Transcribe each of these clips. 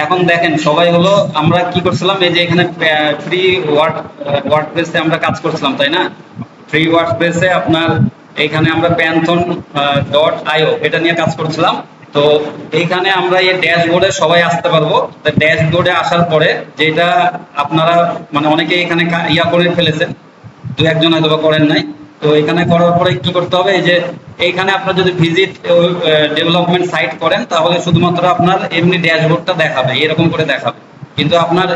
এখন দেখেন সবাই হলো আমরা কি করছিলাম, এই যে এখানে ফ্রি ওয়ার্ডপ্রেসে আমরা কাজ করছিলাম তাই না? ফ্রি ওয়ার্ডপ্রেসে আপনার এখানে আমরা Python.io এটা নিয়ে কাজ করছিলাম। তো এইখানে আমরা এই ড্যাশবোর্ডে সবাই আসতে পারবো। ড্যাশবোর্ডে আসার পরে যেটা আপনারা মানে অনেকে এখানে ইয়া করে ফেলেছেন, দু একজন হয়তো করেন নাই। তো এখানে করার পরে কি করতে হবে, এই যে এইখানে আপনার যদি ভিজিট ডেভেলপমেন্ট সাইট করেন তাহলে শুধুমাত্র আপনার এমনি ড্যাশবোর্ডটা দেখাবে, এরকম করে দেখাবে, কিন্তু আপনার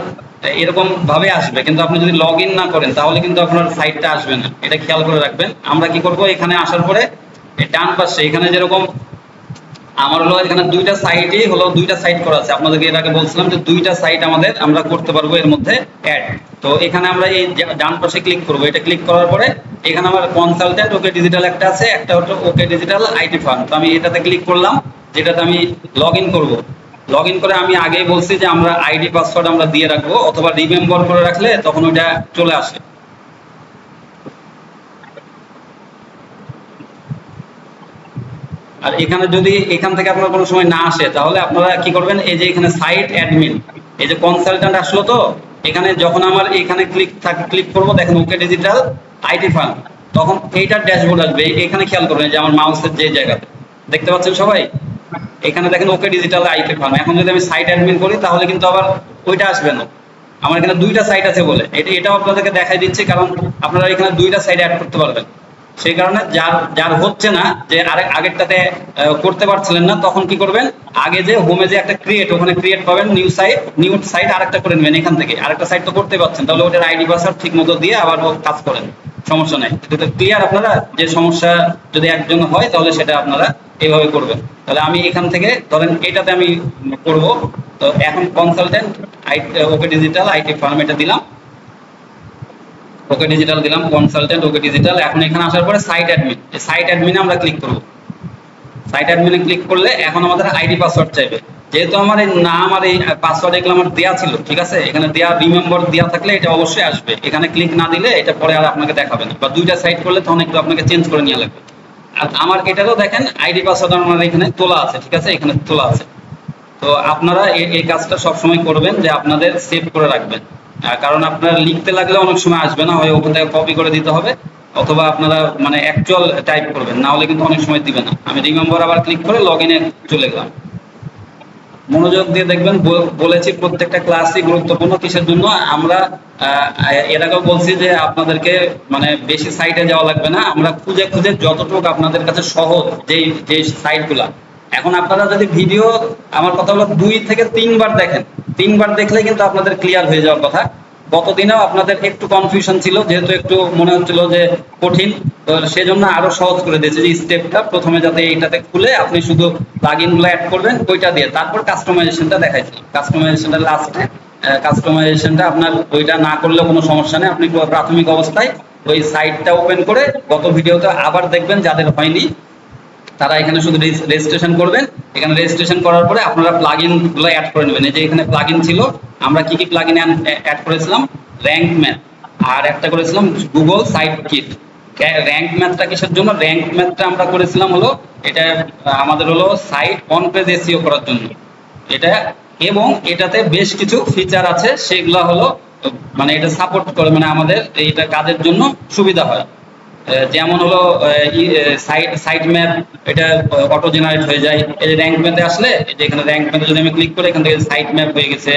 এরকম ভাবে আসবে। কিন্তু আপনি যদি লগ ইন না করেন তাহলে কিন্তু আপনার সাইটটা আসবে না, এটা খেয়াল করে রাখবেন। আমরা কি করব, এখানে আসার পরে ডান পাশে এখানে যেরকম আমার হলো এখানে দুইটা সাইট করা আছে, আপনাদেরকে এর আগে বলছিলাম যে দুইটা সাইট আমাদের আমরা করতে পারবো এর মধ্যে অ্যাড। তো এখানে আমরা এই ডান পাশে ক্লিক করব, এটা ক্লিক করার পরে এখানে আমার কনসালটেন্ট ওকে ডিজিটাল একটা আছে, একটা হচ্ছে ওকে ডিজিটাল আইটি ফার্ম। তো আমি এটাতে ক্লিক করলাম, যেটাতে আমি লগ ইন করবো। লগ ইন করে আমি আগেই বলছি যে আমরা আইডি পাসওয়ার্ড আমরা দিয়ে রাখবো, অথবা রিমেম্বার করে রাখলে তখন ওইটা চলে আসে। আর এখানে যদি এখান থেকে আপনার কোনো সময় না আসে তাহলে আপনারা কি করবেন, এই যে এখানে সাইট অ্যাডমিন, এই যে কনসালট্যান্ট আসলো, তো এখানে যখন আমার এখানে ক্লিক করব দেখেন ওকে ডিজিটাল আইটি ফার্ম, তখন এইটার ড্যাশবোর্ড আসবে। এখানে খেয়াল করবেন যে আমার মাউসের যে জায়গাতে দেখতে পাচ্ছেন সবাই, এখানে দেখেন ওকে ডিজিটাল আইটি ফার্ম। এখন যদি আমি সাইট অ্যাডমিন করি তাহলে কিন্তু আবার ওইটা আসবে না। আমার এখানে দুইটা সাইট আছে বলে এটাও আপনাদেরকে দেখাই দিচ্ছে, কারণ আপনারা এখানে দুইটা সাইট অ্যাড করতে পারবেন। সেই কারণে যার যার হচ্ছে না, যে আগেরটাতে করতে পারছিলেন না, তখন কি করবেন, আগে যে হোমে যে একটা ক্রিয়েট, ওখানে ক্রিয়েট পাবেন, নিউ সাইট আরেকটা করে নেবেন। এখান থেকে আরেকটা সাইট তো করতে পারছেন, তাহলে ওটার আইডি পাসওয়ার্ড ঠিক মতো দিয়ে আবার কাজ করেন, সমস্যা নাই। এটা ক্লিয়ার আপনারা, যে সমস্যা যদি একজন হয় তাহলে সেটা আপনারা এইভাবে করবেন। তাহলে আমি এখান থেকে ধরেন এটাতে আমি করব। তো এখন consultant okay digital IT firm এটা দিলাম, ওকে ডিজিটাল দিলাম, কনসালটেন্ট ওকে ডিজিটাল। এখন এখানে আসার পরে সাইট অ্যাডমিনে আমরা ক্লিক করব। সাইট অ্যাডমিনে ক্লিক করলে এখন আমাদের আইডি পাসওয়ার্ড চাইবে। যেহেতু আমার এই নাম আর এই পাসওয়ার্ড এগুলো আমার দেওয়া ছিল, ঠিক আছে, এখানে দেওয়া রিমেম্বার দেওয়া থাকলে এটা অবশ্যই আসবে। এখানে ক্লিক না দিলে এটা পরে আর আপনাকে দেখাবে না, বা দুইটা সাইট করলে তখন একটু আপনাকে চেঞ্জ করে নিয়ে লাগবে। আর আমার এটারও দেখেন আইডি পাসওয়ার্ড আমার এখানে তোলা আছে, ঠিক আছে, এখানে তোলা আছে। তো আপনারা এই কাজটা সবসময় করবেন, যে আপনাদের সেভ করে রাখবেন। কারণ আপনারা লিখতে লাগলে অনেক সময় আসবে না, হয় ওখান থেকে কপি করে দিতে হবে, অথবা আপনারা মানে অ্যাকচুয়াল টাইপ করবেন, না হলে কিন্তু অনেক সময় দিবে না। আমি রিমেম্বার আবার ক্লিক করে লগ ইনে চলে গেলাম। মনোযোগ দিয়ে দেখবেন, বলেছি প্রত্যেকটা ক্লাসই গুরুত্বপূর্ণ। কিসের জন্য আমরা এর আগেও বলছি যে আপনাদেরকে মানে বেশি সাইটে যাওয়া লাগবে না, আমরা খুঁজে খুঁজে যতটুকু আপনাদের কাছে সহজ যে সাইটগুলা। এখন আপনারা যদি ভিডিও, আমার কথা হলো 2 থেকে 3 বার দেখেন, 3 বার দেখলে কিন্তু আপনাদের ক্লিয়ার হয়ে যাওয়ার কথা। গতদিনেও আপনাদের একটু কনফিউশন ছিল, যেহেতু একটু মনে হচ্ছিল যে কঠিন, তো সেজন্য আরো সহজ করে দিয়েছে যে স্টেপটা প্রথমে যাতে এইটাতে খুলে আপনি শুধু প্লাগইন গুলো অ্যাড করবেন ওইটা দিয়ে, তারপর কাস্টমাইজেশনটা দেখাইছিল। কাস্টমাইজেশনটা লাস্টে, কাস্টমাইজেশনটা আপনার ওইটা না করলেও কোনো সমস্যা নেই। আপনি প্রাথমিক অবস্থায় ওই সাইটটা ওপেন করে গত ভিডিওতে আবার দেখবেন, যাদের হয়নি তারা এখানে শুধু রেজিস্ট্রেশন করবেন। এখানে রেজিস্ট্রেশন করার পরে আপনারা প্লাগইন গুলো অ্যাড করে নেবেন। এই যে এখানে প্লাগইন ছিল, আমরা কি কি প্লাগইন অ্যাড করেছিলাম, র্যাঙ্ক ম্যাথ, আর একটা করেছিলাম গুগল সাইট কিট। র্যাঙ্ক ম্যাথটা কিসের জন্য, র্যাঙ্ক ম্যাথটা আমরা করেছিলাম হলো এটা আমাদের হলো সাইট অন পেজ এসইও করার জন্য এটা, এবং এটাতে বেশ কিছু ফিচার আছে, সেগুলো হলো মানে এটা সাপোর্ট করে, মানে আমাদের এইটা কাজের জন্য সুবিধা হয়। যেমন হলো সাইট ম্যাপ, এটা অটো জেনারেট হয়ে যায়। এই যে র্যাঙ্ক ম্যাপে আসলে, এই যে এখানে র্যাঙ্ক ম্যাপে যদি আমি ক্লিক করি, এখান থেকে সাইট ম্যাপ হয়ে গেছে।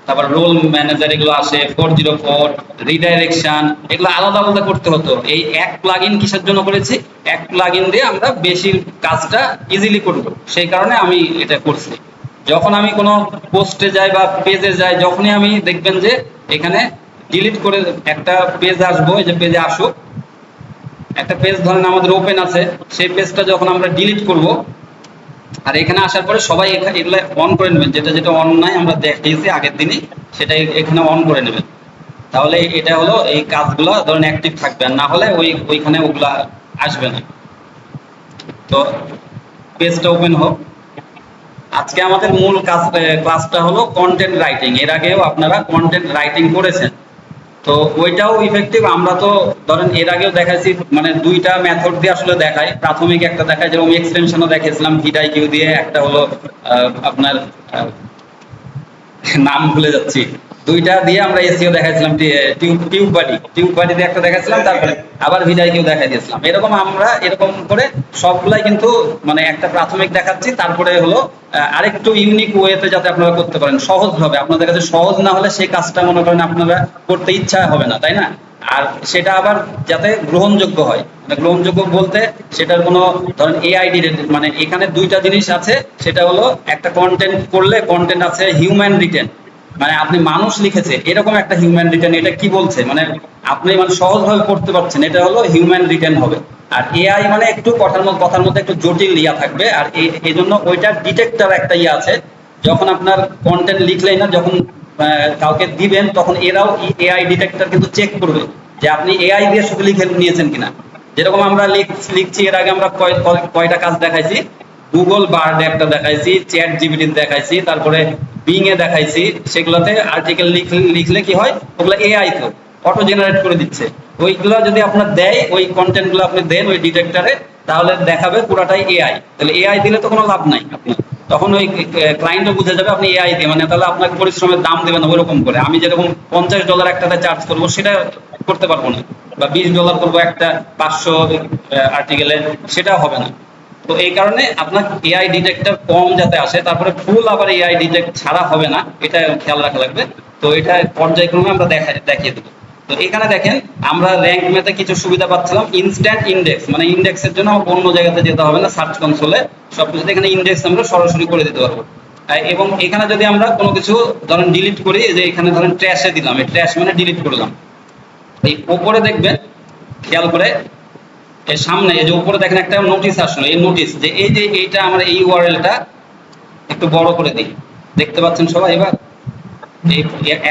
তারপর রোল ম্যানেজার এগুলো আসে, 404 রিডাইরেকশন, এগুলো আলাদা আলাদা করতে হতো। এই এক প্লাগইন কিসের জন্য করেছি, এক প্লাগইন দিয়ে আমরা বেশি কাজটা ইজিলি করব, সেই কারণে আমি এটা করছি। যখন আমি কোনো পোস্টে যাই বা পেজে যাই, যখনই আমি দেখবেন যে এখানে ডিলিট করে একটা পেজ আসবো, এই যে পেজে আসুক, একটা পেজ ধরেন আমাদের ওপেন আছে, সেই পেজটা যখন আমরা ডিলিট করব, আর এখানে আসার পরে সবাই এগুলো অন করে নেবেন, যেটা যেটা অন নাই আমরা দেখিয়েছি আগের দিনই, সেটাই এখানে অন করে নেবেন। তাহলে এটা হলো এই কাজগুলো ধরেন অ্যাক্টিভ থাকবে, আর না হলে ওইখানে ওগুলা আসবে না। তো পেজটা ওপেন হোক। আজকে আমাদের মূল ক্লাসটা হলো কন্টেন্ট রাইটিং। এর আগেও আপনারা কন্টেন্ট রাইটিং করেছেন, তো ওইটাও ইফেক্টিভ। আমরা তো ধরেন এর আগেও দেখাইছি, মানে দুইটা মেথড দিয়ে আসলে দেখাই। প্রাথমিক একটা দেখায়, যেরকম এক্সটেনশনও দেখাইছিলাম ভিডাইকিউ দিয়ে, একটা হলো আপনার নাম ভুলে যাচ্ছি, দুইটা দিয়ে আমরা এসিও দেখাইছিলাম, টিউব বাড়ি দিয়ে একটা দেখাইছিলাম, তারপরে আবার ভিডিও দেখাই দিয়েছিলাম। এরকম আমরা এরকম করে সবগুলাই কিন্তু মানে একটা প্রাথমিক দেখাচ্ছি, তারপরে হলো আরেকটু ইউনিক ওয়েতে যাতে আপনারা করতে পারেন সহজ ভাবে। আপনাদের কাছে সহজ না হলে সেই কাজটা মনে করেন আপনারা করতে ইচ্ছা হবে না, তাই না? আর সেটা আবার যাতে গ্রহণযোগ্য হয়, মানে গ্রহণযোগ্য বলতে সেটার কোনো ধরেন এআইডি, মানে এখানে দুইটা জিনিস আছে, সেটা হলো একটা কন্টেন্ট করলে কন্টেন্ট আছে হিউম্যান রিটেন, মানে আপনি মানুষ লিখেছে এরকম একটা হিউম্যান রিটেন, এটা কি বলছে মানে আপনি মানে সহজভাবে পড়তে পারছেন, এটা হলো হিউম্যান রিটেন হবে। আর এআই মানে একটু কথার মধ্যে একটু জটিল ইয়া থাকবে, আর এই জন্য ওইটার ডিটেক্টর একটা ইয়ে আছে, যখন আপনার কন্টেন্ট লিখলেই না, যখন কাউকে দিবেন তখন এরাও এআই ডিটেক্টর কিন্তু চেক করবে যে আপনি এআই দিয়ে শুধু লিখে নিয়েছেন কিনা। যেরকম আমরা লিখছি, এর আগে আমরা কয়টা কাজ দেখাইছি, গুগল বার্ড একটা দেখাইছি, চ্যাট জিপিটি দেখাইছি, তারপরে বিং এ দেখাইছি, সেগুলোতে আর্টিকেল লিখলে কি হয়, ওগুলো এআই তো অটো জেনারেট করে দিচ্ছে। ওইগুলো যদি আপনার দেয়, ওই কন্টেন্ট গুলো আপনি দেন ওই ডিটেক্টরে, তাহলে দেখাবে পুরাটাই এআই। তাহলে এআই দিলে তো কোনো লাভ নাই, আপনি তখন ওই ক্লায়েন্টও বুঝে যাবে আপনি এআই দিয়ে, মানে তাহলে আপনাকে পরিশ্রমের দাম দেবেন ওইরকম করে। আমি যেরকম $50 একটাতে চার্জ করবো সেটা করতে পারবো না, বা $20 করবো একটা 500 আর্টিকেলে, সেটা হবে না। তো এই কারণে আপনার এআই ডিটেক্টর কম যাতে আসে, তারপরে ফুল আবার এআই ডিটেক্ট ছাড়া হবে না, এটা খেয়াল রাখা লাগবে। তো এটা পর্যায়ক্রমে আমরা দেখিয়ে দেবো। তো এখানে দেখেন আমরা র্যাঙ্ক ম্যাথে কিছু সুবিধা পাচ্ছিলাম, ইনস্ট্যান্ট ইন্ডেক্স, মানে ইন্ডেক্সের জন্য অন্য জায়গাতে যেতে হবে না, সার্চ কনসোলে সবকিছু এখানে ইন্ডেক্স আমরা সরাসরি করে দিতে পারবো। এবং এখানে যদি আমরা কোনো কিছু ধরেন ডিলিট করি, যে এখানে ধরেন ট্র্যাশে দিলাম, এই ট্র্যাশ মানে ডিলিট করলাম, এই ওপরে দেখবেন খেয়াল করে এর সামনে এই যে উপরে দেখেন একটা নোটিশ আসলো, এই নোটিশ যে এই যে এইটা আমরা এই ইউআরএলটা একটু বড় করে দিই, দেখতে পাচ্ছেন সবাই এবার?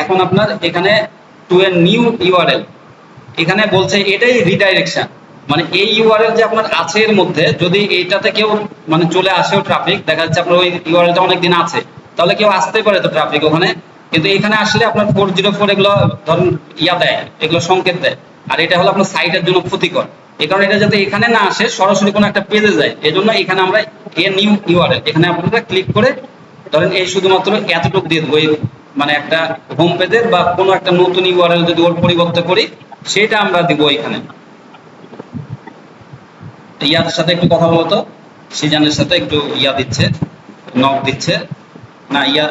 এখন আপনার এখানে টু এ নিউ ইউআরএল, এখানে বলছে এটাই রিডাইরেকশন, মানে এই ইউআরএল যে আপনার আছে এর মধ্যে যদি এইটাতে কেউ মানে চলে আসেও ট্রাফিক, দেখা যাচ্ছে আপনার ওই ইউআরএলটা অনেকদিন আছে, তাহলে কেউ আসতে পারে তো ট্রাফিক ওখানে, কিন্তু এখানে আসলে আপনার 404 এগুলো ধরুন ইয়া দেয়, এগুলো সংকেত দেয়, আর এটা হলো আপনার সাইটের জন্য ক্ষতিকর। এই কারণে এটা যাতে এখানে না আসে, সরাসরি কোনো একটা পেজে যায়, এই জন্য এখানে আমরা এ নিউ ইউআরএল এখানে আপনারা ক্লিক করে ধরেন এই শুধুমাত্র এতটুকু দিয়ে দেবো, মানে একটা হোম পেজের বা কোনো একটা নতুন ইউআরএল যদি ওর পরিবর্তন করি সেটা আমরা দিব এখানে। ইয়ার সাথে একটু কথা বলতো, সিজানের সাথে একটু ইয়া দিচ্ছে, নক দিচ্ছে না, ইয়া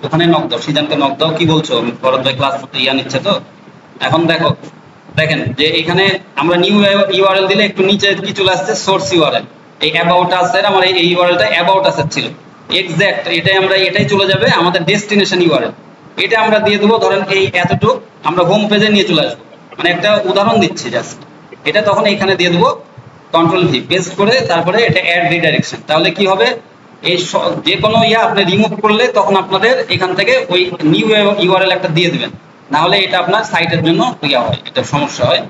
ওখানে নক দাও, সিজানকে নক দাও, কি বলছো? ভরত ভাই ক্লাস ইয়া নিচ্ছে তো। এখন দেখো, দেখেন যে এখানে আমরা নিউ ইউআরএল দিলে একটু নিচে কি চলে আসছে, সোর্স ইউআরএল, এই অ্যাবাউট আস এর আমার এই ইউআরএলটা অ্যাবাউট আস ছিল এক্সাক্ট, এটাই চলে যাবে আমাদের ডেস্টিনেশন ইউআরএল। এটা আমরা দিয়ে দেবো ধরেন এই এতটুক, আমরা হোম পেজে নিয়ে চলে আসবো, মানে একটা উদাহরণ দিচ্ছি জাস্ট। এটা তখন এখানে দিয়ে দেবো কন্ট্রোল ভি পেস্ট করে, তারপরে এটা অ্যাড রিডাইরেকশন, তাহলে কি হবে, এই যে কোনো ইয়া আপনি রিমুভ করলে তখন আপনাদের এখান থেকে ওই নিউ ইউআরএল একটা দিয়ে দিবেন, না হলে এটা আপনার সাইটের জন্য ইয়া হয়, এটা সমস্যা হয়,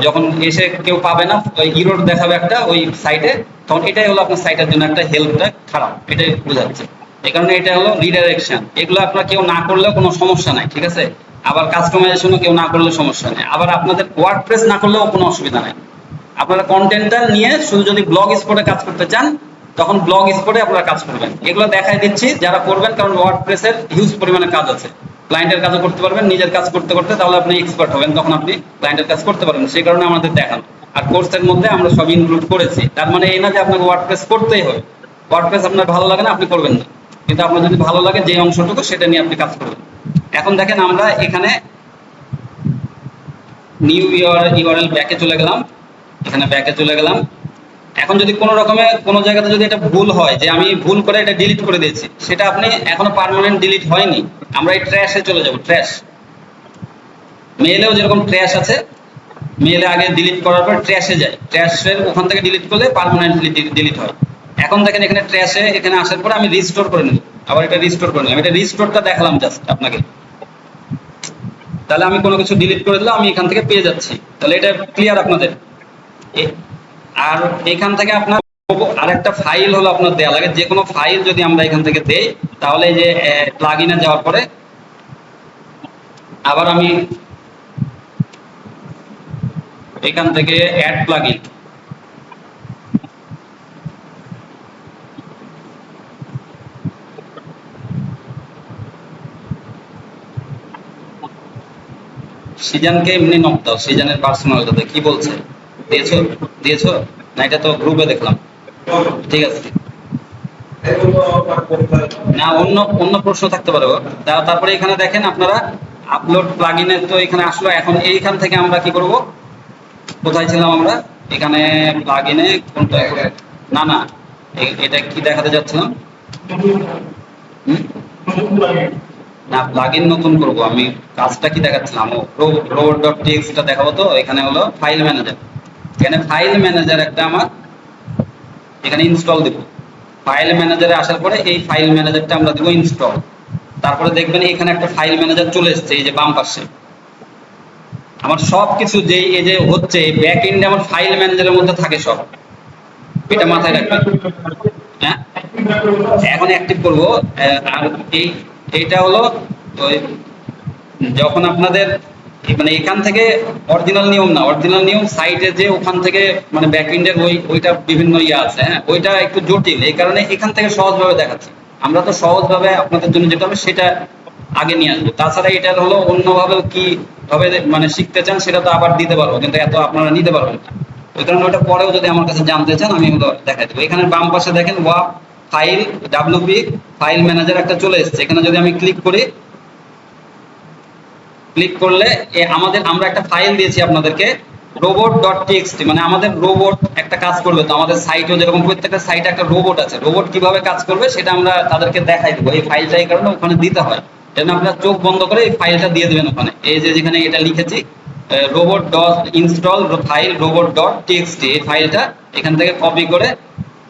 যখন এসে কেউ পাবে না, ইরোর দেখাবে একটা ওই সাইটে, তখন এটাই হলো আপনার সাইটের জন্য একটা হেল্পটা খারাপ, এটাই বোঝাচ্ছে। এই কারণে এটা হলো রিডাইরেকশন, এগুলো আপনার কেউ না করলেও কোনো সমস্যা নাই, ঠিক আছে? আবার কাস্টমাইজেশনও কেউ না করলে সমস্যা নেই, আবার আপনাদের ওয়ার্ডপ্রেস না করলেও কোনো অসুবিধা নেই। আপনারা কন্টেন্টটা নিয়ে শুধু যদি ব্লগ স্পটে কাজ করতে চান তখন ব্লগ স্পটে আপনারা কাজ করবেন, এগুলো দেখাই দিচ্ছি যারা করবেন, কারণ ওয়ার্ডপ্রেসের হিউজ পরিমাণে কাজ আছে, ক্লায়েন্টের কাজও করতে পারবেন, নিজের কাজ করতে করতে, তাহলে আপনি এক্সপার্ট হবেন, তখন আপনি ক্লায়েন্টের কাজ করতে পারবেন, সেই কারণে আমাদের দেখানো। আর কোর্সের মধ্যে আমরা সব ইনক্লুড করেছি, তার মানে এই না যে আপনাকে ওয়ার্ডপ্রেস করতেই হবে, ওয়ার্ডপ্রেস আপনার ভালো লাগে না আপনি করবেন না, কিন্তু আপনার যদি ভালো লাগে যে অংশটুকু সেটা নিয়ে আপনি কাজ করবেন। এখন দেখেন আমরা এখানে নিউ ইউআরএল ব্যাকে চলে গেলাম, এখানে ব্যাকে চলে গেলাম। এখন যদি কোনো রকমে কোনো জায়গাতে যদি এটা ভুল হয়, যে আমি ভুল করে এটা ডিলিট করে দিয়েছি, সেটা আপনি এখনো পার্মানেন্ট ডিলিট হয়নি, আমরা এই ট্র্যাশে চলে যাব, ট্র্যাশ। মেইলেও যেরকম ট্র্যাশ আছে, মেইলে আগে ডিলিট করার পর ট্র্যাশে যায়, ট্র্যাশের ওখান থেকে ডিলিট করলে পার্মানেন্টলি ডিলিট হয়। এখন দেখেন এখানে ট্র্যাশে এখানে আসার পরে আমি রিস্টোর করে নিই, আবার এটা রিস্টোর করে নিলাম, এটা রিস্টোরটা দেখালাম জাস্ট আপনাকে, তাহলে আমি কোনো কিছু ডিলিট করে দিলাম আমি এখান থেকে পেয়ে যাচ্ছি, তাহলে এটা ক্লিয়ার আপনাদের। আর এখান থেকে আপনার আরেকটা ফাইল হলো আপনার দেয়া লাগে, যে কোনো ফাইল যদি আমরা এখান থেকে দেই, তাহলে এই যে প্লাগ ইনে যাওয়ার পরে আবার আমি এখান থেকে অ্যাড প্লাগইন, সিজানকে এমনি নক দাও, সিজানের পার্সোনালটাতে কি বলছে, দিয়েছো? দিয়েছো না? এটা তো গ্রুপে দেখলাম। ঠিক আছে, না অন্য অন্য প্রশ্ন থাকতে পারে ওর। তারপরে এখানে দেখেন আপনারা আপলোড প্লাগইনে তো এখানে আসলো। এখন এইখান থেকে আমরা কি করব, কোথায় ছিলাম আমরা, এখানে প্লাগইনে কোনটা, না না এটা কি দেখাতে যাচ্ছিলাম, হুম? না প্লাগইন নতুন করব আমি, কাজটা কি দেখাচ্ছিলাম, ও robot.txt টা দেখাবো। তো এখানে হলো ফাইল ম্যানেজার, এখানে ফাইল ম্যানেজার একটা আমার এখানে ইনস্টল দেব। ফাইল ম্যানেজারে আসার পরে এই ফাইল ম্যানেজারটা আমরা দেবো ইনস্টল। তারপরে দেখবেন এখানে একটা ফাইল ম্যানেজার চলে এসেছে এই যে বাম পাশে। আমার সব কিছু যে এই যে হচ্ছে ব্যাক এন্ডে আমার ফাইল ম্যানেজারের মধ্যে থাকে সব, এটা মাথায় রাখবেন। হ্যাঁ, এখন অ্যাক্টিভ করব। আর এইটা হলো ওই যখন আপনাদের মানে এখান থেকে অরিজিনাল নিয়ম না, অরিজিনাল নিয়ম সাইটে যে ওখান থেকে মানে ব্যাকএন্ডের ওইটা বিভিন্ন ইয়ে আছে, হ্যাঁ ওইটা একটু জটিল, এই কারণে এখান থেকে সহজভাবে দেখাচ্ছি। আমরা তো সহজভাবে আপনাদের জন্য যেটা হবে সেটা আগে নিয়ে আসবো। তাছাড়া এটা হলো অন্যভাবে কি ভাবে মানে শিখতে চান সেটা তো আবার দিতে পারবো, কিন্তু এত আপনারা নিতে পারবেন না। ওই কারণে ওটা পরেও যদি আমার কাছে জানতে চান আমি ওগুলো দেখাই দেবো। এখানে বাম পাশে দেখেন ওয়াপ ফাইল ডাব্লিউপি ফাইল ম্যানেজার একটা চলে এসেছে। এখানে যদি আমি ক্লিক করি, ক্লিক করলে আমরা একটা ফাইল দিয়েছি আপনাদেরকে robot.txt, মানে আমাদের রোবট একটা কাজ করবে। তো আমাদের সাইটও যেরকম প্রত্যেকটা সাইটে একটা রোবট আছে, রোবট কিভাবে কাজ করবে সেটা আমরা তাদেরকে দেখাই দেবো। এই ফাইলটা এই কারণে ওখানে দিতে হয়, যেন আপনারা চোখ বন্ধ করে এই ফাইলটা দিয়ে দেবেন ওখানে। এই যে যেখানে এটা লিখেছি robot.install ফাইল robot.txt, এই ফাইলটা এখান থেকে কপি করে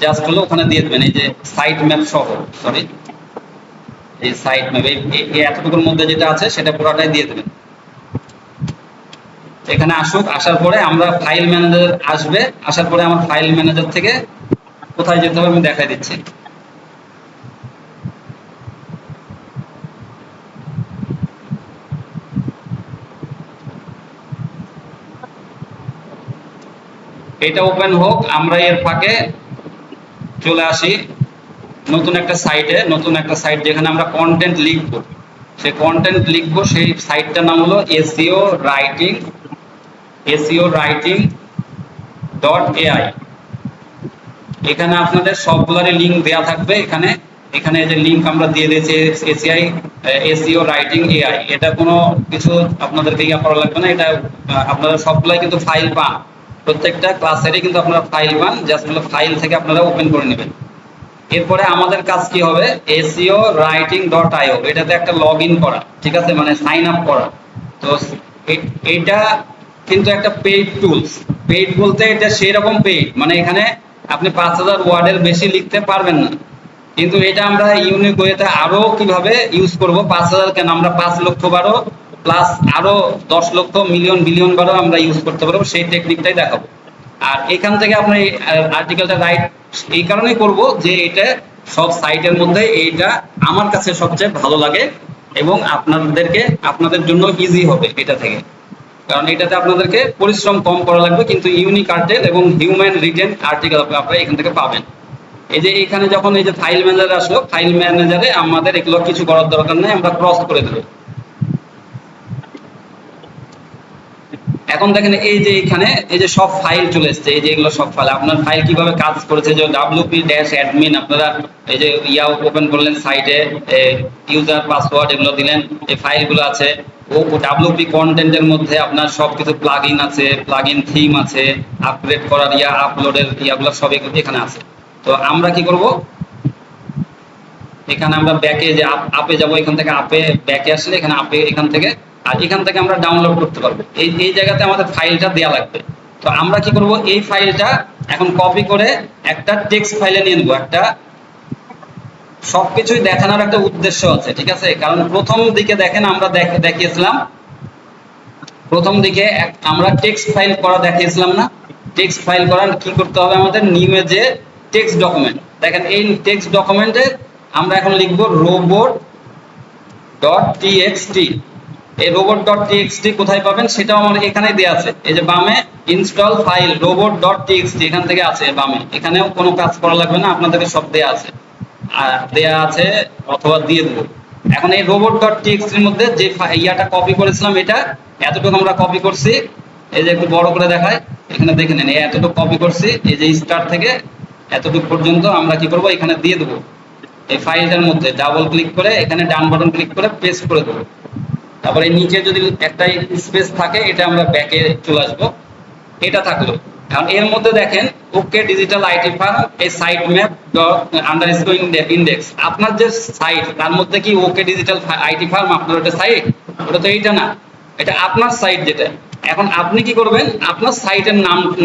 জাস্ট হলো ওখানে দিয়ে দেবেন। এই যে সাইট ম্যাপ সহ, সরি এই সাইট ম্যাপ এই এতটুকুর মধ্যে যেটা আছে সেটা পুরোটাই দিয়ে দেবেন। এখানে আসুক, আসার পরে আমরা ফাইল ম্যানেজার আসবে, আসার পরে আমার ফাইল ম্যানেজার থেকে কোথায় যেতে হবে আমি দেখাই দিচ্ছি। এটা ওপেন হোক, আমরা এর ফাঁকে চলে আসি নতুন একটা সাইটে, নতুন একটা সাইট যেখানে আমরা কন্টেন্ট লিখবো। সেই কন্টেন্ট লিখবো, সেই সাইটটার নাম হলো SEO writing.ai। এখানে আপনাদের সবগুলোরই লিঙ্ক দেওয়া থাকবে। এখানে এখানে যে লিঙ্ক আমরা দিয়ে দিয়েছি SEO writing AI, এটা কোনো কিছু আপনাদেরকে ইয়া করা লাগবে না। এটা আপনারা সবগুলাই কিন্তু ফাইল পান, প্রত্যেকটা ক্লাসেরই কিন্তু আপনারা ফাইল পান, জাস্ট হলো ফাইল থেকে আপনারা ওপেন করে নেবেন। এরপরে আমাদের কাজ কি হবে, SEO writing.io, এটাতে একটা লগ ইন করা, ঠিক আছে, মানে সাইন আপ করা। তো এইটা কিন্তু একটা পেইড টুলস। পেইড বলতে এটা সেই রকম পেইড মানে এখানে আপনি 5000 ওয়ার্ডের বেশি লিখতে পারবেন না, কিন্তু এটা আমরা ইউনিক ওয়েতে আরো কিভাবে ইউজ করব। 5000 কেন, আমরা 5 লক্ষ বারো প্লাস আরো 10 লক্ষ মিলিয়ন বিলিয়ন বারো আমরা ইউজ করতে পারবো, সেই টেকনিকটাই দেখাবো। আর এখান থেকে আপনি আর্টিকেলটা রাইট এই কারণেই করব যে এটা সব সাইটের মধ্যে এইটা আমার কাছে সবচেয়ে ভালো লাগে এবং আপনাদের জন্য ইজি হবে এটা থেকে, কারণ এটাতে আপনাদেরকে পরিশ্রম কম করা লাগবে, কিন্তু ইউনিক আর্টিকেল এবং হিউম্যান রিটেন আর্টিকেল আপনারা এখান থেকে পাবেন। এই যে এখানে যখন এই যে ফাইল ম্যানেজার আসলো, ফাইল ম্যানেজারে আমাদের এগুলো কিছু করার দরকার নেই, আমরা ক্রস করে দেবো। এখন দেখেন এই যে এখানে এই যে সব ফাইল চলে এসছে, এই যে এগুলো সব ফাইল, আপনার ফাইল কিভাবে কাজ করেছে, যে wp-admin আপনারা এই যে ইয়া ওপেন করলেন সাইটে, ইউজার পাসওয়ার্ড এগুলো দিলেন, এই ফাইলগুলো আছে। wp কন্টেন্টের মধ্যে আপনার সবকিছু প্লাগইন আছে, প্লাগইন থিম আছে, আপগ্রেড করার আপলোডের ইয়াগুলো সব এখানে আছে। তো আমরা কি করব, এখানে আমরা ব্যাকে যে আপে যাব, এখান থেকে আপে ব্যাকে আসলে এখানে আপে এখান থেকে, আর এখান থেকে আমরা ডাউনলোড করতে পারবো। এই জায়গাতে আমাদের ফাইলটা দেওয়া লাগবে। তো আমরা কি করব, এই ফাইলটা এখন কপি করে একটা টেক্সট ফাইলে নিয়ে নেবো। একটা সবকিছুই দেখানোর একটা উদ্দেশ্য আছে, ঠিক আছে, কারণ প্রথম দিকে দেখেন আমরা দেখিয়েছিলাম, প্রথম দিকে আমরা টেক্সট ফাইল করা দেখিয়েছিলাম না। টেক্সট ফাইল করার কি করতে হবে, আমাদের নিউ এ যে টেক্সট ডকুমেন্ট, দেখেন এই টেক্সট ডকুমেন্টে আমরা এখন লিখবো robot.txt। এই robot.txt কোথায় পাবেন সেটাও আমার এখানে দেওয়া আছে, এই যে বামে ইনস্টল ফাইল robot.txt এখান থেকে আছে বামে, এখানেও কোনো কাজ করা লাগবে না, আপনাদেরকে সব দেওয়া আছে, অথবা দিয়ে দেবো। এখন এই robot.txt এর মধ্যে যে ইয়াটা কপি করেছিলাম, এটা এতটুকু আমরা কপি করছি, এই যে একটু বড় করে দেখায়, এখানে দেখে নেন, এই এতটুকু কপি করছি, এই যে স্টার থেকে এতটুকু পর্যন্ত আমরা কি করব, এখানে দিয়ে দেবো এই ফাইলটার মধ্যে। ডাবল ক্লিক করে এখানে ডান বাটন ক্লিক করে পেস্ট করে দেবো। তারপরে নিচে যদি একটা স্পেস থাকে, এটা আমরা ব্যাকে চলে আসবো, এটা থাকলো। কারণ এর মধ্যে দেখেন ওকে ডিজিটাল আইটি ফার্ম এই সাইট ম্যাপ আন্ডারস্কোর ইন্ডেক্স, আপনার যে সাইট তার মধ্যে কি ওকে ডিজিটাল আইটি ফার্ম আপনার ওটা সাইট? ওটা তো এইটা না, এটা আপনার সাইট যেটা। এখন আপনি কি করবেন, আপনার সাইটের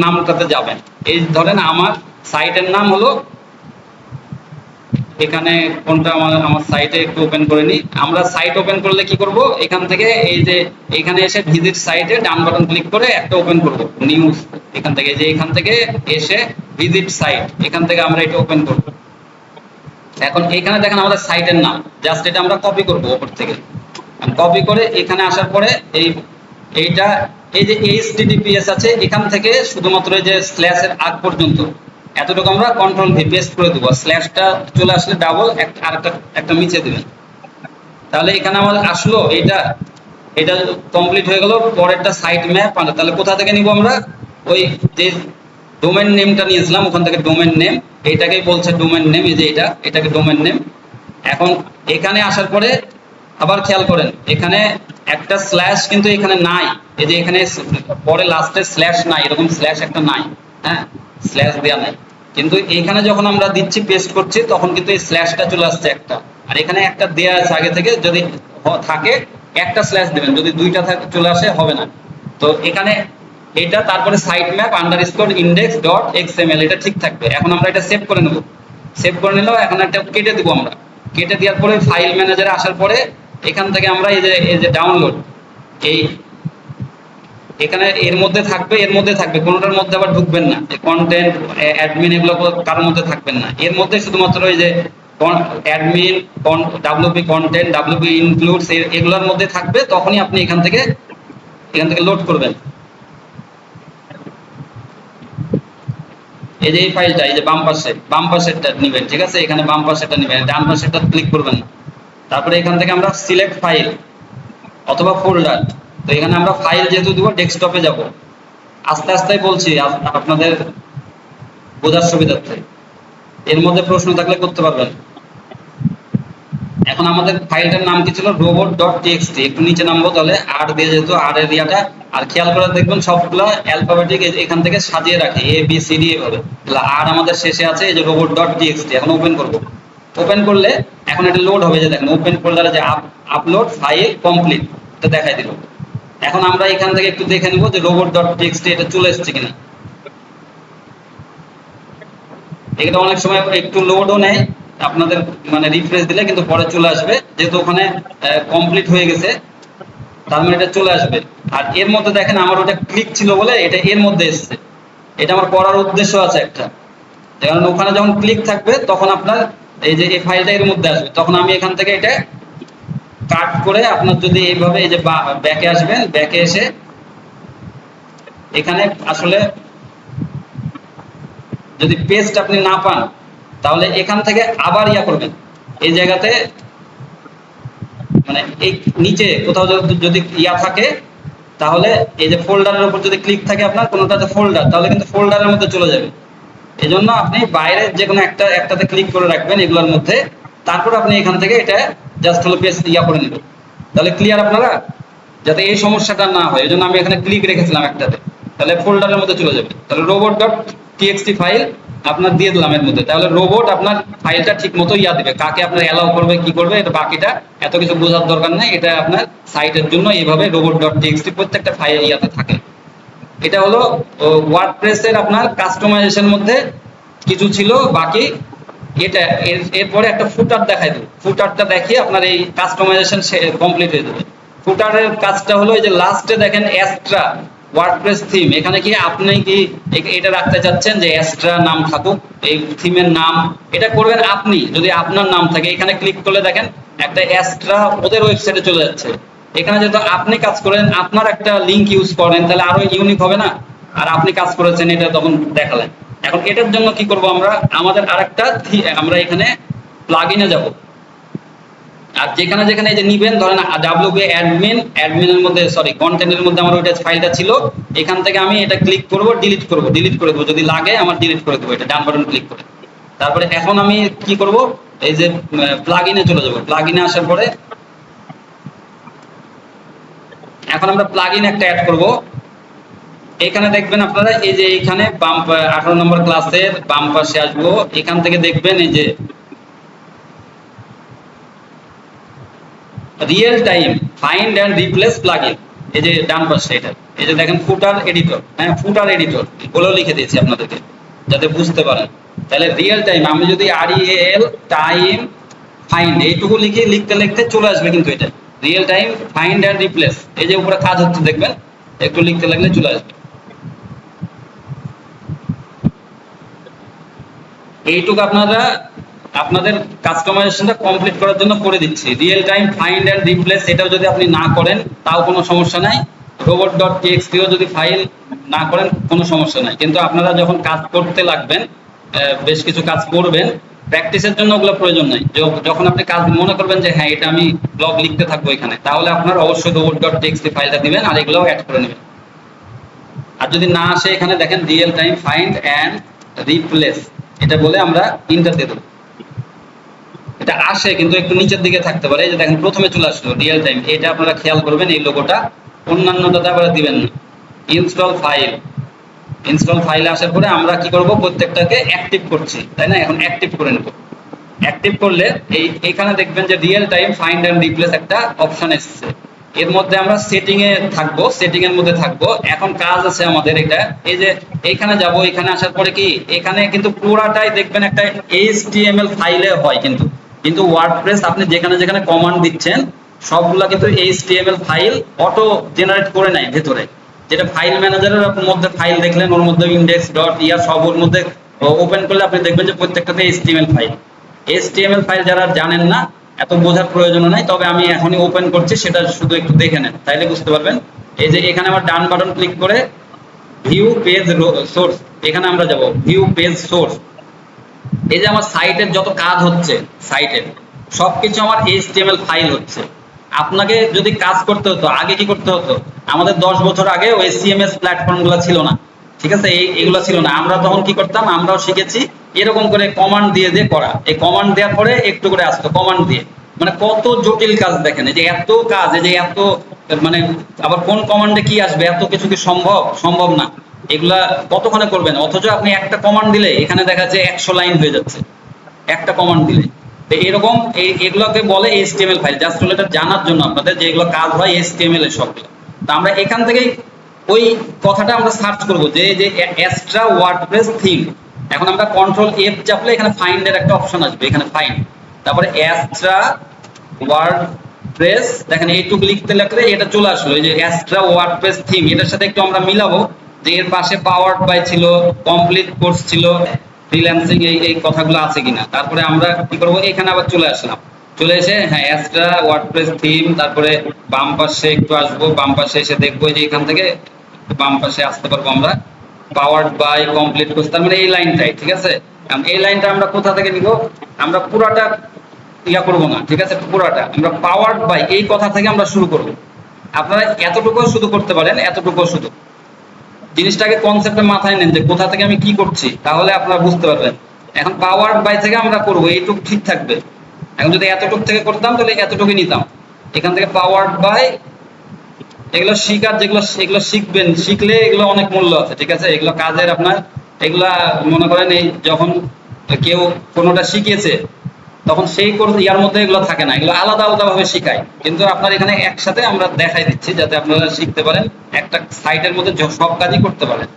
নামটাতে যাবেন। এই ধরেন আমার সাইটের নাম হলো, এখানে কোনটা আমার সাইটে একটু ওপেন করে নিই। আমরা সাইট ওপেন করলে কি করব, এখান থেকে এই যে এখানে এসে ভিজিট সাইটে ডান বাটন ক্লিক করে একটা ওপেন করব নিউজ, এখান থেকে যে এখান থেকে এসে ভিজিট সাইট, এখান থেকে আমরা এটা ওপেন করব। এখন এখানে দেখেন আমাদের সাইটের নাম, জাস্ট এটা আমরা কপি করব ওপর থেকে। কপি করে এখানে আসার পরে এইটা এই যে HTTPS আছে, এখান থেকে শুধুমাত্র এই যে স্ল্যাশের আগ পর্যন্ত এতটুকু আমরা কন্ট্রোল ভি পেস্ট করে দেবো। স্ল্যাশটা চলে আসলে ডাবল আর একটা মিছে দিবেন, তাহলে এখানে আমাদের আসলো এটা কমপ্লিট হয়ে গেল। পরেরটা সাইট ম্যাপ, তাহলে কোথা থেকে নিব আমরা, ওই যে ডোমেন নেমটা নিয়েছিলাম ওখান থেকে ডোমেন নেম, এইটাকেই বলছে ডোমেন নেম, এই যে এটাকে ডোমেন নেম। এখন এখানে আসার পরে আবার খেয়াল করেন, এখানে একটা স্ল্যাশ কিন্তু এখানে নাই, এই যে এখানে পরে লাস্টে স্ল্যাশ নাই, এরকম স্ল্যাশ একটা নাই, হ্যাঁ স্ল্যাশ দেওয়া নাই। কিন্তু এখানে যখন আমরা দিচ্ছি পেস্ট করছি তখন কিন্তু এই স্ল্যাশটা চলে আসছে একটা, আর এখানে একটা দেয়া আছে আগে থেকে, যদি থাকে একটা স্ল্যাশ দিবেন, যদি দুইটা চলে আসে হবে না। তো এখানে এটা তারপরে site map underscore index dot XML, এটা ঠিক থাকবে। এখন আমরা এটা সেভ করে নেব, সেভ করে নিলেও এখন একটা কেটে দিব আমরা। কেটে দেওয়ার পরে ফাইল ম্যানেজারে আসার পরে এখান থেকে আমরা এই যে ডাউনলোড, এই এখানে এর মধ্যে থাকবে কোনোটার মধ্যে আবার ঢুকবেন না, কন্টেন্ট অ্যাডমিন এগুলো কারোর মধ্যে থাকবেন না। এর মধ্যে শুধুমাত্র এই যে admin, WP content, WP includes এগুলোর মধ্যে থাকবে, তখনই আপনি এখান থেকে লোড করবেন। এই যে এই ফাইলটা, এই যে বাম পাশেরটা নেবেন, ঠিক আছে, এখানে বাম পাশেরটা নেবেন, ডান পাশেরটা ক্লিক করবেন না। তারপরে এখান থেকে আমরা সিলেক্ট ফাইল অথবা ফোল্ডার, তো এখানে আমরা ফাইল যেহেতু দিব ডেস্কটপে যাব। আস্তে আস্তে বলছি আপনাদের বোঝার সুবিধার্থে, এর মধ্যে প্রশ্ন থাকলে করতে পারবেন। এখন আমাদের ফাইলটার নাম কি ছিল, robot.txt, একটু নিচে নামবো, তাহলে আর দিয়ে যেহেতু আর এর ইয়াটা, আর খেয়াল করে দেখবেন সবগুলো অ্যালফাবেটিক এখান থেকে সাজিয়ে রাখে ABCD এভাবে, আর আমাদের শেষে আছে এই যে robot.txt। এখন ওপেন করব, ওপেন করলে এখন এটা লোড হবে, যে দেখেন ওপেন ফোল্ডারে যে আপলোড ফাইল কমপ্লিট এটা দেখাই দিল। এখন আমরা এখান থেকে একটু দেখে নেব যে robot.txt এটা চলে এসেছে কিনা। এটা অনেক সময় একটু লোডও নেয়, আপনাদের মানে রিফ্রেশ দিলে কিন্তু পরে চলে আসবে, যেহেতু ওখানে কমপ্লিট হয়ে গেছে তার মানে এটা চলে আসবে। আর এর মধ্যে দেখেন আমার ওটা ক্লিক ছিল বলে এটা এর মধ্যে এসছে, এটা আমার করার উদ্দেশ্য আছে একটা, কারণ ওখানে যখন ক্লিক থাকবে তখন আপনার এই যে এই ফাইলটা এর মধ্যে আসবে, তখন আমি এখান থেকে এটা কাট করে আপনার যদি এইভাবে এই যে ব্যাকে আসবেন, ব্যাকে এসে এখানে আসলে যদি পেস্ট আপনি না পান তাহলে এখান থেকে আবার ইয়া করবেন, এই জায়গাতে মানে এই নিচে কোথাও যদি ইয়া থাকে তাহলে এই যে ফোল্ডারের উপর যদি ক্লিক থাকে আপনার কোনোটাতে ফোল্ডার, তাহলে কিন্তু ফোল্ডারের মধ্যে চলে যাবে। এই জন্য আপনি বাইরে যে কোনো একটাতে ক্লিক করে রাখবেন এগুলোর মধ্যে, তারপর আপনি এখান থেকে এটা জাস্ট হলো পেস্ট ইয়া করে নেবেন। তাহলে ক্লিয়ার আপনারা, যাতে এই সমস্যাটা না হয়, এই জন্য আমি এখানে ক্লিক রেখেছিলাম একটাতে, তাহলে ফোল্ডারের মধ্যে চলে যাবে। তাহলে robot.txt ফাইল আপনার দিয়ে দিলাম এর মধ্যে, তাহলে রোবট আপনার ফাইলটা ঠিক মতো ইয়া দিবে, কাকে আপনার অ্যালাউ করবে কি করবে এটা বাকিটা এত কিছু বোঝার দরকার নেই, এটা আপনার সাইটের জন্য এইভাবে robot.txt প্রত্যেকটা ফাইল ইয়াতে থাকে। এটা হলো ওয়ার্ডপ্রেসের আপনার কাস্টমাইজেশন মধ্যে কিছু ছিল, বাকি এটা এরপরে একটা ফুটার দেখাই দেবো, ফুটারটা দেখিয়ে আপনার এই কাস্টমাইজেশন কমপ্লিট হয়ে যাবে। ফুটারের কাজটা হলো এই যে লাস্টে দেখেন এক্সট্রা ওয়ার্ডপ্রেস থিম, এখানে কি আপনি কি এটা রাখতে চাচ্ছেন যে এক্সট্রা নাম থাকুক এই থিমের নাম, এটা করবেন আপনি, যদি আপনার নাম থাকে এখানে ক্লিক করলে দেখেন একটা এক্সট্রা ওদের ওয়েবসাইটে চলে যাচ্ছে। এখানে যেহেতু আপনি কাজ করেন, আপনার একটা লিংক ইউজ করেন, তাহলে আরো ইউনিক হবে না, আর আপনি কাজ করেছেন এটা তখন দেখালেন। এখন এটার জন্য কি করব আমরা, আমাদের আরেকটা আমরা এখানে প্লাগইনে যাব, আর যেখানে যেখানে এই যে নিবেন, ধরেন ডাব্লিউপি অ্যাডমিনের মধ্যে সরি কন্টেন্টের মধ্যে আমার ওইটা ফাইলটা ছিল, এখান থেকে আমি এটা ক্লিক করব, ডিলিট করে দেবো, যদি লাগে আমার ডিলিট করে দেবো, এটা ডান বাটন ক্লিক করে। তারপরে এখন আমি কি করব, এই যে প্লাগইনে চলে যাব। প্লাগইনে আসার পরে এখন আমরা প্লাগইন একটা অ্যাড করব। এখানে দেখবেন আপনারা এই যে এইখানে বাম 18 নম্বর ক্লাসের বাম পাশে আসবো, এখান থেকে দেখবেন এই যে real time find and replace plugin, এই যে ডান পাশে এটা, এই যে দেখেন ফুটার এডিটর, হ্যাঁ ফুটার এডিটর এগুলো লিখে দিয়েছি আপনাদেরকে যাতে বুঝতে পারেন। তাহলে রিয়েল টাইম আমি যদি REAL টাইম ফাইন্ড এইটুকু লিখতে লিখতে চলে আসবে, কিন্তু এটা real time find and replace, এই যে উপরে কাজ হচ্ছে দেখবেন, একটু লিখতে লাগলে চলে আসবে। এইটুকু আপনারা আপনাদের কাস্টমাইজেশনটা কমপ্লিট করার জন্য করে দিচ্ছি। Real time find and replace এটাও যদি আপনি না করেন তাও কোনো সমস্যা নাই, robot.txt-ও যদি ফাইল না করেন কোনো সমস্যা নাই, কিন্তু আপনারা যখন কাজ করতে লাগবেন, বেশ কিছু কাজ করবেন, প্র্যাকটিসের জন্য ওগুলো প্রয়োজন নাই। যখন আপনি কাজ মনে করবেন যে হ্যাঁ এটা আমি ব্লগ লিখতে থাকবো এখানে, তাহলে আপনারা অবশ্যই robot.txt ফাইলটা দিবেন আর এগুলোও অ্যাড করে নেবেন। আর যদি না আসে এখানে দেখেন real time find and replace এটা বলে আমরা ইন্টার দিয়ে দেবো। এটা আসে কিন্তু একটু নিচের দিকে থাকতে পারে, এই যে দেখেন প্রথমে চলে আসলো রিয়েল টাইম, এটা আপনারা খেয়াল করবেন এই লোগোটা, অন্যান্যটাতে আপনারা দিবেন না। ইনস্টল ফাইলে আসার পরে আমরা কি করব, প্রত্যেকটাকে অ্যাক্টিভ করছি তাই না, এখন অ্যাক্টিভ করে নেব। অ্যাক্টিভ করলে এইখানে দেখবেন যে real time find and replace একটা অপশন এসেছে, এর মধ্যে আমরা সেটিং এ থাকবো, সেটিং এর মধ্যে থাকবো। এখন কাজ আছে আমাদের এটা, এই যে এইখানে যাব, এখানে আসার পরে কি এখানে কিন্তু পুরাটাই দেখবেন একটা HTML ফাইলে হয়, কিন্তু ওয়ার্ডপ্রেস আপনি যেখানে যেখানে কমান্ড দিচ্ছেন সবগুলা কিন্তু HTML ফাইল অটো জেনারেট করে নেয় ভেতরে, যেটা ফাইল ম্যানেজারের মধ্যে ফাইল দেখলেন ওর মধ্যে index.ir সব ওর মধ্যে ওপেন করলে আপনি দেখবেন যে প্রত্যেকটাতে HTML ফাইল। HTML ফাইল যারা জানেন না এত বোঝার প্রয়োজন নাই, তবে আমি এখনই ওপেন করছি, সেটা শুধু একটু দেখে নেন তাইলে বুঝতে পারবেন। এই যে এখানে আমার ডান বাটন ক্লিক করে ভিউ পেজ সোর্স, এখানে আমরা যাব ভিউ পেজ সোর্স। এই যে আমার সাইটের যত কাজ হচ্ছে, সাইটের সবকিছু আমার HTML ফাইল হচ্ছে। আপনাকে যদি কাজ করতে হতো আগে কি করতে হতো, আমাদের 10 বছর আগে ওই CMS প্ল্যাটফর্মগুলো ছিল না, ঠিক আছে, এইগুলো ছিল না। আমরা তখন কি করতাম, আমরাও শিখেছি এরকম করে কমান্ড দিয়ে দিয়ে করা। এই কমান্ড দেওয়ার পরে একটু করে আসতো কমান্ড দিয়ে, মানে কত জটিল কাজ দেখেন, এই যে এত কাজ, এই যে এত মানে আবার কোন কমান্ডে কি আসবে, এত কিছু কি সম্ভব না, এগুলা কতক্ষণে করবেন। অথচ আপনি একটা কমান্ড দিলে এখানে দেখা যাচ্ছে 100 লাইন হয়ে যাচ্ছে একটা কমান্ড দিলে। তো এরকম এগুলোকে বলে HTML ফাইল, জাস্ট হলো এটা জানার জন্য আপনাদের যে এগুলো কাজ হয় HTML এর সবগুলো। তো আমরা এখান থেকেই ওই কথাটা আমরা সার্চ করব যে এক্সট্রা ওয়ার্ডপ্রেস থিম। এখন আমরা Ctrl+F চাপলে এখানে ফাইন্ড এর একটা অপশন আসবে, এখানে ফাইন্ড, তারপরে এক্সট্রা ওয়ার্ডপ্রেস, দেখেন এইটুকু লিখতে লাগলে এটা চলে আসলো, এই যে এক্সট্রা ওয়ার্ডপ্রেস থিম। এটার সাথে একটু আমরা মিলাবো যে এর পাশে পাওয়ার্ড বাই ছিল, কমপ্লিট কোর্স ছিল, ফ্রিল্যান্সিং এই কথাগুলো আছে কিনা। তারপরে আমরা কি করব, এখানে আবার চলে আসলাম, চলে এসে হ্যাঁ এক্সট্রা ওয়ার্ডপ্রেস থিম, তারপরে বাম পাশে একটু আসবো, বাম পাশে এসে দেখবো যে এখান থেকে বাম পাশে আসতে পারবো আমরা পাওয়ার্ড বাই কমপ্লিট কোর্স, তার মানে এই লাইনটাই, ঠিক আছে। এই লাইনটা আমরা কোথা থেকে নিব, আমরা পুরাটা ইয়া করবো না, ঠিক আছে, পুরাটা আমরা পাওয়ার্ড বাই এই কথা থেকে আমরা শুরু করব। আপনারা এতটুকু শুধু করতে পারেন, এতটুকু শুধু জিনিসটাকে কনসেপ্টে মাথায় নেন যে কোথা থেকে আমি কি করছি, তাহলে আপনারা বুঝতে পারবেন। এখন পাওয়ার্ড বাই থেকে আমরা করব, এইটুকু ঠিক থাকবে। এখন যদি এতটুকু থেকে করতাম তাহলে এতটুকুই নিতাম, এখান থেকে পাওয়ার্ড বাই এগুলো শিখার, যেগুলো এগুলো শিখবেন, শিখলে এগুলো অনেক মূল্য আছে, ঠিক আছে, এগুলো কাজের আপনার। এগুলা মনে করেন এই যখন কেউ কোনোটা শিখিয়েছে তখন সেই ইয়ার মধ্যে এগুলো থাকে না, এগুলো আলাদা আলাদা ভাবে শিখায়, কিন্তু আপনার এখানে একসাথে আমরা দেখাই দিচ্ছি যাতে আপনারা শিখতে পারেন, একটা সাইটের মধ্যে সব কাজই করতে পারেন।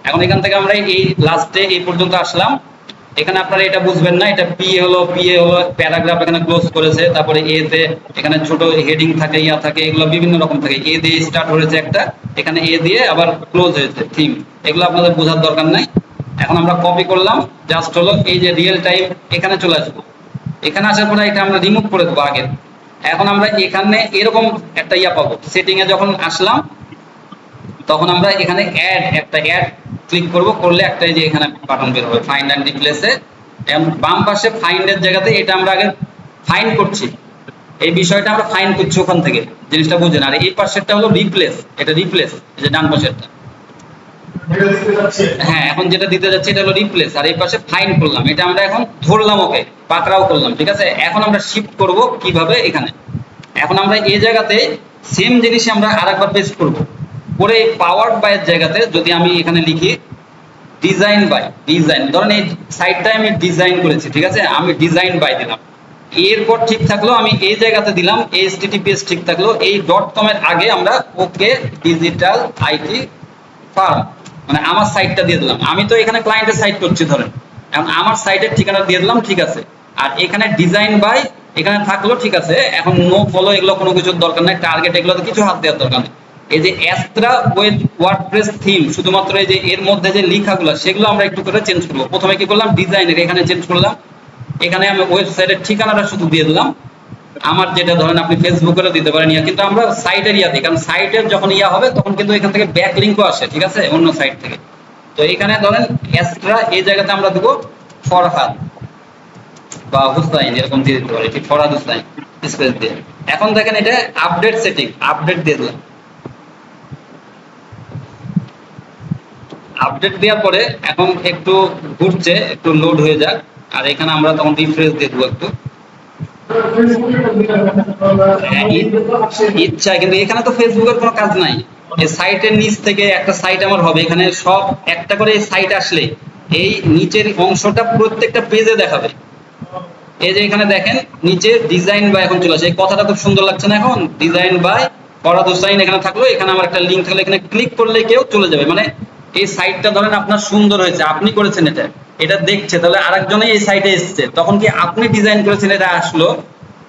এখন এখান থেকে আমরা এই লাস্টে এই পর্যন্ত আসলাম। এখানে আপনারা এটা বুঝবেন না, এটা পিএ হলো প্যারাগ্রাফ এখানে ক্লোজ করেছে, তারপরে এ তে এখানে ছোট হেডিং থাকে, ইয়া থাকে, এগুলো বিভিন্ন রকম থাকে। এ দিয়ে স্টার্ট হয়েছে একটা, এখানে এ দিয়ে আবার ক্লোজ হয়েছে থিম, এগুলো আপনাদের বোঝার দরকার নাই। এখন আমরা কপি করলাম, জাস্ট হলো এই যে রিয়েল টাইম, এখানে চলে আসবো। এখানে আসার পরে এটা আমরা রিমুভ করে দেবো আগে। এখন আমরা এখানে এরকম একটা ইয়া পাবো, সেটিং এ যখন আসলাম তখন আমরা এখানে একটা অ্যাড ক্লিক করব, করলে একটা এই যে এখানে বাটন বের হবে ফাইন্ড অ্যান্ড রিপ্লেসে। বাম পাশে ফাইন্ড এর জায়গাতে এটা আমরা আগে ফাইন্ড করছি, এই বিষয়টা আমরা ফাইন করছি ওখান থেকে, জিনিসটা বুঝেন। আর এই পাশেরটা হলো রিপ্লেস, এটা রিপ্লেস, এই যে ডান পাশেরটা। হ্যাঁ, এখন যেটা দিতে যাচ্ছে এটা হলো রিপ্লেস, আর এই পাশে ফাইন করলাম, এটা আমরা এখন ধরলাম, ওকে পাকড়াও করলাম, ঠিক আছে। এখন আমরা শিফট করব কিভাবে এখানে। এখন আমরা এই জায়গাতে সেম জিনিস আমরা আরেকবার পেস্ট করব, করে পাওয়ার্ড বাই এর জায়গাতে যদি আমি এখানে লিখি ডিজাইন বাই, ডিজাইন ধরেন এই সাইটটাই আমি ডিজাইন করেছি, ঠিক আছে, আমি ডিজাইন বাই দিলাম। এরপর ঠিক থাকলো আমি এই জায়গাতে দিলাম https, ঠিক থাকলো এই .com এর আগে আমরা ওকে ডিজিটাল আইটি ফার্ম, মানে আমার সাইটটা দিয়ে দিলাম। আমি তো এখানে ক্লায়েন্টের সাইট করছি ধরেন, এখন আমার সাইটের ঠিকানা দিয়ে দিলাম, ঠিক আছে। আর এখানে ডিজাইন বাই এখানে থাকলো, ঠিক আছে। এখন নো ফলো এগুলো কোনো কিছুর দরকার নেই, টার্গেট এগুলোতে কিছু হাত দেওয়ার দরকার নেই। এই যে অ্যাস্ট্রা উইথ ওয়ার্ডপ্রেস থিম, শুধুমাত্র এই যে এর মধ্যে যে লেখাগুলো সেগুলো আমরা একটু করে চেঞ্জ করবো। প্রথমে কি করলাম, ডিজাইনের এখানে চেঞ্জ করলাম, এখানে আমি ওয়েবসাইটের ঠিকানাটা শুধু দিয়ে দিলাম। আমার যেটা ধরেন আপনি ফেসবুকেরও দিতে পারেন ইয়া, কিন্তু আমরা সাইটের ইয়া দিই, কারণ সাইটের যখন ইয়া হবে তখন কিন্তু এখান থেকে ব্যাক লিঙ্কও আসে, ঠিক আছে, অন্য সাইট থেকে। তো এখানে ধরেন এক্সট্রা এই জায়গাতে আমরা দেবো ফরহাদ বা হুসাইন, এরকম দিয়ে দিতে পারি, ঠিক, ফরহাদ হুসাইন স্পেস দিয়ে। এখন দেখেন এটা আপডেট সেটিং, আপডেট দিয়ে দিলাম। আপডেট দেওয়ার পরে এখন একটু ঘুরছে, একটু লোড হয়ে যাক। আর এখানে আমরা তখন রিফ্রেশ দিয়ে দেবো একটু। ইচ্ছা, কিন্তু এখানে তো ফেসবুকের কোনো কাজ নাই। এই সাইটের নিচ থেকে একটা সাইট আমার হবে, এখানে সব একটা করে সাইট আসলে এই নিচের অংশটা প্রত্যেকটা পেজে দেখাবে। এই যে এখানে দেখেন নিচে ডিজাইন বাই এখন চলে আসে, এই কথাটা খুব সুন্দর লাগছে না, এখন ডিজাইন বাই ফরহাদ হুসাইন এখানে থাকলো, এখানে আমার একটা লিঙ্ক থাকলে এখানে ক্লিক করলে কেউ চলে যাবে। মানে এই সাইটটা ধরেন আপনার সুন্দর হয়েছে, আপনি করেছেন, এটা এটা দেখছে, তাহলে আরেকজনে এই সাইটে এসছে, তখন কি আপনি ডিজাইন করেছেন এটা আসলো,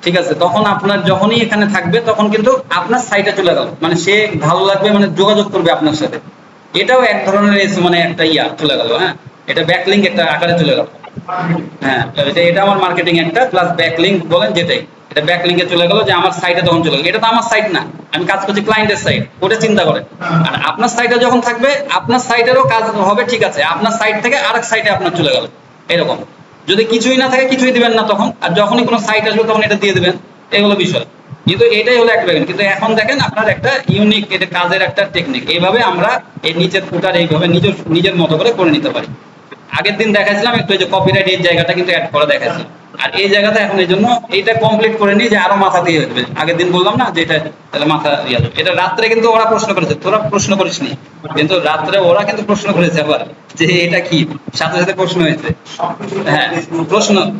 ঠিক আছে। তখন আপনার যখনই এখানে থাকবে তখন কিন্তু আপনার সাইটে চলে গেল, মানে সে ভালো লাগবে, মানে যোগাযোগ করবে আপনার সাথে। এটাও এক ধরনের মানে একটা ইয়া চলে গেল, হ্যাঁ, এটা ব্যাকলিঙ্ক একটা আকারে চলে গেল। হ্যাঁ, এটা আমার মার্কেটিং একটা প্লাস ব্যাকলিঙ্ক বলেন যেটাই, এটা ব্যাকলিঙ্কে চলে গেল, যে আমার সাইটে তখন চলে গেল। এটা তো আমার সাইট না, আমি কাজ করছি ক্লায়েন্টের সাইট, ওটা চিন্তা করেন। আর আপনার সাইটে যখন থাকবে আপনার সাইটেরও কাজ হবে, ঠিক আছে, আপনার সাইট থেকে আরেক সাইটে আপনার চলে গেল, এরকম। যদি কিছুই না থাকে কিছুই দিবেন না তখন, আর যখনই কোনো সাইট আসবে তখন এটা দিয়ে দিবেন, এগুলো বিষয়। কিন্তু এটাই হলো একটা, কিন্তু এখন দেখেন আপনার একটা ইউনিক, এটা কাজের একটা টেকনিক। এইভাবে আমরা এই নিচের ফুটার এইভাবে নিজের মতো করে নিতে পারি। আগের দিন দেখাইছিলাম একটু, যে কপিরাইট এই জায়গাটা কিন্তু অ্যাড করা দেখাইছিলাম, আর এই জায়গাটা এখন এই জন্য এইটা কমপ্লিট করে নিই, যে আরো মাথা দিয়ে দেবে। আগের দিন বললাম না যে এটা তাহলে মাথা দিয়ে দেবে। এটা রাত্রে কিন্তু ওরা প্রশ্ন করেছে, তোরা প্রশ্ন করিসনি, কিন্তু রাত্রে ওরা কিন্তু প্রশ্ন করেছে আবার, যে এটা কি, সাথে সাথে প্রশ্ন হয়েছে। হ্যাঁ,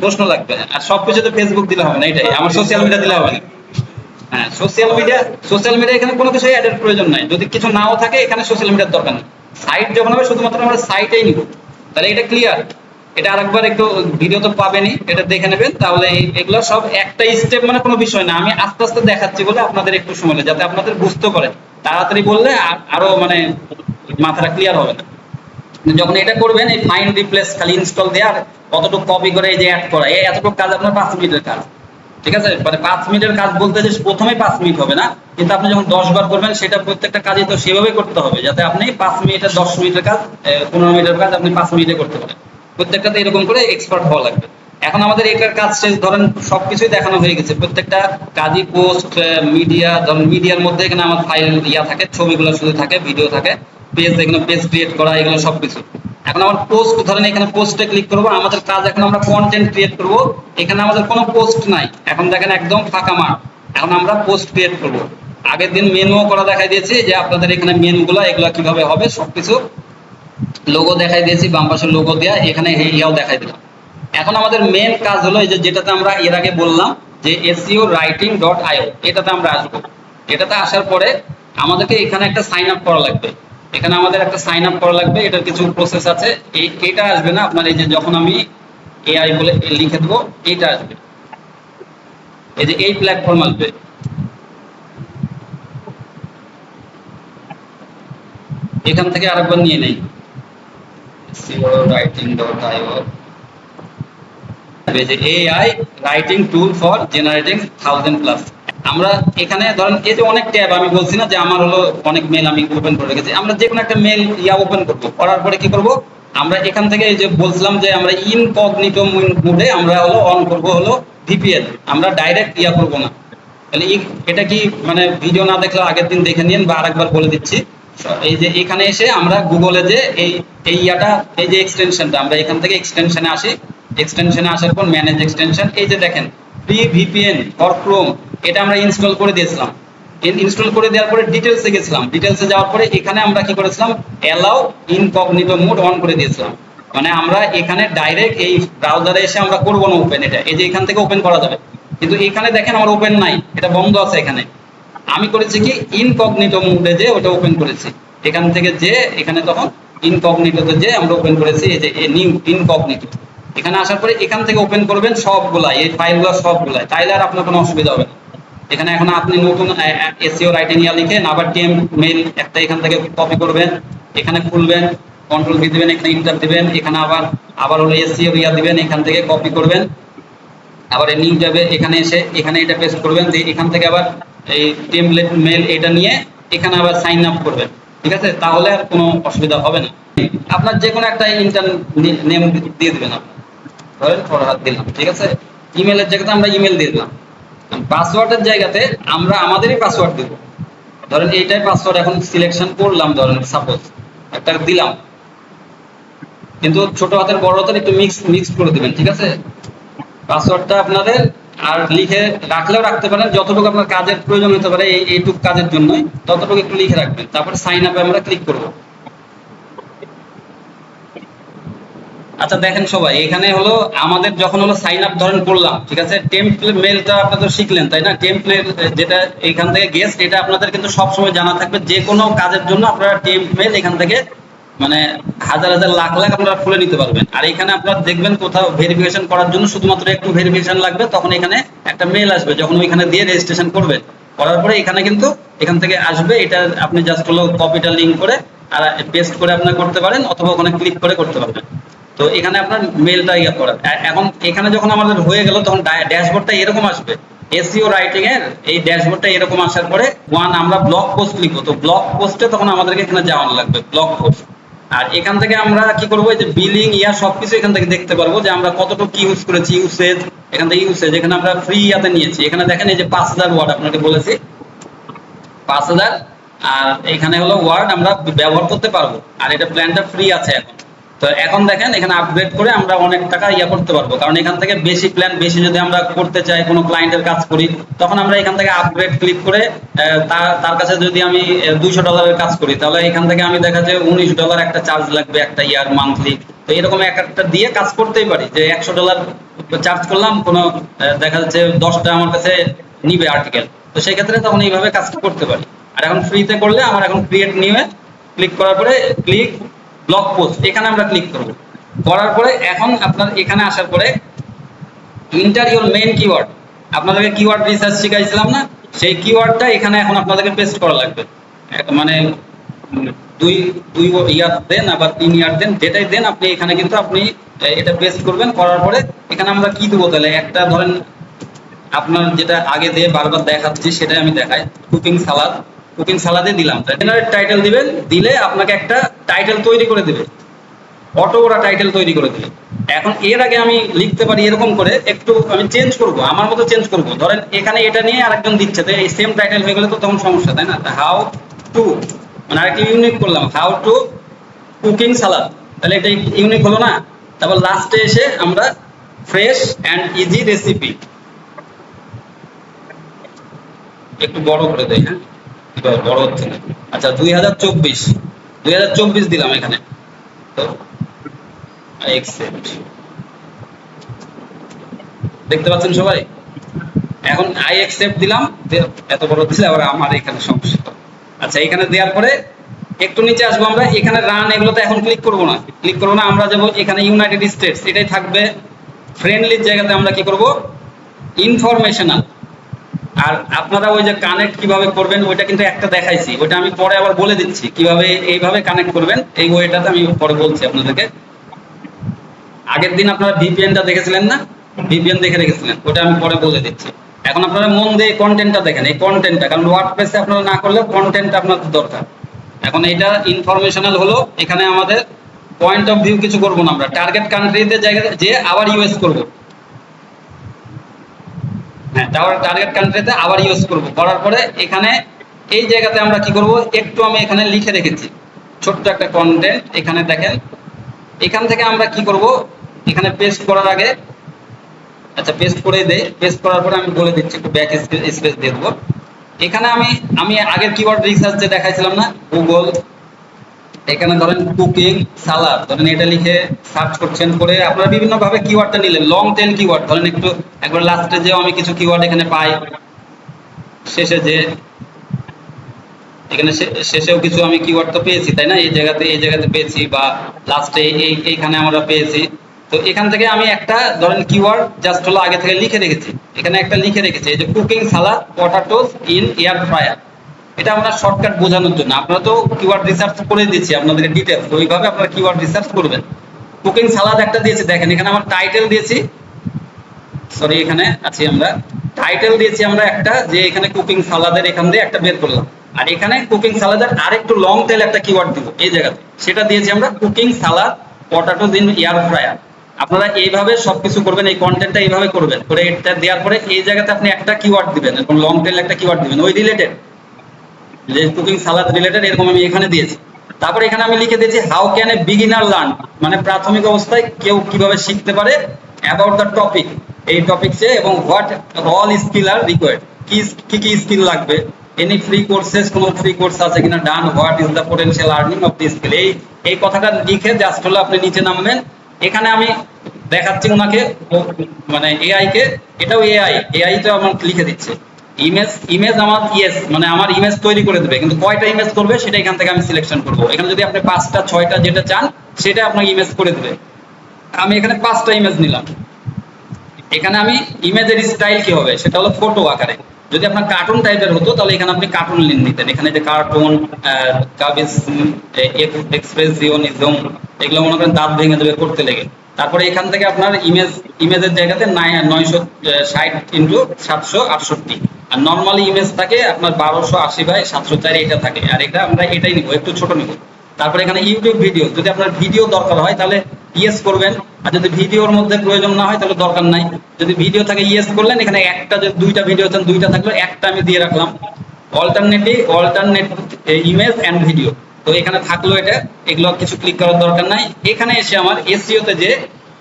প্রশ্ন লাগবে, আর সবকিছু তো ফেসবুক দিলে হবে না, এটাই আমার সোশ্যাল মিডিয়া দিলে হবে না। হ্যাঁ, সোশ্যাল মিডিয়া এখানে কোনো কিছু অ্যাডের প্রয়োজন নাই, যদি কিছু নাও থাকে এখানে সোশ্যাল মিডিয়ার দরকার নেই। সাইট যখন হবে শুধুমাত্র আমরা সাইটেই নিব, তাহলে এটা ক্লিয়ার। এটা আরেকবার একটু ভিডিও তো পাবেনই, এটা দেখে নেবেন, তাহলে এগুলো সব একটা স্টেপ, মানে কোনো বিষয় না, আমি আস্তে আস্তে দেখাচ্ছি বলে আপনাদের একটু সময় লাগে, যাতে আপনাদের বুঝতে পারেন। তাড়াতাড়ি বললে আরো মানে মাথাটা ক্লিয়ার হবে না। যখন এটা করবেন, এই ফাইন্ড রিপ্লেস খালি ইনস্টল দেওয়ার, কতটুকু কপি করে এই যে অ্যাড করা, এই এতটুকু কাজ আপনার 5 মিনিটের কাজ, ঠিক আছে। মানে 5 মিনিটের কাজ বলতে যে প্রথমে 5 মিনিট হবে না, কিন্তু আপনি যখন 10 বার করবেন সেটা প্রত্যেকটা কাজই তো সেভাবেই করতে হবে, যাতে আপনি 5 মিনিটের 10 মিনিটের কাজ 15 মিনিটের কাজ আপনি 5 মিনিটে করতে পারেন। প্রত্যেকটাতে এরকম করে এক্সপার্ট হওয়া লাগবে। এখন আমাদের এটার কাজ শেষ, ধরেন সবকিছুই দেখানো হয়ে গেছে, প্রত্যেকটা কাজই পোস্ট, মিডিয়া, ধরেন মিডিয়ার মধ্যে এখানে আমার ফাইল ইয়া থাকে, ছবিগুলো শুধু থাকে, ভিডিও থাকে, পেজ, এখানে পেজ ক্রিয়েট করা, এগুলো সবকিছু। এখন আমার পোস্ট, ধরেন এখানে পোস্টে ক্লিক করবো, আমাদের কাজ এখন আমরা কন্টেন্ট ক্রিয়েট করব, এখানে আমাদের কোনো পোস্ট নাই, এখন দেখেন একদম ফাঁকা মাঠ। এখন আমরা পোস্ট ক্রিয়েট করব। আগের দিন মেনুও করা দেখাই দিয়েছি, যে আপনাদের এখানে মেনুগুলো এগুলো কিভাবে হবে সবকিছু, লোগো দেখাই দিয়েছি, বাম পাশে লোগো দেওয়া, এখানে ইয়াও দেখাই দিলাম। এখন আমাদের মেন কাজ হলো এই যে যেটাতে আমরা এর আগে বললাম যে SEOwriting.io, এটাতে আমরা আসবো। এটাতে আসার পরে আমাদেরকে এখানে একটা সাইন আপ করা লাগবে, এখানে আমাদের একটা সাইন আপ করা লাগবে, এটার কিছু প্রসেস আছে। এটা আসবে না আপনার, এই যে যখন আমি AI বলে লিখে দেবো, এইটা আসবে, এই যে এই প্ল্যাটফর্ম আসবে। এখান থেকে আরেকবার নিয়ে নেই, SEOwriting.io, যে AI writing tool for generating 1000+। আমরা এখানে ধরেন এই যে অনেক ট্যাব, আমি বলছি না যে আমার হলো অনেক মেল আমি ওপেন করে রেখেছি, আমরা যে কোনো একটা মেল ইয়া ওপেন করবো, করার পরে কি করব, আমরা এখান থেকে এই যে বলছিলাম যে আমরা ইনকগনিটো মোডে আমরা হলো অন করব হলো VPN, আমরা ডাইরেক্ট ইয়া করব না, তাহলে এটা কি মানে ভিডিও না দেখলে আগের দিন দেখে নিন বা আরেকবার বলে দিচ্ছি। এই যে এখানে এসে আমরা গুগলে যে এই ইয়াটা এই যে এক্সটেনশনটা আমরা এখান থেকে এক্সটেনশনে আসি, এক্সটেনশনে আসার পর ম্যানেজ এক্সটেনশন, এই যে দেখেন ফ্রি ভিপিএন ফর ক্রোম, এটা আমরা ইনস্টল করে দিয়েছিলাম। ইনস্টল করে দেওয়ার পরে ডিটেলসে গেছিলাম, ডিটেলসে যাওয়ার পরে এখানে আমরা কি করেছিলাম, অ্যালাউ ইনকগনিটো মোড অন করে দিয়েছিলাম। মানে আমরা এখানে ডাইরেক্ট এই ব্রাউজারে এসে আমরা করবো না ওপেন, এটা এই যে এখান থেকে ওপেন করা যাবে, কিন্তু এখানে দেখেন আমার ওপেন নাই, এটা বন্ধ আছে এখানে। আমি করেছি কি ইনকগনিটো মোডে যে ওটা ওপেন করেছি, এখান থেকে যে এখানে তখন ইনকগনিটোতে যে আমরা ওপেন করেছি, এই যে নিউ ইনকগনিটো, এখানে আসার পরে এখান থেকে ওপেন করবেন সবগুলাই, এই ফাইলগুলো সবগুলাই, তাইলে আর আপনার কোনো অসুবিধা হবে না। এখানে এখন আপনি নতুন এসইও রাইটিং ইয়া লিখে আবার টেম মেল একটা এখান থেকে কপি করবেন, এখানে খুলবেন, কন্ট্রোল ভি দিবেন, এখানে ইন্টার দিবেন, এখানে আবার হলো এসইও ইয়া দিবেন, এখান থেকে কপি করবেন, আবার এই নিউ ট্যাবে এখানে এসে এখানে এটা পেস্ট করবেন, দিয়ে এখান থেকে আবার এই টেমপ্লেট মেল এটা নিয়ে এখানে আবার সাইন আপ করবেন। ঠিক আছে, তাহলে আর কোনো অসুবিধা হবে না। আপনার যে কোনো একটা ইন্টার নেম দিয়ে দিবেন, আপনি ধরেন ফরহাদ দিলাম, ঠিক আছে। ইমেলের জায়গাতে আমরা ইমেল দিয়ে দিলাম, পাসওয়ার্ডের জায়গাতে আমরা আমাদেরই পাসওয়ার্ড দিব। ধরেন এইটাই পাসওয়ার্ড এখন সিলেকশন করলাম, ধরেন সাপোজ একটা দিলাম, কিন্তু ছোট হাতের বড় হাতের একটু মিক্স করে দিবেন, ঠিক আছে। পাসওয়ার্ডটা আপনাদের আর লিখে রাখলেও রাখতে পারেন, যতটুকু আপনার কাজের প্রয়োজন হতে পারে এইটুকু কাজের জন্যই ততটুকু একটু লিখে রাখবেন। তারপর সাইন আপে আমরা ক্লিক করব। আচ্ছা দেখেন সবাই, এখানে হলো আমাদের যখন হলো সাইন আপ ধরেন করলাম, ঠিক আছে, টেমপ্লেট মেলটা আপনাদের শিখলেন তাই না, টেমপ্লেট যেটা এখান থেকে গেস্ট, এটা আপনাদের কিন্তু সবসময় জানা থাকবে, যে কোনো কাজের জন্য আপনারা টেমপ্লেট এখান থেকে মানে হাজার হাজার লাখ লাখ আপনারা খুলে নিতে পারবেন। আর এখানে আপনারা দেখবেন কোথাও ভেরিফিকেশন করার জন্য শুধুমাত্র একটু ভেরিফিকেশন লাগবে, তখন এখানে একটা মেল আসবে, যখন ওইখানে দিয়ে রেজিস্ট্রেশন করবেন, করার পরে এখানে কিন্তু এখান থেকে আসবে, এটা আপনি জাস্ট হলো কপিটা লিঙ্ক করে আর পেস্ট করে আপনি করতে পারেন, অথবা ওখানে ক্লিক করে করতে পারবেন। তো এখানে আপনার মেলটা ইয়া করার, এখন এখানে যখন আমাদের হয়ে গেল তখন ড্যাশবোর্ডটা এরকম আসবে, এসইও রাইটিং এর এই ড্যাশবোর্ডটা এরকম আসার পরে আমরা ব্লগ পোস্ট লিখবো, তো ব্লগ পোস্টে তখন আমাদেরকে এখানে যাওয়ানো লাগবে ব্লগ পোস্ট। আর এখান থেকে আমরা কি করবো, যে বিলিং ইয়া সবকিছু এখান থেকে দেখতে পারবো, যে আমরা কতটুকু ইউজ করেছি, ইউসেজ এখান থেকে ইউসেজ, এখানে আমরা ফ্রি ইয়াতে নিয়েছি, এখানে দেখেন এই যে 5000 ওয়ার্ড আপনাকে বলেছি 5000, আর এখানে হলো ওয়ার্ড আমরা ব্যবহার করতে পারবো, আর এটা প্ল্যানটা ফ্রি আছে এখন। তো এখন দেখেন এখানে আপগ্রেড করে আমরা অনেক টাকা ইয়া করতে পারবো, কারণ এখান থেকে বেশি প্ল্যান বেশি যদি আমরা করতে চাই, কোনো ক্লায়েন্টের কাজ করি, তখন আমরা এখান থেকে আপগ্রেড ক্লিক করে তার কাছে যদি আমি $200 কাজ করি, তাহলে এখান থেকে আমি দেখা যায় $19 একটা চার্জ লাগবে একটা ইয়ার মান্থলি। তো এরকম একটা দিয়ে কাজ করতেই পারি, যে $100 চার্জ করলাম, কোনো দেখা যাচ্ছে 10টা আমার কাছে নিবে আর্টিকেল, তো সেই ক্ষেত্রে তখন এইভাবে কাজটা করতে পারি। আর এখন ফ্রিতে করলে আমার এখন ক্রিয়েট নিউয়ে ক্লিক করার পরে ক্লিক ব্লগ পোস্ট, এখানে আমরা ক্লিক করব, করার পরে এখন আপনার এখানে আসার পরে ইন্টার ইউর মেইন কিওয়ার্ড, আপনাদেরকে কিওয়ার্ড রিসার্চ শিখাইছিলাম না, সেই কিওয়ার্ডটা এখানে এখন আপনাদেরকে পেস্ট করা লাগবে। মানে দুই দুই ইয়ার দেন আবার 3 ইয়ার দেন, যেটাই দেন আপনি এখানে কিন্তু আপনি এটা পেস্ট করবেন। করার পরে এখানে আমরা কি দেবো, তাহলে একটা ধরেন আপনার যেটা আগে দিয়ে বারবার দেখাচ্ছি সেটাই আমি দেখাই, কুকিং সালাদ, কুকিং সালাদে দিলাম, জেনারেট টাইটেল দিবেন, দিলে আপনাকে একটা টাইটেল তৈরি করে দিবে, অটো ওরা টাইটেল তৈরি করে দিবে। এখন এর আগে আমি লিখতে পারি এরকম করে, একটু আমি চেঞ্জ করব, আমার মতো চেঞ্জ করব, ধরেন এখানে এটা নিয়ে আরেকজন দিচ্ছে, তো এই সেম টাইটেল হয়ে গেলে তো তখন সমস্যা, তাই না। হাউ টু মানে আরেকটা ইউনিক করলাম, হাউ টু কুকিং সালাদ, তাহলে এটা ইউনিক হলো না। তারপর লাস্টে এসে আমরা ফ্রেশ অ্যান্ড ইজি রেসিপি একটু বড় করে দেয়, হ্যাঁ বড় হচ্ছে না, আচ্ছা 2024 দিলাম এখানে, তো দেখতে পাচ্ছেন সবাই, এখন আই অ্যাকসেপ্ট দিলাম, এত বড় দিলে আবার আমার এখানে সমস্যা। আচ্ছা এখানে দেওয়ার পরে একটু নিচে আসবো আমরা, এখানে রান এগুলোতে এখন ক্লিক করবো না, আমরা যাবো এখানে ইউনাইটেড স্টেটস, এটাই থাকবে। ফ্রেন্ডলির জায়গাতে আমরা কি করব, ইনফরমেশনাল। আর আপনারা ওই যে কানেক্ট কিভাবে করবেন ওইটা কিন্তু একটা দেখাইছি, ওইটা আমি পরে আবার বলে দিচ্ছি কিভাবে এইভাবে কানেক্ট করবেন, এই ওয়েটাতে আমি পরে বলছি আপনাদেরকে। আগের দিন আপনারা ভিপিএনটা দেখেছিলেন না, ভিপিএন দেখে রেখেছিলেন, ওটা আমি পরে বলে দিচ্ছি। এখন আপনারা মন দিয়ে কন্টেন্টটা দেখেন, এই কন্টেন্টটা, কারণ ওয়ার্ডপ্রেসে আপনারা না করলে কন্টেন্টটা আপনাদের দরকার। এখন এটা ইনফরমেশনাল হলো, এখানে আমাদের পয়েন্ট অফ ভিউ কিছু করবো না, আমরা টার্গেট কান্ট্রিতে জায়গায় যে আবার ইউএস করব। হ্যাঁ, টার্গেট কান্ট্রিতে আবার ইউজ করব, করার পরে এখানে এই জায়গাতে আমরা কি করব, একটু আমি এখানে লিখে রেখেছি ছোট্ট একটা কন্টেন্ট। এখানে দেখেন, এখান থেকে আমরা কি করব, এখানে পেস্ট করার আগে, আচ্ছা পেস্ট করে দেই, পেস্ট করার পরে আমি বলে দিচ্ছি, একটু ব্যাক স্পেস দিয়ে দেবো। এখানে আমি আগের কিওয়ার্ড রিসার্চ যে দেখাইছিলাম না, গুগল, এখানে ধরেন কুকিং সালাদ, ধরেন এটা লিখে সার্চ করছেন, করে আপনারা বিভিন্ন ভাবে কিওয়ার্ডটা নিলেন, লং টেল কিওয়ার্ড, ধরেন একটু একবার লাস্টে যেও আমি কিছু কিওয়ার্ড এখানে পাই, শেষে যে এখানে শেষেও কিছু আমি কিওয়ার্ড তো পেয়েছি, তাই না, এই জায়গাতে পেয়েছি, বা লাস্টে এইখানে আমরা পেয়েছি। তো এখান থেকে আমি একটা ধরেন কিওয়ার্ড জাস্ট হলো আগে থেকে লিখে রেখেছি, এখানে একটা লিখে রেখেছি, এই যে cooking salad potatoes in air fryer. এটা আমরা শর্টকাট বোঝানোর জন্য, আপনারা তো কিওয়ার্ড রিসার্চ করে দিচ্ছি আপনাদেরকে ডিটেলস, ওইভাবে আপনারা কিওয়ার্ড রিসার্চ করবেন। কুকিং সালাদ একটা দিয়েছি, দেখেন এখানে আমার টাইটেল দিয়েছি, সরি এখানে আছি আমরা, টাইটেল দিয়েছি আমরা একটা, যে এখানে কুকিং সালাদের এখান দিয়ে একটা বের করলাম, আর এখানে কুকিং সালাদের আরেকটু লং টেল একটা কিওয়ার্ড দিব এই জায়গাতে, সেটা দিয়েছি আমরা cooking salad potatoes in air fryer. আপনারা এইভাবে সবকিছু করবেন, এই কন্টেন্টটা এইভাবে করবেন, করে এটা দেওয়ার পরে এই জায়গাতে আপনি একটা কিওয়ার্ড দিবেন, এরকম লং টেল একটা কিওয়ার্ড দিবেন ওই রিলেটেড, যে কুকিং সালাদ রিলেটেড, এরকম আমি এখানে দিয়েছি। তারপর এখানে আমি লিখে দিয়েছি how can A beginner learn, মানে প্রাথমিক অবস্থায় কেউ কিভাবে শিখতে পারে, অ্যাবাউট দ্য টপিক, এই টপিকসে, এবং what all skill are required, কি কি স্কিল লাগবে, এনি ফ্রি কোর্সেস, কোনো ফ্রি কোর্স আছে কিনা, done, what is the potential earning of the skill, এই কথাটা লিখে জাস্ট হলো আপনি নিচে নামবেন। এখানে আমি দেখাচ্ছি ওনাকে, মানে এআই কে, এটাও এআই তো আমার লিখে দিচ্ছে ইমেজ আমার ইয়েস, মানে আমার ইমেজ তৈরি করে দেবে, কিন্তু কয়টা ইমেজ করবে সেটা এখান থেকে আমি সিলেকশন করব। এখানে যদি আপনি 5টা 6টা যেটা চান সেটা আপনাকে ইমেজ করে দেবে। আমি এখানে 5টা ইমেজ নিলাম। এখানে আমি ইমেজের স্টাইল কি হবে, সেটা হলো ফটো আকারে। যদি আপনার কার্টুন টাইপের হতো তাহলে এখানে আপনি কার্টুন লিন নিতেন, এখানে যে কার্টুন, কাবিস, এক্সপ্রেসিওনিজম, এগুলো মনে করেন দাঁত ভেঙে দেবে করতে লেগে। তারপরে এখান থেকে আপনার ইমেজের জায়গাতে 960x768, আর নর্মালি ইমেজ থাকে আপনার 1280x704, এটা থাকে, আর এটা আমরা এটাই নিব, একটু ছোট নিব। তারপরে এখানে ইউটিউব ভিডিও, যদি আপনার ভিডিও দরকার হয় তাহলে ইয়েস করবেন, আর যদি ভিডিওর মধ্যে প্রয়োজন না হয় তাহলে দরকার নাই। যদি ভিডিও থাকে ইয়েস করলেন, এখানে একটা, যদি 2টা ভিডিও চান 2টা থাকলো, একটা আমি দিয়ে রাখলাম, অল্টারনেট ইমেজ অ্যান্ড ভিডিও। তো এখানে থাকলো এটা, এগুলো কিছু ক্লিক করার দরকার নাই। এখানে এসে আমার এসইওতে যে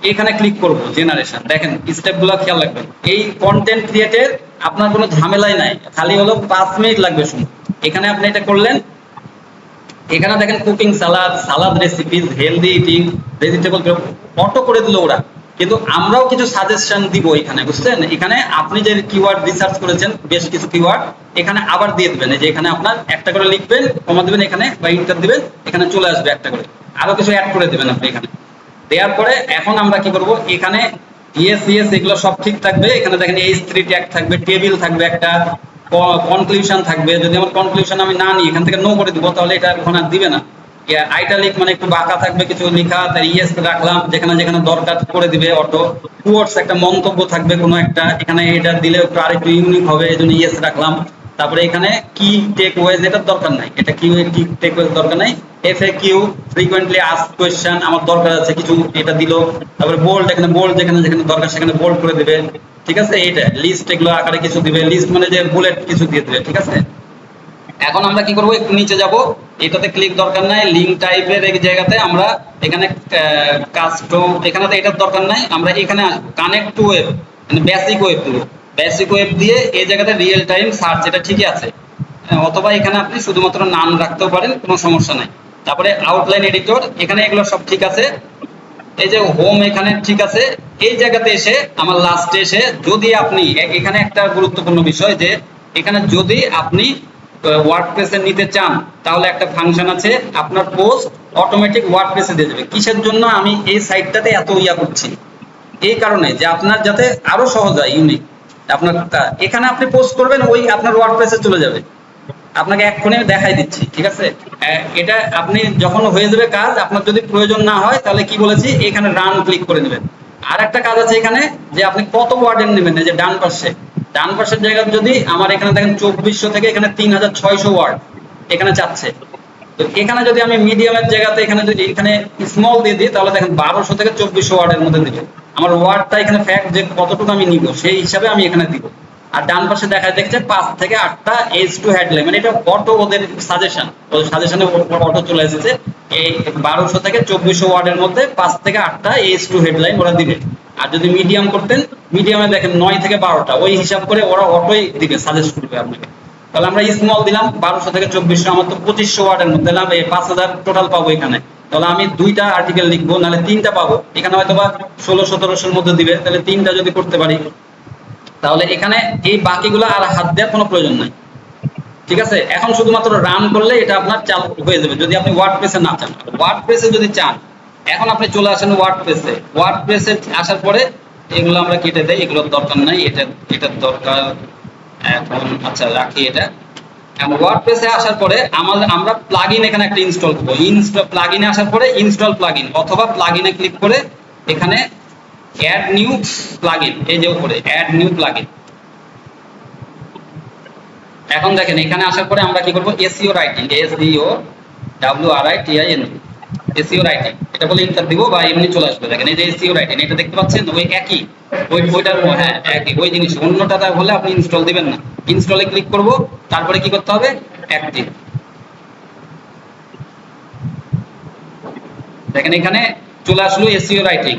এখানে ক্লিক করব, জেনারেশন, দেখেন স্টেপগুলো খেয়াল রাখবেন। এই কন্টেন্ট ক্রিয়েটের আপনার কোনো ঝামেলাই নাই, খালি হলো 5 মিনিট লাগবে শুনুন। এখানে আপনি এটা করলেন, এখানে দেখেন cooking salad recipes, healthy eating, vegetable, auto করে দিল ওরা, কিন্তু আমরাও কিছু সাজেশন দিব এখানে, বুঝছেন। এখানে আপনি যে কিওয়ার্ড রিসার্চ করেছেন বেশ কিছু কিওয়ার্ড এখানে আবার দিয়ে দেবেন, যে এখানে আপনার একটা করে লিখবেন, কমা দিবেন এখানে, বা ইন্টার দিবেন, এখানে চলে আসবে একটা করে, আরো কিছু অ্যাড করে দিবেন আপনি এখানে। দেওয়ার পরে এখন আমরা কি করব, এখানে ইয়েস এগুলো সব ঠিক থাকবে। এখানে দেখেন H3 ট্যাগ থাকবে, টেবিল থাকবে, একটা কনক্লুশন থাকবে। যদি আমার কনক্লুশন আমি না নিই, এখান থেকে নো করে দিব, তাহলে এটা এখন আর দিবে না। আইটালিক মানে একটু বাঁকা থাকবে, কিছু লেখা, তাই ইয়েস রাখলাম, যেখানে যেখানে দরকার করে দিবে অটো। কোয়ার্ডস, একটা মন্তব্য থাকবে কোনো একটা, এখানে এটা দিলে একটু আরেকটু ইউনিক হবে, এই জন্য ইয়েস রাখলাম। তারপরে এখানে কি টেক ওয়েজ, এটার দরকার নাই, এটা কি টেক ওয়েজ দরকার নাই। FAQ, ফ্রিকোয়েন্টলি আস্কড কোয়েশ্চেন, আমার দরকার আছে কিছু, এটা দিল। তারপরে বোল্ড, এখানে বোল্ড, যেখানে যেখানে দরকার সেখানে বোল্ড করে দিবে, ঠিক আছে। এটা লিস্ট, এগুলো আকারে কিছু দিবে, লিস্ট মানে যে বুলেট কিছু দিয়ে দিবে, ঠিক আছে। এখন আমরা কি করব, একটু নিচে যাব, এটাতে ক্লিক দরকার নাই, লিঙ্ক টাইপের এই জায়গাতে আমরা এখানে কাস্টম, এখানে তো এটার দরকার নাই, আমরা এখানে কানেক্ট টু ওয়েব, মানে বেসিক ওয়েব দিব। বেসিক ওয়েব দিয়ে এই জায়গাতে রিয়েল টাইম সার্চ, এটা ঠিকই আছে, অথবা এখানে আপনি শুধুমাত্র নাম রাখতেও পারেন, কোনো সমস্যা নাই। তারপরে আউটলাইন এডিটর, এখানে এগুলো সব ঠিক আছে। এই যে হোম, এখানে ঠিক আছে। এই জায়গাতে এসে আমার লাস্টে এসে, যদি আপনি এখানে একটা গুরুত্বপূর্ণ বিষয়, যে এখানে যদি আপনি ওয়ার্ডপ্রেসে নিতে চান, তাহলে একটা ফাংশন আছে, আপনার পোস্ট অটোমেটিক ওয়ার্ডপ্রেসে দিয়ে দেবে। কিসের জন্য আমি এই সাইটটাতে এত করছি, এই কারণে যে আপনার যাতে আরো সহজ হয়, ইউনিক আপনার, এখানে আপনি পোস্ট করবেন, ওই আপনার ওয়ার্ডপ্রেসে চলে যাবে। আপনাকে এক্ষুনি দেখাই দিচ্ছি, ঠিক আছে। এটা আপনি যখন হয়ে যাবে কাজ, আপনার যদি প্রয়োজন না হয় তাহলে কি বলেছি, এখানে রান ক্লিক করে নেবেন। আর একটা কাজ আছে এখানে, যে আপনি কত ওয়ার্ডের নেবেন, যে ডান পাশের জায়গায় যদি আমার এখানে দেখেন 2400 থেকে এখানে 3600 ওয়ার্ড এখানে চাচ্ছে। তো এখানে যদি আমি মিডিয়ামের জায়গাতে এখানে যদি এখানে স্মল দিয়ে দিই, তাহলে দেখেন 1200 থেকে 2400 ওয়ার্ডের মধ্যে দিবে। আমার ওয়ার্ডটা এখানে ফ্যাক্ট যে কতটুকু আমি নিব সেই হিসাবে আমি এখানে দিব। আর ডান পাশে দেখা দেখছে 5 থেকে 8টা H2 হেডলাইন, মানে এটা অটো ওদের সাজেশন, ওদের সাজেশনে অটো চলে এসেছে এই 1200 থেকে 2400 ওয়ার্ডের মধ্যে 5 থেকে 8টা H2 হেডলাইন ওরা দিবে। আর যদি মিডিয়াম করতেন, মিডিয়ামে দেখেন 9 থেকে 12টা, ওই হিসাব করে ওরা অটোই দিবে, সাজেস্ট করবে আপনাকে। তাহলে আমরা স্মল দিলাম 1200 থেকে 2400, আমার তো 2500 ওয়ার্ডের মধ্যে দিলাম, এই 5000 টোটাল পাবো এখানে। তাহলে আমি 2টা আর্টিকেল লিখবো, নাহলে 3টা পাবো, এখানে হয়তো বা 1600-1700-র মধ্যে দিবে, তাহলে 3টা যদি করতে পারি, তাহলে এখানে এই বাকিগুলো আর হাত দেওয়ার কোনো প্রয়োজন নাই। ঠিক আছে, এখন শুধুমাত্র রান করলে এটা আপনার চালু হয়ে যাবে, যদি আপনি ওয়ার্ডপ্রেসে না চান। ওয়ার্ডপ্রেসে যদি চান, এখন আপনি চলে আসেন ওয়ার্ডপ্রেসে। ওয়ার্ডপ্রেসে আসার পরে এগুলো আমরা কেটে দেই, এগুলোর দরকার নাই, এটার দরকার এখন। আচ্ছা রাখি এটা। এখন ওয়ার্ডপ্রেসে আসার পরে আমরা প্লাগইন এখানে একটা ইনস্টল করব। প্লাগইনে আসার পরে ইনস্টল প্লাগইন অথবা প্লাগইনে ক্লিক করে এখানে অ্যাড নিউ প্লাগইন, এই যে উপরে অ্যাড নিউ প্লাগইন। এখন দেখেন এখানে আসার পরে আমরা কি করব, SEO writing, SEO SEO writing, এটা বলে ইন্টার দিব বা এমনি চলে আসবে। দেখেন এই যে এসইও রাইটিং, এটা দেখতে পাচ্ছেন, ওই একই, ওইটার হ্যাঁ একই ওই জিনিস, অন্যটা হলে আপনি ইনস্টল দিবেন না। ইনস্টলে ক্লিক করব, তারপরে কি করতে হবে, অ্যাক্টিভ। দেখেন এখানে চলে আসলো এসইও রাইটিং।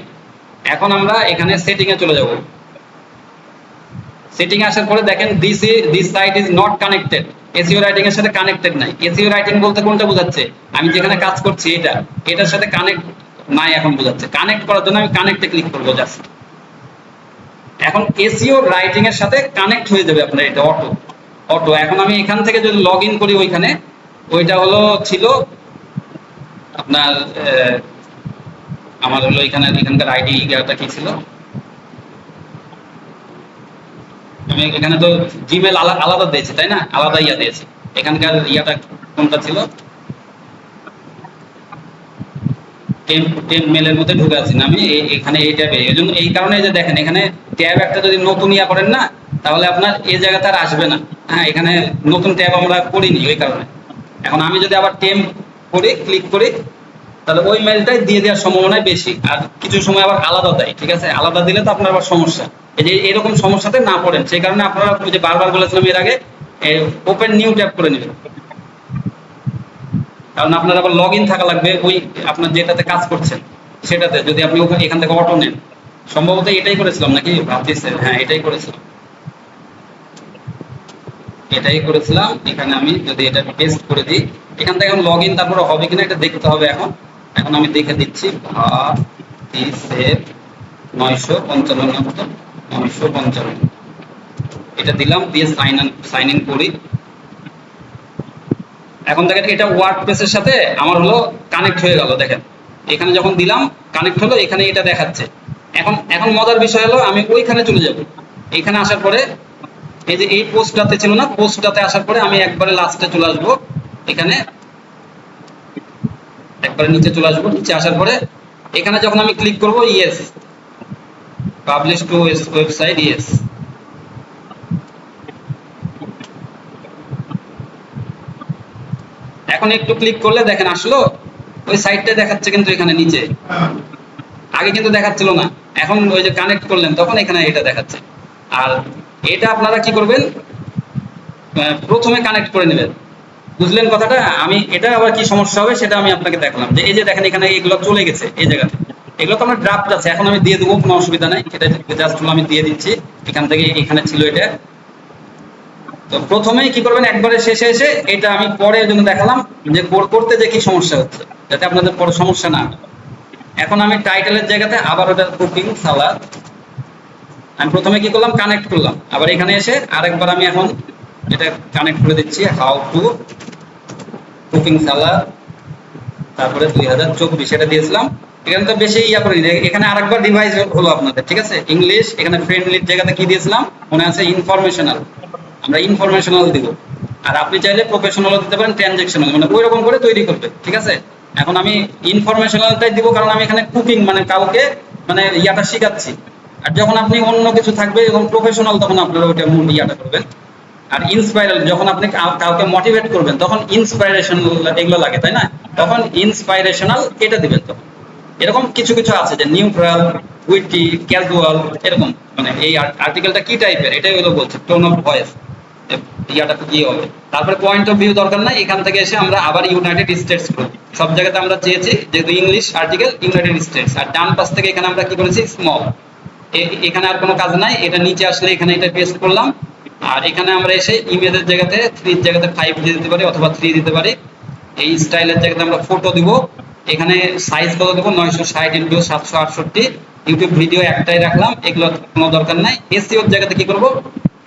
এখন আমরা এখানে সেটিং এ চলে যাব। সেটিং আসার পরে দেখেন this site is not connected, SEO writing এর সাথে কানেক্টেড নাই। এসইও রাইটিং বলতে কোনটা বোঝাচ্ছে, আমি যেখানে কাজ করছি এটার সাথে কানেক্ট নাই এখন বোঝাচ্ছে। কানেক্ট করার জন্য আমি কানেক্টে ক্লিক করব জাস্ট। এখন এসইও রাইটিং এর সাথে কানেক্ট হয়ে যাবে আপনার এটা অটো। এখন আমি এখান থেকে যদি লগ ইন করি, ওইখানে ওইটা হলো ছিল আপনার আমার হলো এখানকার আইডি ইয়াটা কি ছিল, আমি এখানে তো জিমেল আলাদা দিয়েছি তাই না, আলাদা ইয়া দিয়েছি। এখানকার ইয়াটা কোনটা ছিল, টেম্প মেলের মধ্যে ঢুকে আছি না আমি এখানে এই ট্যাবে। এই জন্য এই কারণে যে দেখেন এখানে ট্যাব একটা যদি নতুন ইয়া করেন না, তাহলে আপনার এই জায়গাতে আর আসবে না। হ্যাঁ, এখানে নতুন ট্যাব আমরা করিনি ওই কারণে। এখন আমি যদি আবার টেম্প করে ক্লিক করি, তাহলে ওই মেলটাই দিয়ে দেওয়ার সম্ভাবনা বেশি। আর কিছু সময় আবার আলাদা দেয়, ঠিক আছে, আলাদা দিলে তো আপনার আবার সমস্যা। এই যে এরকম সমস্যাতে না পড়েন, সেই কারণে আপনারা ওই যে বারবার বলেছিলাম এর আগে, ওপেন নিউ ট্যাব করে নেবেন, কারণ আপনার আবার লগ ইন থাকা লাগবে ওই আপনার যেটাতে কাজ করছেন সেটাতে। যদি আপনি এখান থেকে অটো নেন, সম্ভবত এটাই করেছিলাম নাকি ভাবতেছে, হ্যাঁ এটাই করেছিলাম। এখানে আমি যদি এটা পেস্ট করে দিই, এখান থেকে লগ ইন তারপরে হবে কিনা এটা দেখতে হবে। এখন আমি দেখে দিচ্ছি, 955 এটা দিলাম, দিয়ে সাইন ইন করি। এখন দেখেন এটা ওয়ার্ডপ্রেসের সাথে আমার হলো কানেক্ট হয়ে গেল। দেখেন এখানে যখন দিলাম কানেক্ট হলো, এখানে এটা দেখাচ্ছে। এখন মজার বিষয় হলো আমি ওইখানে চলে যাব। এখানে আসার পরে এই যে এই পোস্টটাতে ছিল না, পোস্টটাতে আসার পরে আমি একবারে লাস্টে চলে আসবো। এখানে একবারে নিচে চলে আসবো। নিচে আসার পরে এখানে যখন আমি ক্লিক করব, yes publish two website, yes. এখন একটু ক্লিক করলে দেখেন আসলো, ওই সাইটটা দেখাচ্ছে কিন্তু এখানে নিচে, আগে কিন্তু দেখাচ্ছিল না। এখন ওই যে কানেক্ট করলেন তখন এখানে এটা দেখাচ্ছে। আর এটা আপনারা কি করবেন, প্রথমে কানেক্ট করে নেবেন। বুঝলেন কথাটা? আমি এটা আবার কি সমস্যা হবে সেটা আমি আপনাকে দেখালাম। যে এই যে দেখেন এখানে এগুলো চলে গেছে এই জায়গাতে, এগুলো তো আমার ড্রাফট আছে, এখন আমি দিয়ে দেবো, কোনো অসুবিধা নাই। এটা জাস্ট আমি দিয়ে দিচ্ছি, এখান থেকে এখানে ছিল এটা। তো প্রথমেই কি করবেন, একবারে শেষে এসে এটা আমি পরে জন্য দেখালাম যে করতে যে কি সমস্যা হচ্ছে, যাতে আপনাদের পরে সমস্যা না হয়। এখন আমি টাইটেলের জায়গাতে আবার ওটা কুকিং সালাদ, আমি প্রথমে কি করলাম, কানেক্ট করলাম। আবার এখানে এসে আরেকবার আমি এখন এটা কানেক্ট করে দিচ্ছি, হাউ টু কুকিং সালাদ, তারপরে 2024 এটা দিয়েছিলাম। এখানে তো বেশি ইয়া করি, এখানে আরেকবার ডিভাইস হলো আপনাদের, ঠিক আছে। ইংলিশ এখানে ফ্রেন্ডলির জায়গাতে কি দিয়েছিলাম মনে আছে, ইনফরমেশনাল, আমরা ইনফরমেশনাল দিব। আর আপনি চাইলে প্রফেশনাল দিতে পারেন, ট্রানজেকশনাল, মানে ওই রকম করে তৈরি করবে, ঠিক আছে। এখন আমি ইনফরমেশনালটাই দিব, কারণ আমি এখানে কুকিং মানে কাউকে মানে ইয়াটা শিখাচ্ছি। আর যখন আপনি অন্য কিছু থাকবে এবং প্রফেশনাল, তখন আপনারা ওইটা মূল ইয়াটা করবেন। আর ইন্সপায়ারাল, যখন আপনি কাউকে মোটিভেট করবেন তখন ইন্সপাইরেশন এগুলো লাগে তাই না, তখন ইন্সপাইরেশনাল এটা দিবেন। তখন এরকম কিছু কিছু আছে যে নিউট্রাল, উইটি, ক্যাজুয়াল, এরকম মানে এই আর্টিকেলটা কি টাইপের এটাই হলো বলছে, টোন অফ ভয়েস ইয়াটা কি হবে। তারপরে পয়েন্ট অফ ভিউ দরকার নাই, এখান থেকে এসে আমরা আবার ইউনাইটেড স্টেটস করব। সব জায়গাতে আমরা চেয়েছি যেহেতু ইংলিশ আর্টিকেল ইউনাইটেড স্টেটস, আর ডান পাশ থেকে এখানে আমরা কি করেছি স্মল। এখানে আর কোনো কাজ নাই, এটা নিচে আসলে এখানে এটা পেস্ট করলাম। আর এখানে আমরা এসে ইমেজের জায়গাতে 3 এর জায়গাতে 5 দিয়ে দিতে পারি অথবা 3 দিতে পারি। এই স্টাইলের জায়গাতে আমরা ফটো দিব। এখানে সাইজ কত দেবো, 960 ইন্টু 768। ইউটিউব ভিডিও একটাই রাখলাম, এগুলো কোনো দরকার নাই। এসইওর জায়গাতে কি করব,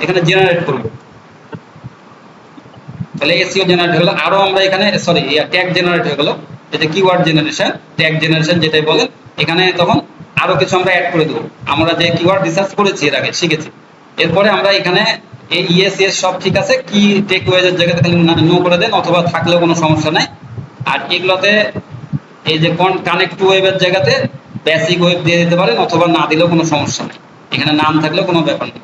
এখানে জেনারেট করব। তাহলে এসইও জেনারেট হলো। আরো আমরা এখানে সরি ট্যাগ জেনারেট হয়ে গেল, এটা কিওয়ার্ড জেনারেশন, ট্যাগ জেনারেশন যেটাই বলেন। এখানে তখন আরো কিছু আমরা অ্যাড করে দেবো, আমরা যে কিওয়ার্ড রিসার্চ করেছি এর আগে শিখেছি। এরপরে আমরা এখানে এই ইএস ইএস সব ঠিক আছে, কি টেক ওয়েজের জায়গাতে খালি নো করে দেন, অথবা থাকলেও কোনো সমস্যা নাই। আর এগুলোতে এই যে কানেক্ট টু ওয়েবের জায়গাতে বেসিক ওয়েব দিয়ে দিতে পারেন, অথবা না দিলেও কোনো সমস্যা নেই, এখানে নাম থাকলেও কোনো ব্যাপার নেই।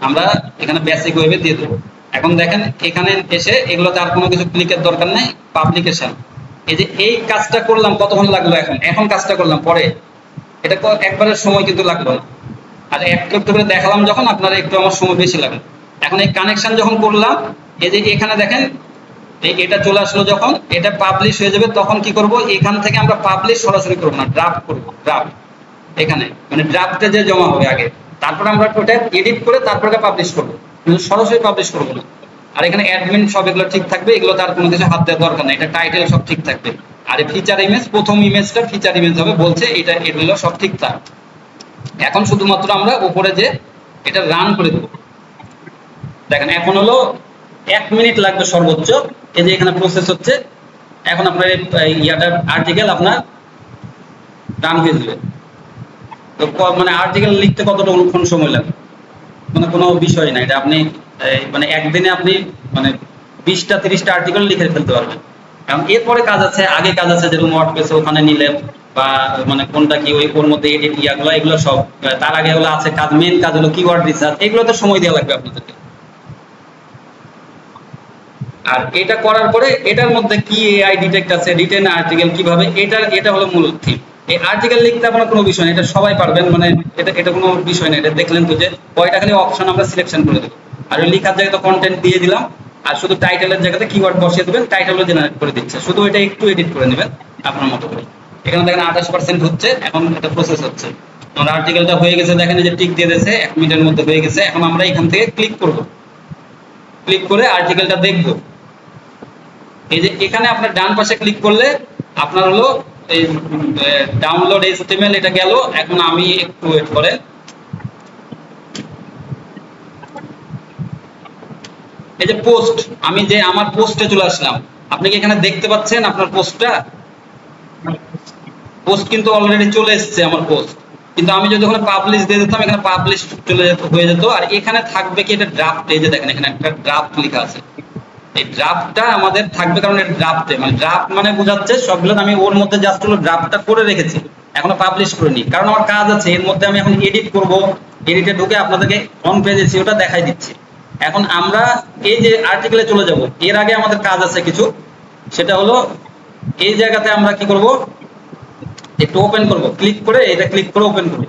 আমরা এখানে বেসিক ওয়েবে দিয়ে দেবো। এখন দেখেন এখানে এসে এগুলোতে আর কোনো কিছু ক্লিকের দরকার নাই। পাবলিকেশন, এই যে এই কাজটা করলাম কতক্ষণ লাগলো, এখন কাজটা করলাম পরে, এটা একবারের সময় কিন্তু লাগলো না। আর একটু একটু করে দেখালাম যখন, আপনারা একটু আমার সময় বেশি লাগবে। এখন এই কানেকশন যখন করলাম, এই যে এখানে দেখেন এটা চলে আসলো, যখন এটা পাবলিশ হয়ে যাবে তখন কি করব, এখান থেকে আমরা পাবলিশ সরাসরি করবো না, ড্রাফট করবো। ড্রাফট এখানে মানে ড্রাফটে যে জমা হবে আগে, তারপর আমরা ওটা এডিট করে তারপরে পাবলিশ করবো, কিন্তু সরাসরি পাবলিশ করবো না। আর এখানে অ্যাডমিন সব এগুলো ঠিক থাকবে, এগুলো তার কোনো কিছু হাত দেওয়ার দরকার নেই, এটা টাইটেল সব ঠিক থাকবে। আর এই ফিচার ইমেজ, প্রথম ইমেজটা ফিচার ইমেজ হবে বলছে, এগুলো সব ঠিক থাক। এখন শুধুমাত্র আমরা উপরে যে এটা রান করে দেবো। দেখেন এখন হলো 1 মিনিট লাগবে সর্বোচ্চ। এই যে এখানে প্রসেস হচ্ছে, এখন আপনার ইয়াটা আর্টিকেল আপনার রান হয়ে যাবে। তো মানে আর্টিকেল লিখতে কতক্ষণ সময় লাগে, মানে কোনো বিষয় না এটা। আপনি মানে একদিনে আপনি মানে 20টা 30টা আর্টিকেল লিখে ফেলতে পারবেন। কারণ এরপরে কাজ আছে, আগে কাজ আছে, যেরকম ওয়ার্ডপ্রেসে ওখানে নিলেন, বা মানে কোনটা কি ওর মধ্যে এডিট ইয়াগুলো, এগুলো সব। তার আগে হলো আছে কাজ, মেন কাজ হলো কিওয়ার্ড রিসার্চ, এগুলোতে সময় দেওয়া লাগবে আপনাদেরকে। আর এটা করার পরে এটার মধ্যে কি এআই ডিটেক্ট আছে, রিটেন আর্টিকেল কিভাবে, এটা হলো মূল থিম। এই আর্টিকেল লিখতে আপনার কোনো বিষয় না, এটা সবাই পারবেন, মানে এটা কোনো বিষয় না। এটা দেখলেন তো যে কয়টা খালি অপশন আমরা সিলেকশন করে দেবো, আর ওই লেখার জায়গায় তো কন্টেন্ট দিয়ে দিলাম, আর শুধু টাইটেলের জায়গাতে কিওয়ার্ড বসিয়ে দেবেন, টাইটেলও জেনারেট করে দিচ্ছে, শুধু এটা একটু এডিট করে নেবেন আপনার মতো করে। এখানে দেখেন 28% হচ্ছে, এখন এটা প্রসেস হচ্ছে। আমার আর্টিকেলটা হয়ে গেছে, দেখেন যে টিক দিয়ে দিয়েছে, 1 মিনিটের মধ্যে হয়ে গেছে। এখন আমরা এখান থেকে ক্লিক করব, ক্লিক করে আর্টিকেলটা দেখবো। এই যে এখানে আপনার ডান পাশে ক্লিক করলে আপনার হলো এই ডাউনলোড এইচটিএমএল এটা গেল। এখন আমি একটু ওয়েট করেন, এই যে পোস্ট, আমি যে আমার পোস্টে চলে আসলাম, আপনি কি এখানে দেখতে পাচ্ছেন আপনার পোস্টটা? পোস্ট কিন্তু অলরেডি চলে এসেছে আমার পোস্ট, কিন্তু আমি যদি ওখানে পাবলিশ দিয়ে দিতাম, এখানে পাবলিশ চলে যেত, হয়ে যেত। আর এখানে থাকবে কি, এটা ড্রাফট, এই যে দেখেন এখানে একটা ড্রাফট লেখা আছে, এই ড্রাফটটা আমাদের থাকবে, কারণ এটা ড্রাফটে মানে ড্রাফট মানে বোঝাচ্ছে সবগুলো আমি ওর মধ্যে জাস্ট হলো ড্রাফটটা করে রেখেছি, এখনো পাবলিশ করিনি, কারণ আমার কাজ আছে এর মধ্যে। আমি এখন এডিট করব, এডিটে ঢুকে আপনাদেরকে অন পেজে ওটা দেখাই দিচ্ছি। এখন আমরা এই যে আর্টিকেলে চলে যাব, এর আগে আমাদের কাজ আছে কিছু, সেটা হলো এই জায়গাতে আমরা কি করব, একটু ওপেন করব, ক্লিক করে এটা ক্লিক করে ওপেন করব,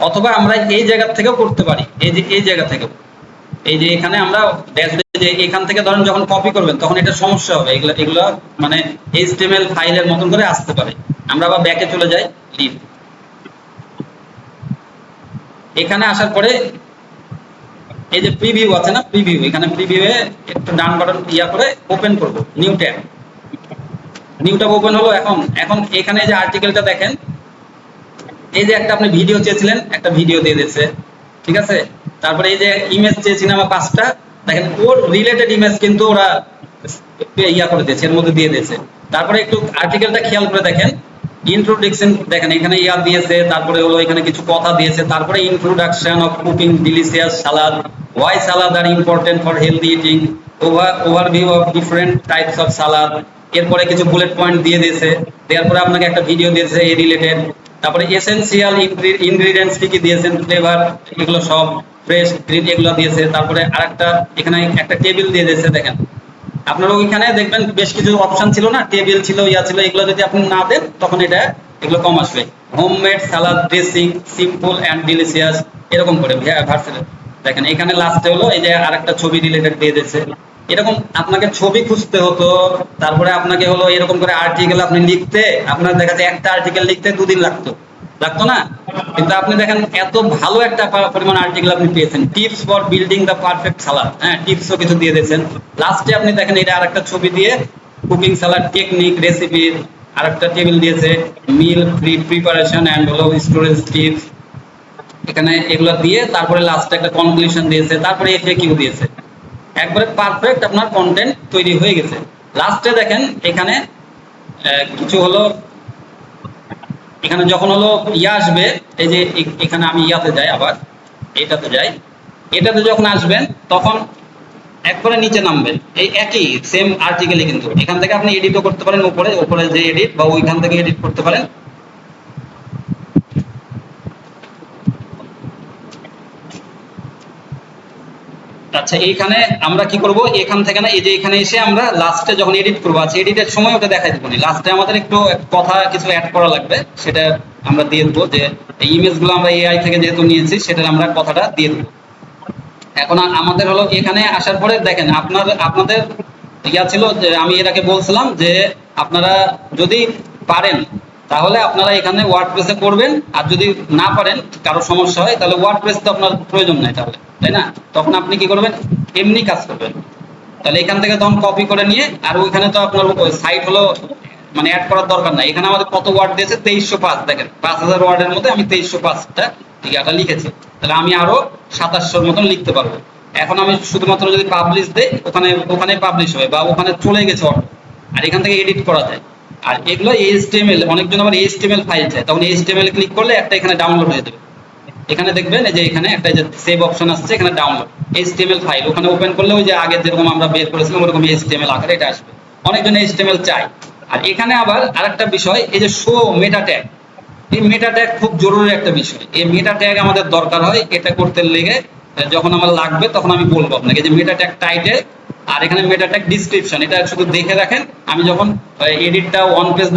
অথবা আমরা এই জায়গা থেকেও করতে পারি, এই যে এই জায়গা থেকেও। এই যে এখানে আমরা যে এখান থেকে ধরেন যখন কপি করবেন তখন এটা সমস্যা হবে, এগুলো মানে এইচটিএমএল ফাইলের মতন করে আসতে পারে। আমরা আবার ব্যাকে চলে যাই, লিভ। এখানে আসার পরে এই যে প্রিভিউ আছে না, প্রিভিউ, এখানে প্রিভিউয়ে একটু ডান বাটন ইয়া করে ওপেন করব, new tab. New tab open হলো। এখন এখানে যে আর্টিকেলটা দেখেন, এই যে একটা আপনি ভিডিও চেয়েছিলেন, একটা ভিডিও দিয়ে দিয়েছে, ঠিক আছে। তারপরে এই যে ইমেজ চেয়েছিলাম আমার 5টা, দেখেন ওর রিলেটেড ইমেজ কিন্তু ওরা ইয়া করে দিয়েছে, এর মধ্যে দিয়ে দিয়েছে। তারপরে একটু আর্টিকেলটা খেয়াল করে দেখেন, ইন্ট্রোডাকশন দেখেন এখানে ইয়া দিয়েছে, তারপরে হলো এখানে কিছু কথা দিয়েছে, তারপরে introduction of cooking delicious salad, why salad are important for healthy eating, overview of different types of salad. এরপরে কিছু বুলেট পয়েন্ট দিয়ে দিয়েছে, তারপরে আপনাকে একটা ভিডিও দিয়েছে এই রিলেটেড। তারপরে এসেনশিয়াল ইনগ্রিডিয়েন্টস কি কি দিয়েছেন, ফ্লেভার, এগুলো সব ফ্রেশ গ্রিন, এগুলো দিয়েছে। তারপরে আরেকটা এখানে একটা টেবিল দিয়ে দিয়েছে। দেখেন আপনারা ওইখানে দেখবেন বেশ কিছু অপশন ছিল না, টেবিল ছিল, ইয়া ছিল, এগুলো যদি আপনি না দেন তখন এগুলো কম আসবে। Homemade salad dressing simple and delicious, এরকম করে ভার্সেল। দেখেন এখানে লাস্টে হলো এই যে আরেকটা ছবি রিলেটেড দিয়ে দিয়েছে। এরকম আপনাকে ছবি খুঁজতে হতো, তারপরে আপনাকে হলো এরকম করে আর্টিকেল আপনি লিখতে, আপনার দেখা যায় একটা আর্টিকেল লিখতে 2 দিন লাগতো, লাগতো না? কিন্তু আপনি দেখেন এত ভালো একটা পরিমাণ আর্টিকেল আপনি পেয়েছেন, tips for building the perfect salad, হ্যাঁ টিপসও কিছু দিয়ে দিয়েছেন। লাস্টে আপনি দেখেন এটা আরেকটা ছবি দিয়ে কুকিং সালাদ টেকনিক রেসিপি, আরেকটা টেবিল দিয়েছে মিল প্রিপারেশন অ্যান্ড হলো স্টোরেজ টিপস, এখানে এগুলো দিয়ে তারপরে লাস্টে একটা কনক্লুশন দিয়েছে, তারপরে এফএকিউ দিয়েছে। একবারে পারফেক্ট আপনার কন্টেন্ট তৈরি হয়ে গেছে। লাস্টে দেখেন এখানে কিছু হলো, এখানে যখন হলো ইয়া আসবে, এই যে এখানে আমি ইয়াতে যাই, আবার এটাতে যাই, এটাতে যখন আসবেন তখন একবারে নিচে নামবেন, এই একই সেম আর্টিকেলই, কিন্তু এখান থেকে আপনি এডিটও করতে পারেন, উপরে উপরে যে এডিট বা ওইখান থেকে এডিট করতে পারেন। আচ্ছা এইখানে আমরা কি করব, এখান থেকে না এই যে এখানে এসে আমরা লাস্টে যখন এডিট করবো, আচ্ছা এডিটের সময় ওটা দেখাই দেবো, লাস্টে আমাদের একটু কথা কিছু অ্যাড করা লাগবে, সেটা আমরা দিয়ে দেবো, যে এই ইমেজগুলো আমরা এআই থেকে যেহেতু নিয়েছি সেটার আমরা কথাটা দিয়ে দেবো। এখন আমাদের হলো এখানে আসার পরে দেখেন আপনাদের ইয়া ছিল যে আমি এর আগে বলছিলাম যে আপনারা যদি পারেন তাহলে আপনারা এখানে ওয়ার্ডপ্রেসে করবেন, আর যদি না পারেন কারো সমস্যা হয় তাহলে ওয়ার্ডপ্রেস তো আপনার প্রয়োজন নাই তাহলে, তাই না? তখন আপনি কি করবেন, এমনি কাজ করবেন। তাহলে এখান থেকে তখন কপি করে নিয়ে, আর ওইখানে তো আপনার সাইট হলো মানে অ্যাড করার দরকার নাই, এখানে আমাদের কত ওয়ার্ড দিয়েছে 2305, দেখেন 5000 ওয়ার্ডের মধ্যে আমি 2305টা ইয়াটা লিখেছি, তাহলে আমি আরো 2700 মতন লিখতে পারবো। এখন আমি শুধুমাত্র যদি পাবলিশ দেই ওখানে ওখানে পাবলিশ হবে বা ওখানে চলে গেছে অটো, আর এখান থেকে এডিট করা যায়। আর এগুলো এইচটিএমএল, অনেকজন আবার এইচটিএমএল ফাইল চায়, তখন এইচটিএমএল ক্লিক করলে একটা এখানে ডাউনলোড হয়ে যাবে। এখানে দেখবেন এই যে এখানে একটা যে সেভ অপশন আসছে, এখানে ডাউনলোড এইচটিএমএল ফাইল, ওখানে ওপেন করলে ওই যে আগে যেরকম আমরা বের করেছিলাম ওরকম এইচটিএমএল আকারে এটা আসবে। অনেকজন এইচটিএমএল চায়। আর এখানে আবার আরেকটা বিষয়, এই যে শো মেটা ট্যাগ, এই মেটা ট্যাগ খুব জরুরি একটা বিষয়, এই মেটা ট্যাগ আমাদের দরকার হয় এটা করতে লেগে, যখন আমার লাগবে তখন আমি বলবো আপনাকে, যে মেটা ট্যাগ টাইটেল আর এখানে মেটা ট্যাগ ডিসক্রিপশন, এটা শুধু দেখে রাখেন, আমি যখন এডিটটা ওয়ান পেজ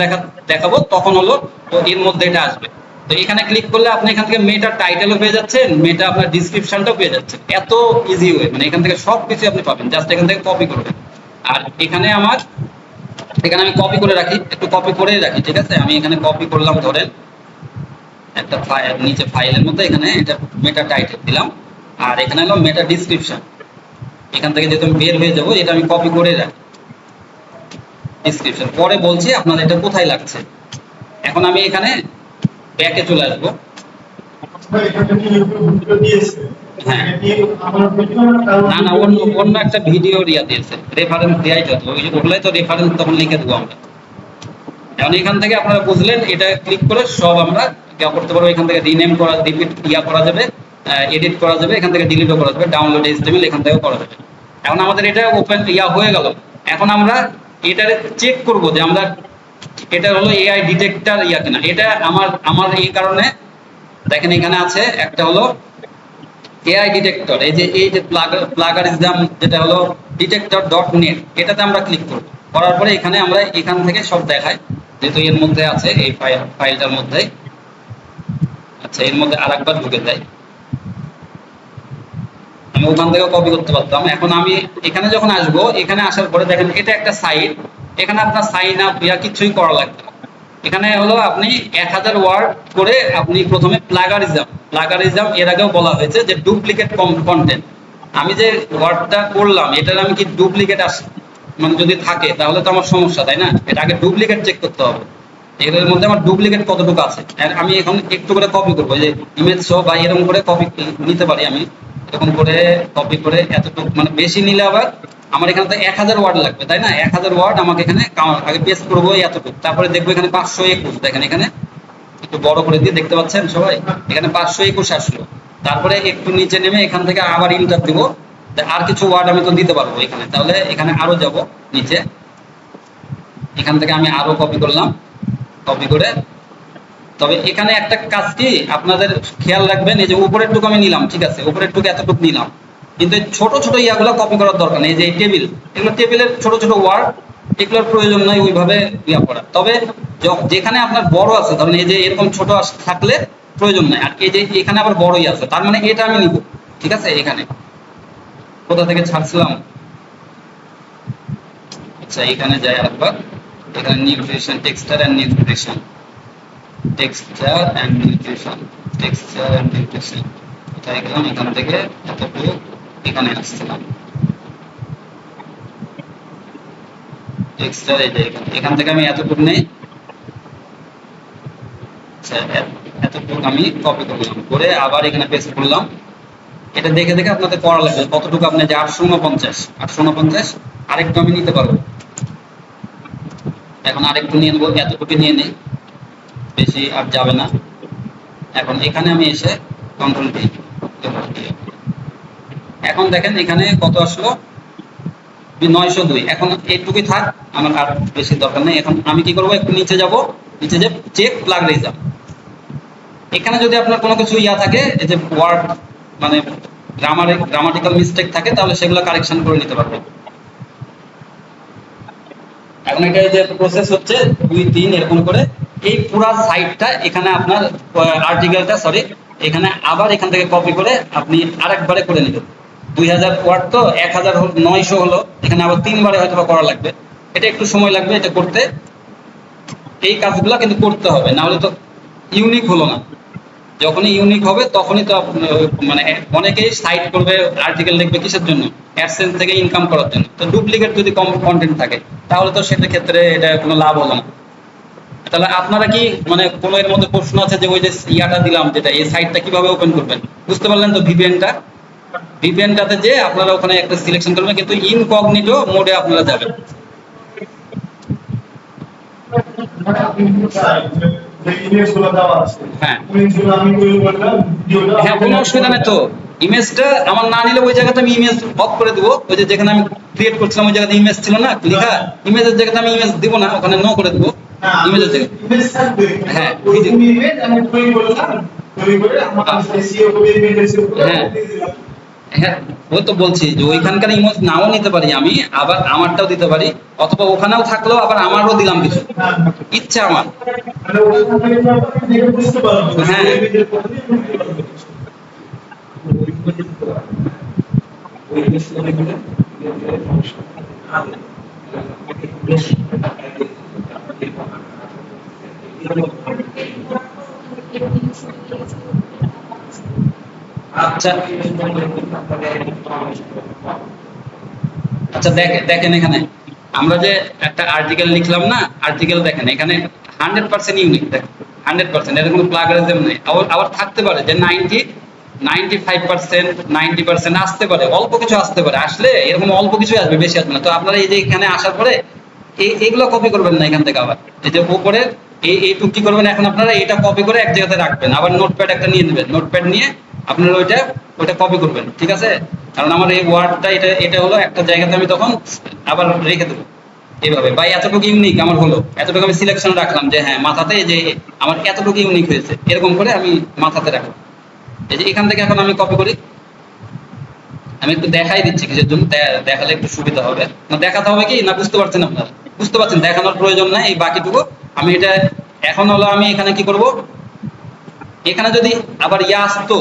দেখাবো তখন হলো তো এর মধ্যে এটা আসবে। তো এখানে ক্লিক করলে আপনি এখান থেকে মেটা টাইটেলও পেয়ে যাচ্ছেন, মেটা আপনার ডিসক্রিপশনটাও পেয়ে যাচ্ছেন, এত ইজি ওয়ে, মানে এখান থেকে সব কিছু আপনি পাবেন, জাস্ট এখান থেকে কপি করবেন। আর এখানে আমি কপি করে রাখি, একটু কপি করেই রাখি, ঠিক আছে? আমি এখানে কপি করলাম, ধরেন একটা ফাইল, নিচে ফাইলের মধ্যে এখানে এটা মেটা টাইটেল দিলাম, আর এখানে হলো মেটা ডিসক্রিপশন, এখান থেকে যেহেতু আমি বের হয়ে যাবো এটা আমি কপি করে রাখি ডিসক্রিপশন, পরে বলছি আপনার এটা কোথায় লাগছে। এখন আমি এখানে ব্যাকে চলে আসবো। হ্যাঁ না না, অন্য একটা ভিডিও ইয়া দিয়েছে, রেফারেন্স দেওয়াই যত ওগুলাই তো রেফারেন্স তখন লিখে দেবো আমরা। এখন এখান থেকে আপনারা বুঝলেন, এটা ক্লিক করে সব আমরা ইয়া করতে পারবো, এখান থেকে রিনেম করা, রিপিট ইয়া করা যাবে, এডিট করা যাবে, এখান থেকে ডিলিটও করা যাবে, ডাউনলোড এইচটিএমএল এখান থেকেও করা যাবে। এখন আমাদের এটা ওপেন ইয়া হয়ে গেল। এখন আমরা এটারে চেক করব যে আমরা এটা হলো এআই ডিটেক্টর ইয়া কিনা। এটা আমার এই কারণে দেখেন এখানে আছে একটা হলো এআই ডিটেক্টর, এই যে প্লাগারিজম যেটা হলো detector.net, এটাতে আমরা ক্লিক করব। করার পরে এখানে আমরা এখান থেকে সব দেখাই, যেহেতু এর মধ্যে আছে এই ফাইলটার মধ্যে। আচ্ছা এর মধ্যে আরেকবার ঢুকে যাই, আমি ওখান থেকে কপি করতে পারতাম। এখন আমি এখানে যখন আসবো, এখানে আসার পরে দেখেন এটা একটা সাইট, এখানে আপনার সাইন আপ ইয়া কিছুই করা লাগবে না। এখানে হলো আপনি 1000 ওয়ার্ড করে আপনি প্রথমে প্লাগারিজম এর আগেও বলা হয়েছে যে ডুপ্লিকেট কন্টেন্ট, আমি যে ওয়ার্ডটা করলাম এটার আমি কি ডুপ্লিকেট মানে যদি থাকে তাহলে তো আমার সমস্যা, তাই না? এটা আগে ডুপ্লিকেট চেক করতে হবে, এর মধ্যে আমার ডুপ্লিকেট কতটুকু আছে। আমি এখন একটু করে কপি করবো, যে ইমেজ শো বা এরকম করে কপি নিতে পারি, আমি এরকম করে কপি করে এতটুকু, মানে বেশি নিলে আবার আমার এখানে তো 1000 ওয়ার্ড লাগবে, তাই না? 1000 ওয়ার্ড আমাকে এখানে আগে পেস্ট করবো এতটুকু, তারপরে দেখবো এখানে 521, দেখেন এখানে একটু বড় করে দিয়ে দেখতে পাচ্ছেন সবাই, এখানে 521 আসলো। তারপরে একটু নিচে নেমে এখান থেকে আবার ইন্টার দিব, আর কিছু ওয়ার্ড আমি তো দিতে পারবো এখানে, তাহলে এখানে আরো যাব নিচে, এখান থেকে আমি আরো কপি করলাম, কপি করে। তবে এখানে একটা কাজ কি আপনাদের খেয়াল রাখবেন, এই যে উপরের টুকু আমি নিলাম, ঠিক আছে, উপরের টুকু এতটুকু নিলাম, কিন্তু ছোট ছোট ইয়াগুলো কপি করার দরকার নেই। এই যে টেবিল, এগুলো টেবিলের ছোট ছোট ওয়ার্ড, এগুলোর প্রয়োজন নাই ওইভাবে ইয়া করা। তবে যেখানে আপনার বড় আছে, ধরেন এই যে এরকম ছোট থাকলে প্রয়োজন নাই, আর এই যে এখানে আবার বড়ই আছে, তার মানে এটা আমি নিব। ঠিক আছে, এখানে কোথা থেকে ছাড়ছিলাম? আচ্ছা এখানে যাই আরেকবার, এখানে nutrition, texture and nutrition, texture and nutrition, texture and nutrition, কোথায় গেলাম? এখান থেকে এতটুকু এখানে আসছিলাম। টেক্সচার এই যে এখান থেকে আমি এতটুকু নেই, আচ্ছা এতটুকু আমি কপি করলাম, করে আবার এখানে পেস্ট করলাম। এটা দেখে দেখে আপনাদের করা লাগবে কতটুকু আপনি, যে 849, 849 আরেকটু আমি নিতে পারবো। এখন আরেকটু নিয়ে নেবো, এতটুকু নিয়ে নেই, বেশি আর যাবে না। এখন এখানে আমি এসে কন্ট্রোল দিই, এখন দেখেন এখানে কত আসলো, 902। এখন এইটুকুই থাক, আমার আর বেশি দরকার নেই। এখন আমি কি করবো, একটু নিচে যাব, নিচে যে চেক প্লাগ রেজাল্ট, এখানে যদি আপনার কোনো কিছু ইয়া থাকে, এই যে ওয়ার্ড মানে গ্রামাটিক্যাল মিস্টেক থাকে, তাহলে সেগুলো কারেকশন করে নিতে পারবেন। এখন এটা যে প্রসেস হচ্ছে 2 3 এরকম করে এই পুরো সাইটটা, এখানে আপনার আর্টিকেলটা, সরি, এখানে আবার এখান থেকে কপি করে আপনি আরেকবারে করে নেবেন। 2000 ওয়ার্ড তো 1900 হলো, এখানে আবার 3বারে হয়তো করা লাগবে, এটা একটু সময় লাগবে এটা করতে। এই কাজগুলো কিন্তু করতে হবে, না হলে তো ইউনিক হলো না। যখনই ইউনিক হবে তখনই তো মানে অনেকেই সাইট করবে, আর্টিকেল লিখবে কিসের জন্য, অ্যাডসেন্স থেকে ইনকাম করার জন্য। তো ডুপ্লিকেট যদি কম কন্টেন্ট থাকে তাহলে তো সেটার ক্ষেত্রে এটা কোনো লাভ হলো না। তাহলে আপনারা কি মানে কোনো এর মধ্যে প্রশ্ন আছে যে ওই যে ইয়াটা দিলাম, যেটা এই সাইটটা কিভাবে ওপেন করবেন, বুঝতে পারলেন তো? ভিপিএনটাতে যে আপনারা ওখানে একটা সিলেকশন করবেন, কিন্তু ইনকগনিটো মোডে আপনারা যাবেন। হ্যাঁ হ্যাঁ, কোনো অসুবিধা নেই তো। ইমেজটা আমার না নিলে ওই জায়গাতে আমি ইমেজ অফ করে দিব, ওই যে যেখানে আমি ক্রিয়েট করছিলাম ওই জায়গাতে ইমেজ ছিল না লেখা, ইমেজের জায়গাতে আমি ইমেজ দিব না, ওখানে নো করে দিব ইমেজের জায়গায়। হ্যাঁ হ্যাঁ হ্যাঁ, ওই তো বলছি যে ওইখানকার ইমেজ নাও নিতে পারি আমি, আবার আমারটাও দিতে পারি, অথবা ওখানেও থাকলেও আবার আমারও দিলাম কিছু, ইচ্ছা আমার। হ্যাঁ আচ্ছা আচ্ছা, দেখেন এখানে আমরা যে একটা আর্টিকেল লিখলাম না, আর্টিকেল দেখেন এখানে 100% ইউনিক, দেখেন 100%, এর কোনো প্লাগারিজম নেই। আবার থাকতে পারে যে 95%, 90% আসতে পারে, অল্প কিছু আসতে পারে, আসলে এরকম অল্প কিছু আসবে, বেশি আসবে না। তো আপনারা এই যে এখানে আসার পরে এইগুলো কপি করবেন না এখান থেকে, আবার এই যে উপরে এইটুকু কি করবেন, এখন আপনারা এটা কপি করে এক জায়গাতে রাখবেন, আবার নোটপ্যাড একটা নিয়ে নেবেন, নোটপ্যাড নিয়ে আপনারা ওইটা কপি করবেন। ঠিক আছে, কারণ আমার এই ওয়ার্ডটা এটা হলো একটা জায়গাতে, আমি তখন আবার রেখে দেবো এইভাবে। বা এতটুকু ইউনিক আমার হলো, এতটুকু আমি সিলেকশন রাখলাম যে হ্যাঁ মাথাতে যে আমার এতটুকু ইউনিক হয়েছে, এরকম করে আমি মাথাতে রাখলাম। এই যে এখান থেকে এখন আমি কপি করি, আমি একটু দেখাই দিচ্ছি কিসের জন্য, দেখালে একটু সুবিধা হবে। না দেখাতে হবে কি না, বুঝতে পারছেন আপনারা? বুঝতে পারছেন, দেখানোর প্রয়োজন নাই, এই বাকিটুকু আমি এটা এখন হলো আমি এখানে কি করব, এখানে যদি আবার ইয়া আসতো,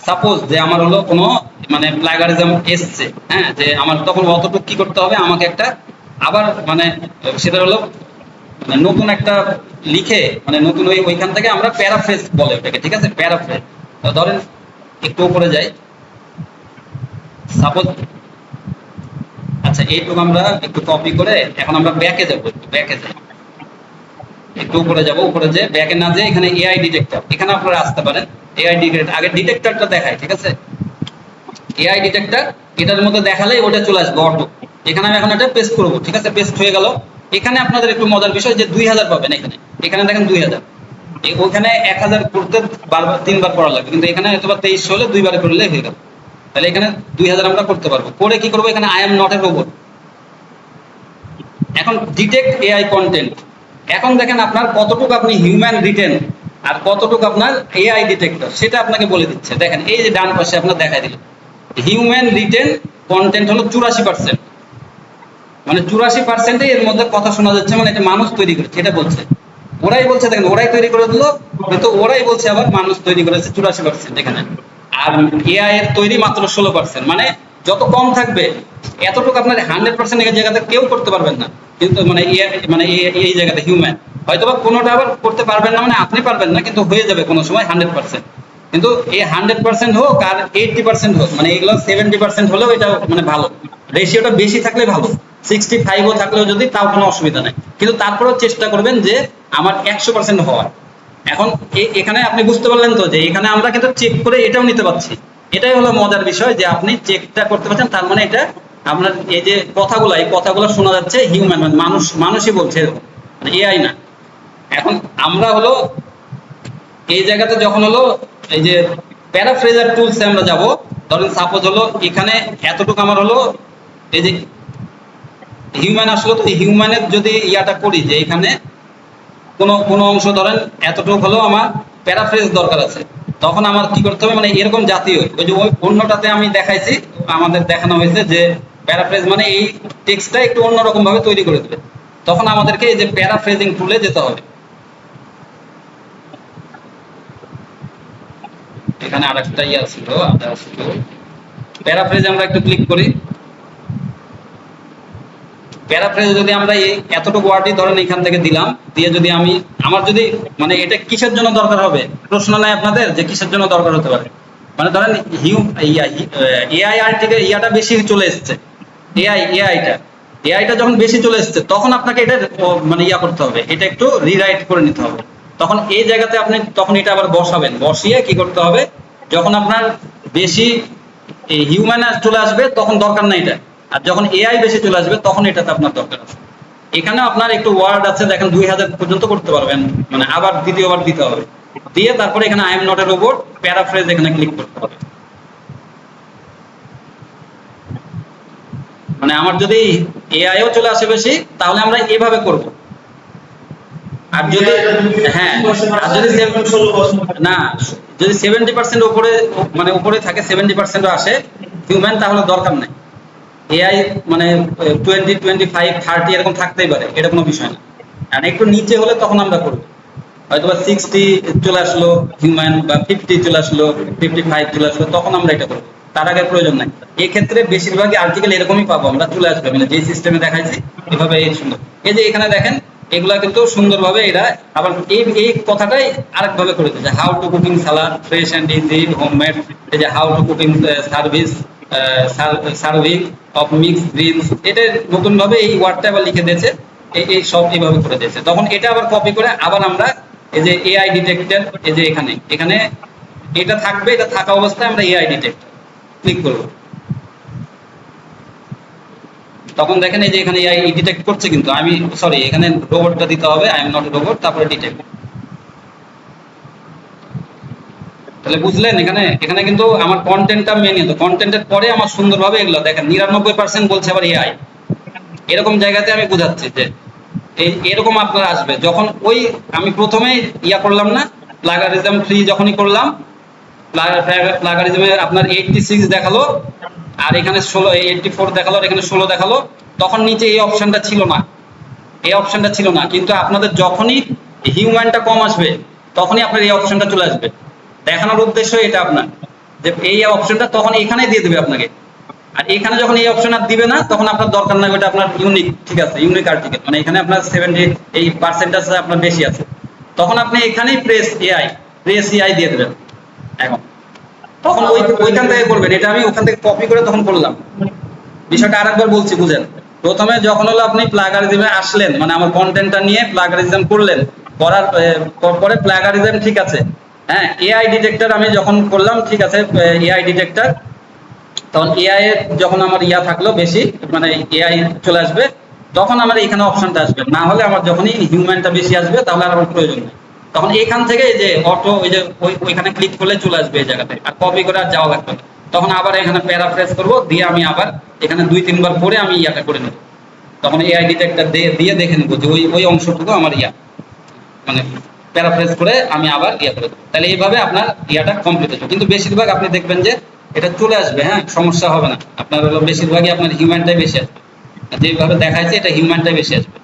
সাপোজ যে আমার হলো কোনো মানে প্লাগারিজম এসছে, হ্যাঁ, যে আমার তখন অতটুকু কি করতে হবে, আমাকে একটা আবার মানে সেটা হলো মানে নতুন একটা লিখে, মানে নতুন ওইখান থেকে আমরা প্যারাফ্রেজ বলে ওটাকে, ঠিক আছে, প্যারাফ্রেজ। ধরেন একটু উপরে যাই, সাপোজ, আচ্ছা এইটুকু আমরা একটু কপি করে এখন আমরা ব্যাকে যাবো, একটু ব্যাকে যাই, একটু উপরে যাবো, উপরে যে ব্যাকে না যে এখানে এআই ডিটেক্টর, এখানে আপনারা আসতে পারেন। এআই ডিটেক্টর, আগে ডিটেক্টরটা দেখায়, ঠিক আছে, এআই ডিটেক্টর, এটার মধ্যে দেখালেই ওটা চলে আসবে অটো। এখানে আমি এখন এটা পেস্ট করবো, ঠিক আছে, পেস্ট হয়ে গেল। এখানে আপনাদের একটু মজার বিষয় যে 2000 পাবেন এখানে, এখানে দেখেন 2000, ওখানে 1000 করতে বারবার 3বার করা লাগবে, কিন্তু এখানে হয়তো 23 হলে 2বারে করলে হয়ে গেল। তাহলে এখানে 2000 আমরা করতে পারবো। করে কি করবো, এখানে I am not a robot, এখন ডিটেক্ট এআই কন্টেন্ট। এখন দেখেন আপনার কতটুকু আপনি হিউম্যান রিটেন আর কতটুকু আপনার এআই ডিটেক্টর, সেটা আপনাকে বলে দিচ্ছে। দেখেন এই যে ডান পাশে আপনার দেখা দিল, হিউম্যান রিটেন কন্টেন্ট হলো 84%, মানে 84% এর মধ্যে কথা শোনা যাচ্ছে, মানে এটা মানুষ তৈরি করেছে, এটা বলছে। ওরাই বলছে, দেখেন ওরাই তৈরি করে দিল, কিন্তু ওরাই বলছে আবার মানুষ তৈরি করেছে 84% এখানে, আর এআই এর তৈরি মাত্র 16%। মানে যত কম থাকবে এতটুকু আপনার 100% এই জায়গাতে কেউ করতে পারবেন না, কিন্তু মানে মানে এই জায়গাতে হিউম্যান হয়তো বা কোনোটা আবার করতে পারবেন না, মানে আপনি পারবেন না কিন্তু হয়ে যাবে কোনো সময় 100%। কিন্তু এই 100% হোক আর 80% হোক, মানে এগুলো 70% হলেও এটা মানে ভালো, রেশিওটা বেশি থাকলে ভালো, 65ও থাকলেও যদি তাও কোনো অসুবিধা নেই, কিন্তু তারপরেও চেষ্টা করবেন যে আমার 100% হওয়ার। এখন এখানে আপনি বুঝতে পারলেন তো যে এখানে আমরা কিন্তু চেক করে এটাও নিতে পারছি, এটাই হলো মজার বিষয় যে আপনি চেকটা করতে পারছেন, তার মানে এটা আপনার এই যে কথাগুলো, এই কথাগুলো শোনা যাচ্ছে হিউম্যান, মানে মানুষই বলছে এরকম, মানে এআই না। এখন আমরা হলো এই জায়গাতে যখন হলো এই যে প্যারাফ্রেজার টুলসে আমরা যাব, ধরেন সাপোজ হলো এখানে এতটুকু আমার হলো এই যে হিউম্যান আসলো, তো হিউম্যানের যদি ইয়াটা করি যে এখানে কোনো কোনো অংশ ধরেন এতটুকু হলো আমার প্যারাফ্রেজ দরকার আছে, তখন আমার কি করতে হবে, মানে এরকম জাতীয় ওই যে ওই অন্যটাতে আমি দেখাইছি, আমাদের দেখানো হয়েছে যে প্যারাফ্রেজ মানে এই টেক্সটটা একটু অন্যরকম ভাবে তৈরি করে দেবে, তখন আমাদেরকে এই যে প্যারাফ্রেজিং টুলে যেতে হবে। এখানে আরেকটা ইয়া ছিল, প্যারাফ্রেজ আমরা একটু ক্লিক করি। প্যারাফ্রেজ যদি আমরা এই এতটুকু ওয়ার্ডই ধরেন এখান থেকে দিলাম, দিয়ে যদি আমি আমার যদি মানে এটা কিসের জন্য দরকার হবে, প্রশ্ন নাই আপনাদের যে কিসের জন্য দরকার হতে পারে, মানে ধরেন এআই আর্টিকেল ইয়াটা বেশি চলে এসছে, এআইটা যখন বেশি চলে এসছে তখন আপনাকে এটা মানে ইয়া করতে হবে, এটা একটু রিরাইট করে নিতে হবে, তখন এই জায়গাতে আপনি তখন এটা আবার বসাবেন, বসিয়ে কি করতে হবে, যখন আপনার বেশি হিউম্যান চলে আসবে তখন দরকার নাই এটা, আর যখন এআই বেশি চলে আসবে তখন এটাতে আপনার দরকার আছে। এখানে আপনার একটু ওয়ার্ড আছে দেখেন 2000 পর্যন্ত করতে পারবেন, মানে আবার দ্বিতীয়বার দিতে হবে, দিয়ে তারপরে এখানে I am not a robot paraphrase এখানে ক্লিক করতে হবে। মানে আমার যদি এআইও চলে আসে বেশি তাহলে আমরা এভাবে করব, আর যদি হ্যাঁ আর যদি না যদি 70% উপরে মানে উপরে থাকে 70% আসে হিউম্যান, তাহলে দরকার নাই, এআই মানে 20, 25, 30 এরকম থাকতেই পারে, এটা কোনো বিষয় না। আর একটু নিচে হলে তখন আমরা করবো হয়তো বা 60 চলে আসলো হিউম্যান, বা 50 চলে আসলো, 55 চলে আসলো, তখন আমরা এটা করবো, তার আগে প্রয়োজন নাই। এই ক্ষেত্রে বেশিরভাগই আর্টিকেল এরকমই পাবো আমরা, চলে আসবে মানে যে সিস্টেমে দেখাইছি এভাবে। এই সুন্দর এই যে এখানে দেখেন এগুলা কিন্তু সুন্দরভাবে এরা আবার এই কথাটাই আরেকভাবে করে দিয়েছে, how to cooking salad fresh and easy homemade, এই যে how to cooking service serving of mix Greens, এটা নতুন ভাবে এই ওয়ার্ডটা আবার লিখে দিয়েছে, এই সব এইভাবে করে দিয়েছে। তখন এটা আবার কপি করে আবার আমরা এই যে এআই ডিটেক্টর, এই যে এখানে এখানে এটা থাকবে, এটা থাকা অবস্থায় আমরা এআই ডিটেক্টর ক্লিক করব, তখন দেখেন এই যে এখানে এআই ডিটেক্ট করছে, কিন্তু আমি সরি এখানে রোবটটা দিতে হবে, I am not a robot, তারপরে ডিটেক্ট। তাহলে বুঝলেন এখানে এখানে কিন্তু আমার কন্টেন্টটা মেনে, তো কন্টেন্টের পরে আমার সুন্দরভাবে এগুলো দেখেন 99% বলছে আবার এআই, এরকম জায়গাতে আমি বুঝাচ্ছি যে এই এরকম আপনার আসবে যখন ওই আমি প্রথমে ইয়া করলাম না, প্লাগারিজম ফ্রি যখনই করলাম, প্লাগারিজমে আপনার 86 দেখালো, আর এখানে 84 দেখালো, আর এখানে 16 দেখালো, তখন নিচে এই অপশনটা ছিল না, এই অপশনটা ছিল না, কিন্তু আপনাদের যখনই হিউম্যানটা কম আসবে তখনই আপনার এই অপশনটা চলে আসবে, দেখানোর উদ্দেশ্য এটা আপনার যে এই অপশনটা তখন এখানে দিয়ে দেবে আপনাকে, আর এখানে যখন এই অপশন আর দিবে না তখন আপনার দরকার নাই, ওটা আপনার ইউনিক, ঠিক আছে, ইউনিক আর্টিকেল, মানে এখানে আপনার 70 এই পার্সেন্টেজ আপনার বেশি আছে, তখন আপনি এখানেই প্রেস এআই দিয়ে দেবেন। এখন তখন ওইখান থেকে করবেন, এটা আমি ওখান থেকে কপি করে তখন করলাম। বিষয়টা আরেকবার বলছি বুঝেন, প্রথমে যখন হলো আপনি প্লাগারিজমে আসলেন, মানে আমার কন্টেন্টটা নিয়ে প্লাগারিজম করলেন, করার পরে প্লাগারিজম ঠিক আছে, হ্যাঁ এআই ডিটেক্টর আমি যখন করলাম, ঠিক আছে এআই ডিটেক্টর, তখন এআই এর যখন আমার ইয়া থাকলো বেশি, মানে এআই চলে আসবে, তখন আমার এখানে অপশনটা আসবে, না হলে আমার যখনই হিউম্যানটা বেশি আসবে তাহলে আর আমার প্রয়োজন নেই, তখন এখান থেকে এই যে অটো ওই যে ওইখানে ক্লিক করলে চলে আসবে এই জায়গাতে, আর কপি করে আর যাওয়া লাগবে না, তখন আবার এখানে প্যারাফ্রেজ করবো, দিয়ে আমি আবার এখানে 2-3 বার পরে আমি ইয়াটা করে নেব, তখন এআই ডিটেক্টর দিয়ে দেখে নেবো যে ওই অংশটুকু আমার ইয়া মানে প্যারাফ্রেজ করে আমি আবার ইয়া করে দেবো, তাহলে এইভাবে আপনার ইয়াটা কমপ্লিট হবে। কিন্তু বেশিরভাগ আপনি দেখবেন যে এটা চলে আসবে, হ্যাঁ সমস্যা হবে না, আপনার হলো বেশিরভাগই আপনার হিউম্যানটাই বেশি আসবে, যেভাবে দেখাচ্ছে এটা হিউম্যানটাই বেশি আসবে।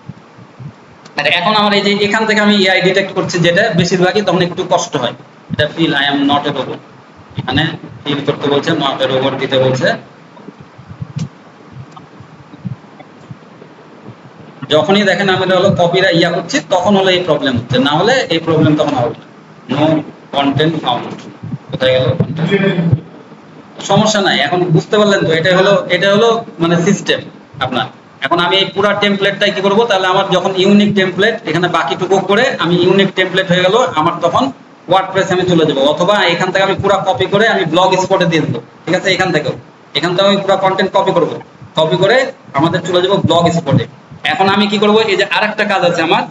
আর এখন আমার এই যে এখান থেকে আমি এআই ডিটেক্ট করছি যেটা বেশিরভাগই তখন একটু কষ্ট হয়। এটা fill I am not a robot, এখানে ফিল করতে বলছে, নট এ রোবট দিতে বলছে। যখনই দেখেন আমি হলো কপিরা ইয়া করছি তখন হলো এই প্রবলেম হচ্ছে, না হলে এই প্রবলেম তখন হবে না। নো কন্টেন্ট ফাউন্ড, কোথায় গেল? সমস্যা নাই, এখন বুঝতে পারলেন তো? এটা হলো মানে সিস্টেম আপনার। এখন আমি এই পুরো টেমপ্লেটটাই কি করব, তাহলে আমার যখন ইউনিক টেমপ্লেট এখানে বাকিটুকু করে আমি ইউনিক টেমপ্লেট হয়ে গেল আমার, তখন ওয়ার্ডপ্রেসে আমি চলে যাবো, অথবা এখান থেকে আমি পুরো কপি করে আমি ব্লগ স্পটে দিয়ে দেবো। ঠিক আছে, এখান থেকে আমি পুরো কন্টেন্ট কপি করব, কপি করে আমাদের চলে যাবো ব্লগ স্পটে। এখন আমি কি করব, এই যে আরেকটা কাজ আছে আমার,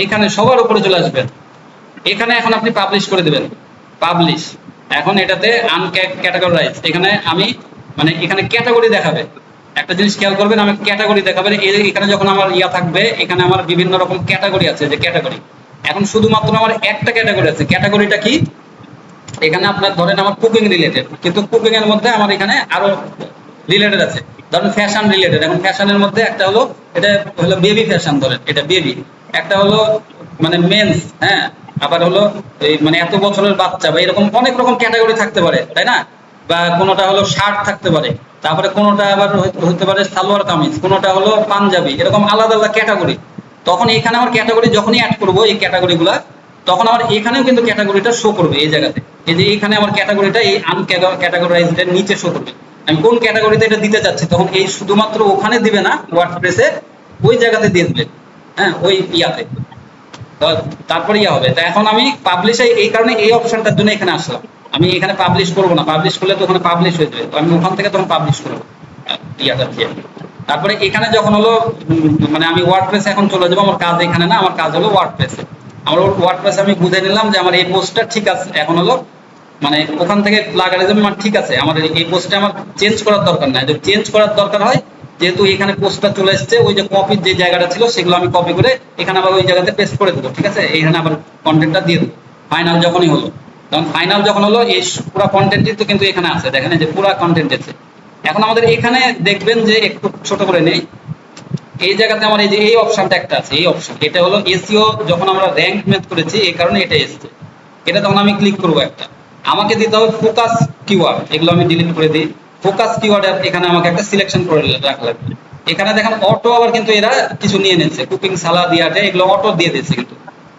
এখানে সবার উপরে চলে আসবেন, এখানে এখন আপনি পাবলিশ করে দিবেন, পাবলিশ। এখন এটাতে আনক্যাটাগরাইজ, এখানে আমি মানে এখানে ক্যাটাগরি দেখাবে। একটা জিনিস খেয়াল করবেন, আমি ক্যাটাগরি দেখাবে, এখানে যখন আমার ইয়া থাকবে, এখানে আমার বিভিন্ন রকম ক্যাটাগরি আছে, যে ক্যাটাগরি। এখন শুধুমাত্র আমার একটা ক্যাটাগরি আছে, ক্যাটাগরিটা কি? এখানে আপনার ধরেন আমার কুকিং রিলেটেড, কিন্তু কুকিং এর মধ্যে আমার এখানে আরো রিলেটেড আছে, ধরেন ফ্যাশন রিলেটেড। এখন ফ্যাশনের মধ্যে একটা হলো, এটা হলো বেবি ফ্যাশন, ধরেন এটা বেবি। একটা হলো মানে মেন্স, হ্যাঁ, আবার হলো এই মানে এত বছরের বাচ্চা, বা এরকম অনেক রকম ক্যাটাগরি থাকতে পারে, তাই না? বা কোনোটা হলো শার্ট থাকতে পারে, তারপরে কোনোটা আবার হতে পারে সালোয়ার কামিজ, কোনোটা হলো পাঞ্জাবি, এরকম আলাদা আলাদা ক্যাটাগরি। তখন এখানে আমার ক্যাটাগরি যখনই অ্যাড করবো এই ক্যাটাগরিগুলা, তখন আমার এখানেও কিন্তু ক্যাটাগরিটা শো করবে এই জায়গাতে। এই যে এখানে আমার ক্যাটাগরিটা এই আনক্যাটাগরাইজড এর নিচে শো করবে, আমি কোন ক্যাটাগরিতে এটা দিতে চাচ্ছি। তখন এই শুধুমাত্র ওখানে দিবে না, ওয়ার্ডপ্রেসে ওই জায়গাতে দিয়ে দিবে, হ্যাঁ, ওই ইয়াতে। তারপরে ইয়া হবে। তা এখন আমি পাবলিশে এই কারণে এই অপশনটার জন্য এখানে আসলাম। আমি এখানে পাবলিশ করবো না, পাবলিশ করলে তো ওখানে পাবলিশ হয়ে যাবে, তো আমি ওখান থেকে তখন পাবলিশ করবো ইয়াটা দিয়ে। তারপরে এখানে যখন হলো মানে আমি ওয়ার্ডপ্রেসে এখন চলে যাবো, আমার কাজ এখানে না, আমার কাজ হলো ওয়ার্ডপ্রেসে। আমার ওয়ার্ডপ্রেসে আমি বুঝে নিলাম যে আমার এই পোস্টটা ঠিক আছে, এখন হলো মানে ওখান থেকে প্লাগারিজম আমার ঠিক আছে, আমার এই পোস্টটা আমার চেঞ্জ করার দরকার নাই। যদি চেঞ্জ করার দরকার হয়, যেহেতু এখানে পোস্টটা চলে এসছে, ওই যে কপির যে জায়গাটা ছিল সেগুলো আমি কপি করে এখানে আবার ওই জায়গাতে পেস্ট করে দেবো। ঠিক আছে, এখানে আবার কন্টেন্টটা দিয়ে দেবো ফাইনাল যখনই হলো। তখন ফাইনাল যখন হলো এই পুরো কন্টেন্টই তো কিন্তু এখানে আছে, দেখেন যে পুরো কন্টেন্ট আছে। এখন আমাদের এখানে দেখবেন যে একটু ছোট করে নেই, এই জায়গাতে আমার এই যে এই অপশনটা একটা আছে, এই অপশন, এটা হলো এসইও। যখন আমরা র্যাঙ্ক ম্যাথ করেছি এই কারণে এটা এসছে, এটা তখন আমি ক্লিক করবো একটা, আমাকে দিতে হবে ফোকাস কিওয়ার্ড, এগুলো আমি ডিলিট করে দিই। ফোকাস কিওয়ার্ড এখানে আমাকে একটা সিলেকশন করে রাখা লাগবে। এখানে দেখেন অটো আবার কিন্তু এরা কিছু নিয়ে নিচ্ছে, কুকিং সালাদ ইয়াটে এগুলো অটো দিয়ে দিচ্ছে, কিন্তু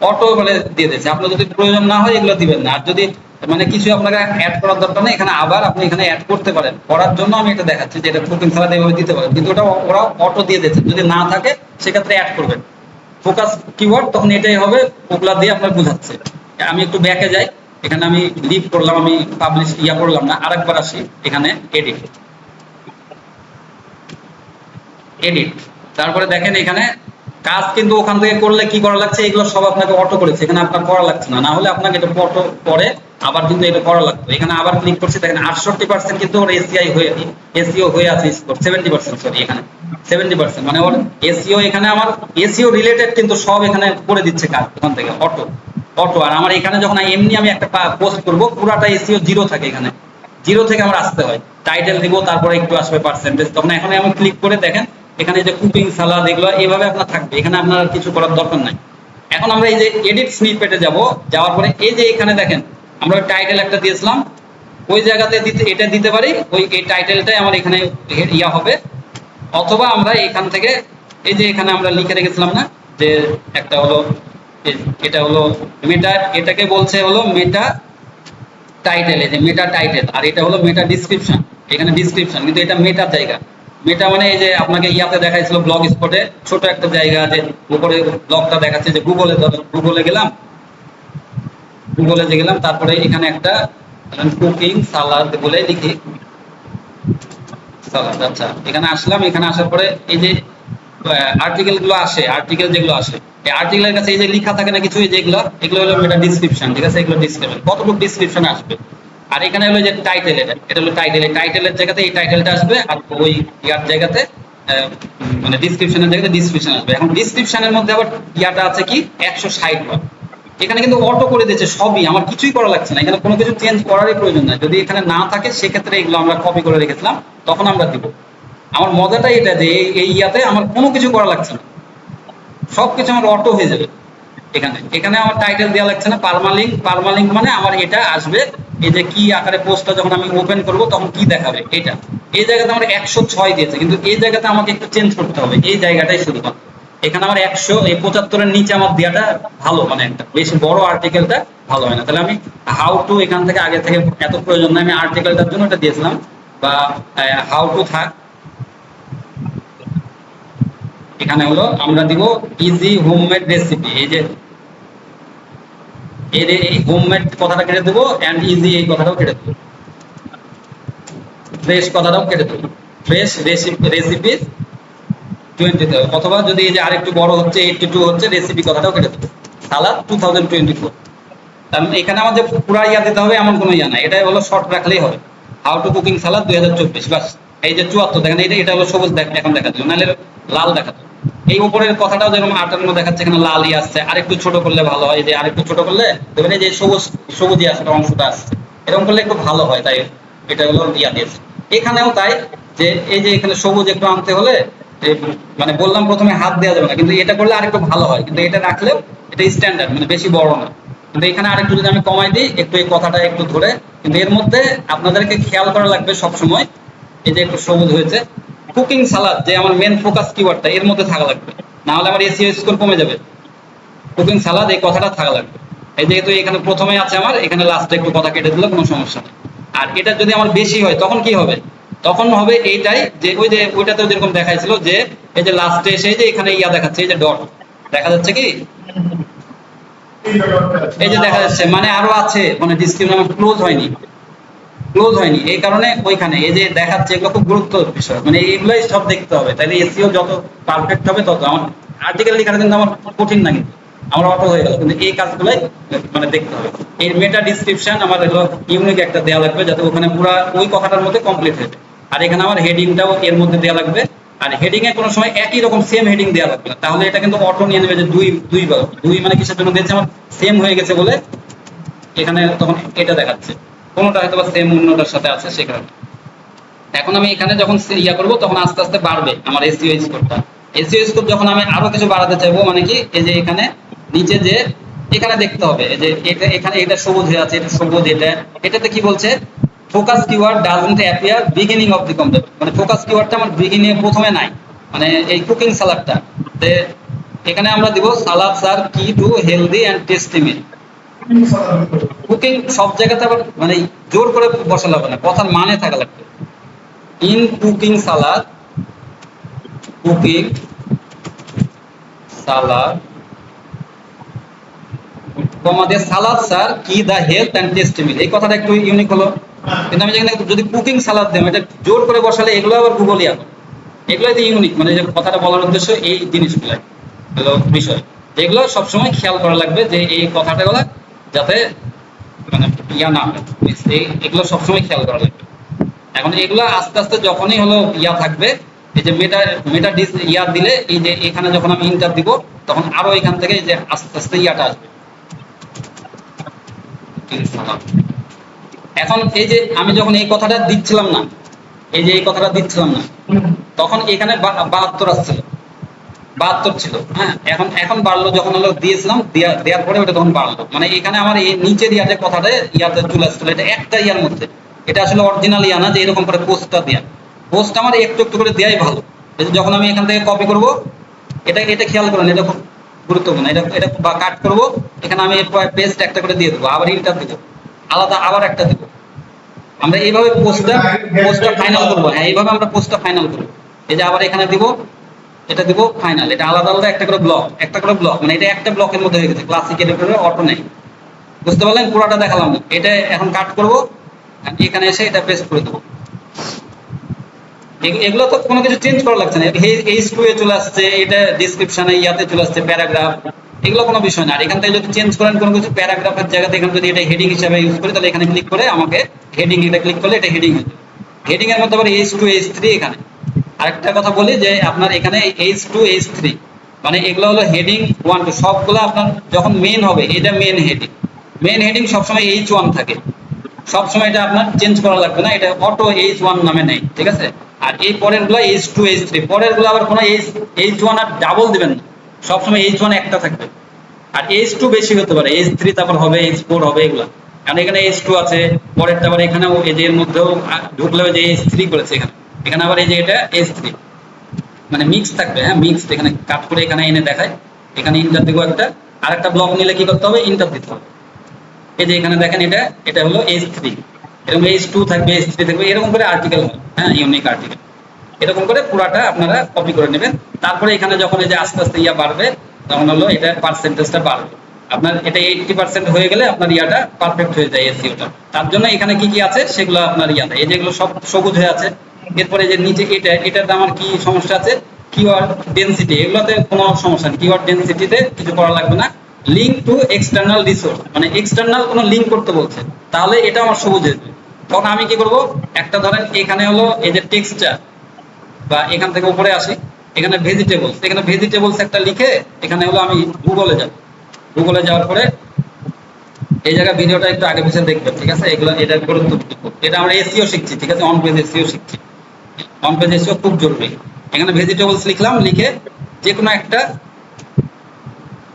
অটো মানে দিয়ে দিচ্ছে। আপনার যদি প্রয়োজন না হয় এগুলো দিবেন না, আর যদি মানে কিছু আপনাকে অ্যাড করার দরকার নেই, এখানে আবার আপনি এখানে অ্যাড করতে পারেন। করার জন্য আমি এটা দেখাচ্ছি যে এটা কুকিং সালাদ এইভাবে দিতে পারেন, কিন্তু ওটা ওরা অটো দিয়ে দিচ্ছে। যদি না থাকে সেক্ষেত্রে অ্যাড করবেন ফোকাস কিওয়ার্ড, তখন এটাই হবে, ওগুলা দিয়ে আপনার বোঝাচ্ছে। আমি একটু ব্যাকে যাই, এখানে আমি লিভ করলাম, আমি পাবলিশ ইয়া করলাম না, আরেকবার আসি এখানে এডিট, এডিট। তারপরে দেখেন এখানে কাজ কিন্তু ওখান থেকে করলে কি করা লাগছে, এগুলো সব আপনাকে অটো করেছে, এখানে আপনার করা লাগছে না, না হলে আপনাকে এটা অটো করে আবার কিন্তু এটা করা লাগতো। এখানে আবার ক্লিক করছি, দেখেন 68% কিন্তু ওর এসিও হয়ে আছে স্কোর, 70%, সরি এখানে 70%, মানে ওর এসিও এখানে আমার এসিও রিলেটেড কিন্তু সব এখানে করে দিচ্ছে কাজ ওখান থেকে অটো অটো। আর আমার এখানে যখন এমনি আমি একটা পোস্ট করবো, পুরাটা এসিও জিরো থাকে, এখানে জিরো থেকে আমার আসতে হয়। টাইটেল দিব, তারপরে একটু আসবে পার্সেন্টেজ, তখন এখন আমি ক্লিক করে দেখেন এখানে যে কুকিং সালাদ এগুলো এইভাবে আপনার থাকবে, এখানে আপনার আর কিছু করার দরকার নাই। এখন আমরা এই যে এডিট স্নিপেটে যাব, যাওয়ার পরে এই যে এখানে দেখেন আমরা টাইটেল একটা দিয়েছিলাম, ওই জায়গাতে দিতে এটা দিতে পারি, ওই এই টাইটেলটাই আমার এখানে ইয়া হবে। অথবা আমরা এখান থেকে এই যে এখানে আমরা লিখে রেখেছিলাম না, যে একটা হলো এটা হলো মেটা, এটাকে বলছে হলো মেটা টাইটেল, এই যে মেটা টাইটেল, আর এটা হলো মেটা ডিসক্রিপশন। এখানে ডিসক্রিপশন, কিন্তু এটা মেটার জায়গা। মেটা মানে এই যে আপনাকে ইয়াতে দেখাইছিল ব্লগ স্পটে ছোট একটা জায়গা, যে উপরে ব্লগটা দেখাচ্ছে, যে গুগলে গেলাম, গুগলে যে গেলাম, তারপরে এখানে একটা কুকিং সালাদ বলে লিখি সালাদ। আচ্ছা, এখানে আসলাম, এখানে আসার পরে এই যে আর্টিকেল গুলো আসে, আর্টিকেল যেগুলো আসে, এই আর্টিকেলের কাছে এই যে লেখা থাকে না কিছু, যেগুলো এগুলো হলো মেটা ডিসক্রিপশন। ঠিক আছে, এগুলো ডিসক্রিপশন, কতটুকু ডিসক্রিপশন আসবে। আর এখানে হলো যে টাইটেল, এটা হলো টাইটেল, এই টাইটেলের জায়গাতে এই টাইটেলটা আসবে, আর ওই ইয়ার জায়গাতে মানে ডিসক্রিপশনের জায়গাতে ডিসক্রিপশন আসবে। এখন ডিসক্রিপশনের মধ্যে আবার ইয়াটা আছে কি 160 বার, এখানে কিন্তু অটো করে দিয়েছে সবই, আমার কিছুই করা লাগছে না, এখানে কোনো কিছু চেঞ্জ করারই প্রয়োজন নাই। যদি এখানে না থাকে সেক্ষেত্রে এগুলো আমরা কপি করে রেখেছিলাম, তখন আমরা দিব। আমার মজাটা এটা যে এই ইয়াতে আমার কোনো কিছু করা লাগছে না, সবকিছু আমার অটো হয়ে যাবে। এখানে এখানে আমার টাইটেল দেওয়া লাগছে না, পার্মালিঙ্ক। পার্মালিঙ্ক মানে আমার এটা আসবে, এই যে কি আকারে পোস্টটা যখন আমি ওপেন করব তখন কি দেখাবে এটা। এই জায়গাতে আমার 106 দিয়েছে, কিন্তু এই জায়গাতে আমাকে একটু চেঞ্জ করতে হবে, এই জায়গাটাই শুধুমাত্র। এখানে আমার 175 নিচে আমার দেওয়াটা ভালো, মানে একটা বেশি বড় আর্টিকেলটা ভালো হয় না। তাহলে আমি হাউ টু এখান থেকে আগে থেকে এত প্রয়োজন নাই, আমি আর্টিকেলটার জন্য এটা দিয়েছিলাম, বা হাউ টু থাক। এখানে হলো আমরা দিব ইজি হোমমেড রেসিপি, এই যে এই হোমমেড কথাটা কেটে দেবো, অ্যান্ড ইজি এই কথাটাও কেটে দেবো, ফ্রেশ কথাটাও কেটে দেবো, ফ্রেশ রেসিপি 20 দেবো, অথবা যদি এই যে আরেকটু বড় হচ্ছে 82 হচ্ছে, রেসিপি কথাটাও কেটে দেবো, সালাদ 2024। কারণ এখানে আমাদের পুরা ইয়া দিতে হবে এমন কোনো ইয়া নাই, এটাই হলো শর্ট রাখলেই হবে, হাউ টু কুকিং সালাদ 2024 বাস। এই যে 74 দেখেন, এটা হলো সবুজ এখন দেখা দিল, নাহলে লাল দেখাতো। এই উপরের কথাটাও যেরকম 58 দেখাচ্ছে, এখানে লালই আসছে, আরেকটু ছোট করলে ভালো হয়, যে আরেকটু ছোট করলে দেখবেন এই যে সবুজই আসছে অংশটা আসছে, এরকম করলে একটু ভালো হয়, তাই এটা হলো ইয়া দিয়েছে। এখানেও তাই, যে এই যে এখানে সবুজ একটু আনতে হলে মানে বললাম প্রথমে হাত দেওয়া যাবে না, কিন্তু এটা করলে আরেকটু ভালো হয়, কিন্তু এটা রাখলেও এটা স্ট্যান্ডার্ড, মানে বেশি বড় না। কিন্তু এখানে আরেকটু যদি আমি কমাই দিই একটু এই কথাটা একটু ধরে, কিন্তু এর মধ্যে আপনাদেরকে খেয়াল করা লাগবে সব সময়, এই যে একটু সবুজ হয়েছে, কুকিং সালাদ যে আমার মেন ফোকাস কিওয়ার্ডটা এর মধ্যে থাকা লাগবে, না হলে আমার এসইও স্কোর কমে যাবে। কুকিং সালাদ এই কথাটা থাকা লাগবে। এই যেহেতু এখানে প্রথমে আছে আমার, এখানে লাস্টে একটু কথা কেটে দিলে কোনো সমস্যা নেই। আর এটা যদি আমার বেশি হয় তখন কি হবে, তখন হবে এইটাই, যে ওই যে ওইটাতেও যেরকম দেখাইছিল, যে এই যে লাস্টে এসে যে এখানে ইয়া দেখাচ্ছে, এই যে ডট দেখা যাচ্ছে কি, এই যে দেখা যাচ্ছে, মানে আরো আছে, মানে ডিসক্রিপশন আমার ক্লোজ হয়নি, এই কারণে ওইখানে এই যে দেখাচ্ছে, এগুলো খুব গুরুত্বের বিষয়, মানে এইগুলাই সব দেখতে হবে, তাহলে এসইও যত পারফেক্ট হবে তত। আমার আর্টিকেল লেখাটা কিন্তু আমার কঠিন না, কিন্তু আমার অটো হয়ে গেল, কিন্তু এই কাজগুলাই মানে দেখতে হবে। এই মেটা ডিসক্রিপশন আমার হলো ইউনিক একটা দেওয়া লাগবে, যাতে ওখানে পুরো ওই কথাটার মধ্যে কমপ্লিট হয়ে যায়। আর এখানে আমার হেডিংটাও এর মধ্যে দেওয়া লাগবে, আর হেডিং এ কোনো সময় একই রকম সেম হেডিং দেওয়া লাগবে না, তাহলে এটা কিন্তু অটো নিয়ে নেবে যে দুই মানে কিসের জন্য দিয়েছে, আমার সেম হয়ে গেছে বলে এখানে তখন এটা দেখাচ্ছে, কোনোটা হয়তো বা সেম অন্যটার সাথে আছে সেখানে। এখন আমি এখানে যখন ইয়া করবো তখন আস্তে আস্তে বাড়বে আমার এসইও স্কোরটা। এসইও স্কোর যখন আমি আরো কিছু বাড়াতে চাইবো, মানে কি এই যে এখানে নিচে যে এখানে দেখতে হবে, এই যে এটা এখানে এটা সবুজ হয়ে আছে, এটা সবুজ, এটাতে কি বলছে, focus keyword doesn't appear beginning of the content, মানে ফোকাস কিওয়ার্ডটা আমার বিগিনিং প্রথমে নাই, মানে এই কুকিং সালাদটা এখানে আমরা দিব সালাদ স্যার কি to healthy and tasty meal. Cooking সব জায়গাতে আবার মানে জোর করে বসালে হবে না, কথার মানে থাকা লাগবে। ইন কুকিং সালাদ, কুকিং সালাদ আমাদের সালাদ স্যার কি দা হেলথ অ্যান্ড টেস্টি মিল, এই কথাটা একটু ইউনিক হলো। কিন্তু আমি যেখানে যদি কুকিং সালাদ দিই, এটা জোর করে বসালে এগুলো আবার গুগল ইয়া করে, এগুলোই তো ইউনিক, মানে যে কথাটা বলার উদ্দেশ্য এই জিনিসগুলাই হলো বিষয়, এগুলো সবসময় খেয়াল করা লাগবে, যে এই কথাটাগুলো যাতে মানে ইয়া না হয়, এগুলো সবসময় খেয়াল করা লাগবে। এখন এগুলো আস্তে আস্তে যখনই হলো ইয়া থাকবে, এই যে মেটা মেটা ইয়া দিলে, এই যে এখানে যখন আমি ইন্টার দিব তখন আরো এখান থেকে যে আস্তে আস্তে ইয়াটা আসবে। এখন এই যে আমি যখন এই কথাটা দিচ্ছিলাম না, এই যে এই কথাটা দিচ্ছিলাম না, তখন এখানে 72 আসছিল, 72 ছিল, হ্যাঁ। এখন এখন বাড়লো যখন হলো দিয়েছিলাম, দেওয়ার পরে ওটা তখন বাড়লো, মানে এখানে আমার এই নিচের ইয়াতে কথাটা ইয়াতে চলে আসছিল, এটা একটা ইয়ার মধ্যে, এটা আসলে অরিজিনাল ইয়া না যে এরকম করে পোস্টটা দেয়া, পোস্ট আমার একটু একটু করে দেওয়াই ভালো। যখন আমি এখান থেকে কপি করব, এটা খেয়াল করেন, এটা খুব গুরুত্বপূর্ণ, এটা বা কাট করব, এখানে আমি পেস্ট একটা করে দিয়ে দেবো, আবার ইন্টার দেবো, আলাদা আবার একটা দেবো, আমরা এইভাবে পোস্টটা ফাইনাল করবো। হ্যাঁ, এইভাবে আমরা পোস্টটা ফাইনাল করবো। এই যে আবার এখানে দিব, এটা দিব ফাইনাল, এটা আলাদা আলাদা একটা করে ব্লক, মানে এটা একটা ব্লকের মধ্যে হয়ে গেছে, ক্লাসিক এডিটরে অটো নেই। বুঝতে পারলেন, পুরোটা দেখালাম না, এটা এখন কাট করব, এখানে এসে এটা পেস্ট করে দেবো। এগুলো তো কোনো কিছু চেঞ্জ করা লাগছে না, H2 এ চলে আসছে, এটা ডেসক্রিপশনে ইয়াতে চলে আসছে, প্যারাগ্রাফ, এগুলো কোনো বিষয় না। আর এখান থেকে যদি চেঞ্জ করেন কোনো কিছু, প্যারাগ্রাফের জায়গাতে এখানে যদি এটা হেডিং হিসাবে ইউজ করি, তাহলে এখানে ক্লিক করে আমাকে হেডিং, এটা ক্লিক করলে এটা হেডিং হয়ে যাবে। হেডিং এর মধ্যে আবার H2 H3 এখানে আরেকটা কথা বলি, যে আপনার এখানে H2 H3 মানে এগুলো হলো হেডিং 1 2, সবগুলো আপনার যখন মেন হবে, এটা মেন হেডিং সবসময় H1 থাকে, সবসময় এটা আপনার চেঞ্জ করা লাগবে না, এটা অটো H1 নামে নেই, ঠিক আছে। আর এই পরের গুলো H2 H3, পরের গুলো আবার কোনো H1 আর ডাবল দিবেন না, সবসময় H1 একটা থাকবে, আর H2 বেশি হতে পারে, H3 তারপর হবে, H4 হবে এগুলা। কারণ এখানে H2 আছে, পরেরটা আবার এখানেও এর মধ্যেও ঢুকলেও যে H3 করেছে এখানে, এখানে আবার এই যে এটা H3, মানে মিক্স থাকবে। হ্যাঁ, মিক্সড। এখানে কাট করে এখানে এনে দেখায়, এখানে ইন্টার দিব একটা, আর একটা ব্লক নিলে কি করতে হবে, ইন্টার দিতে হবে। এই যে এখানে দেখেন এটা এটা হলো H3, এরকম H2 থাকবে, H3 থাকবে, এরকম করে আর্টিকেল হয়। হ্যাঁ, ইউনিক আর্টিকেল। এরকম করে পুরাটা আপনারা কপি করে নেবেন। তারপরে এখানে যখন এই যে আস্তে আস্তে ইয়া বাড়বে, তখন হলো এটা পার্সেন্টেজটা বাড়বে। আপনার এটা 80% হয়ে গেলে আপনার ইয়াটা পারফেক্ট হয়ে যায়, এসইওটা। তার জন্য এখানে কি কি আছে সেগুলো আপনার ইয়াতে, এই যেগুলো সব সবুজ হয়ে আছে। এরপরে যে নিচে এটাতে আমার কি সমস্যা আছে, কিওয়ার্ড ডেনসিটি, এগুলোতে কোনো সমস্যা নেই। কিওয়ার্ড ডেনসিটিতে কিছু করা লাগবে না। লিঙ্ক টু এক্সটার্নাল রিসোর্স, মানে এক্সটার্নাল কোনো লিঙ্ক করতে বলছে, তাহলে এটা আমার সবুজ হয়ে যাবে। তখন আমি কি করব, একটা ধরেন এখানে হলো এই যে টেক্সচার, বা এখান থেকে উপরে আসি, এখানে ভেজিটেবলস, এখানে ভেজিটেবলস একটা লিখে এখানে হলো আমি গুগলে যাব। গুগলে যাওয়ার পরে এই জায়গায় ভিডিওটা একটু আগে পিছিয়ে দেখবেন, ঠিক আছে? এগুলো এটা গুরুত্বপূর্ণ, এটা আমরা এসইও শিখছি, ঠিক আছে? অন পেজ এসইও শিখছি, অন পেজ এসইও খুব জরুরি। এখানে ভেজিটেবলস লিখলাম, লিখে যে কোনো একটা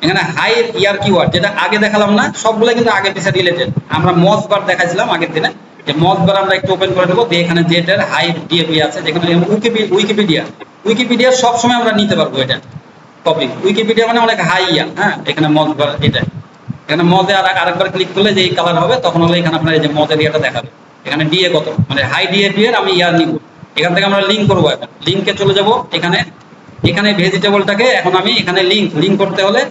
এখানে হাই ইয়ার কিওয়ার্ড, যেটা আগে দেখালাম না, সবগুলো কিন্তু আগে পিছিয়ে রিলেটেড। আমরা মজ বার দেখাইছিলাম আগের দিনে, যে মজ বার আমরা একটু ওপেন করে দেবো, দিয়ে এখানে যেটার হাই ডিএপি আছে, যেখানে উইকিপিডিয়া, উইকিপিডিয়া সবসময় আমরা নিতে পারবো এটা কপি। উইকিপিডিয়া মানে অনেক হাই ইয়ার। হ্যাঁ, এখানে মজ বার এটা, এখানে মজে আর আরেকবার ক্লিক করলে যে এই কালার হবে, তখন হলে এখানে আপনার এই যে মজের ইয়াটা দেখাবে। এখানে ডিএ কত, মানে হাই ডিএপি এর আমি ইয়ার নিব। এখান থেকে আমরা লিঙ্ক করবো, এখন লিঙ্কে চলে যাব। এখানে এখানে ভেজিটেবলটাকে এখন আমি এখানে লিঙ্ক করতে হলে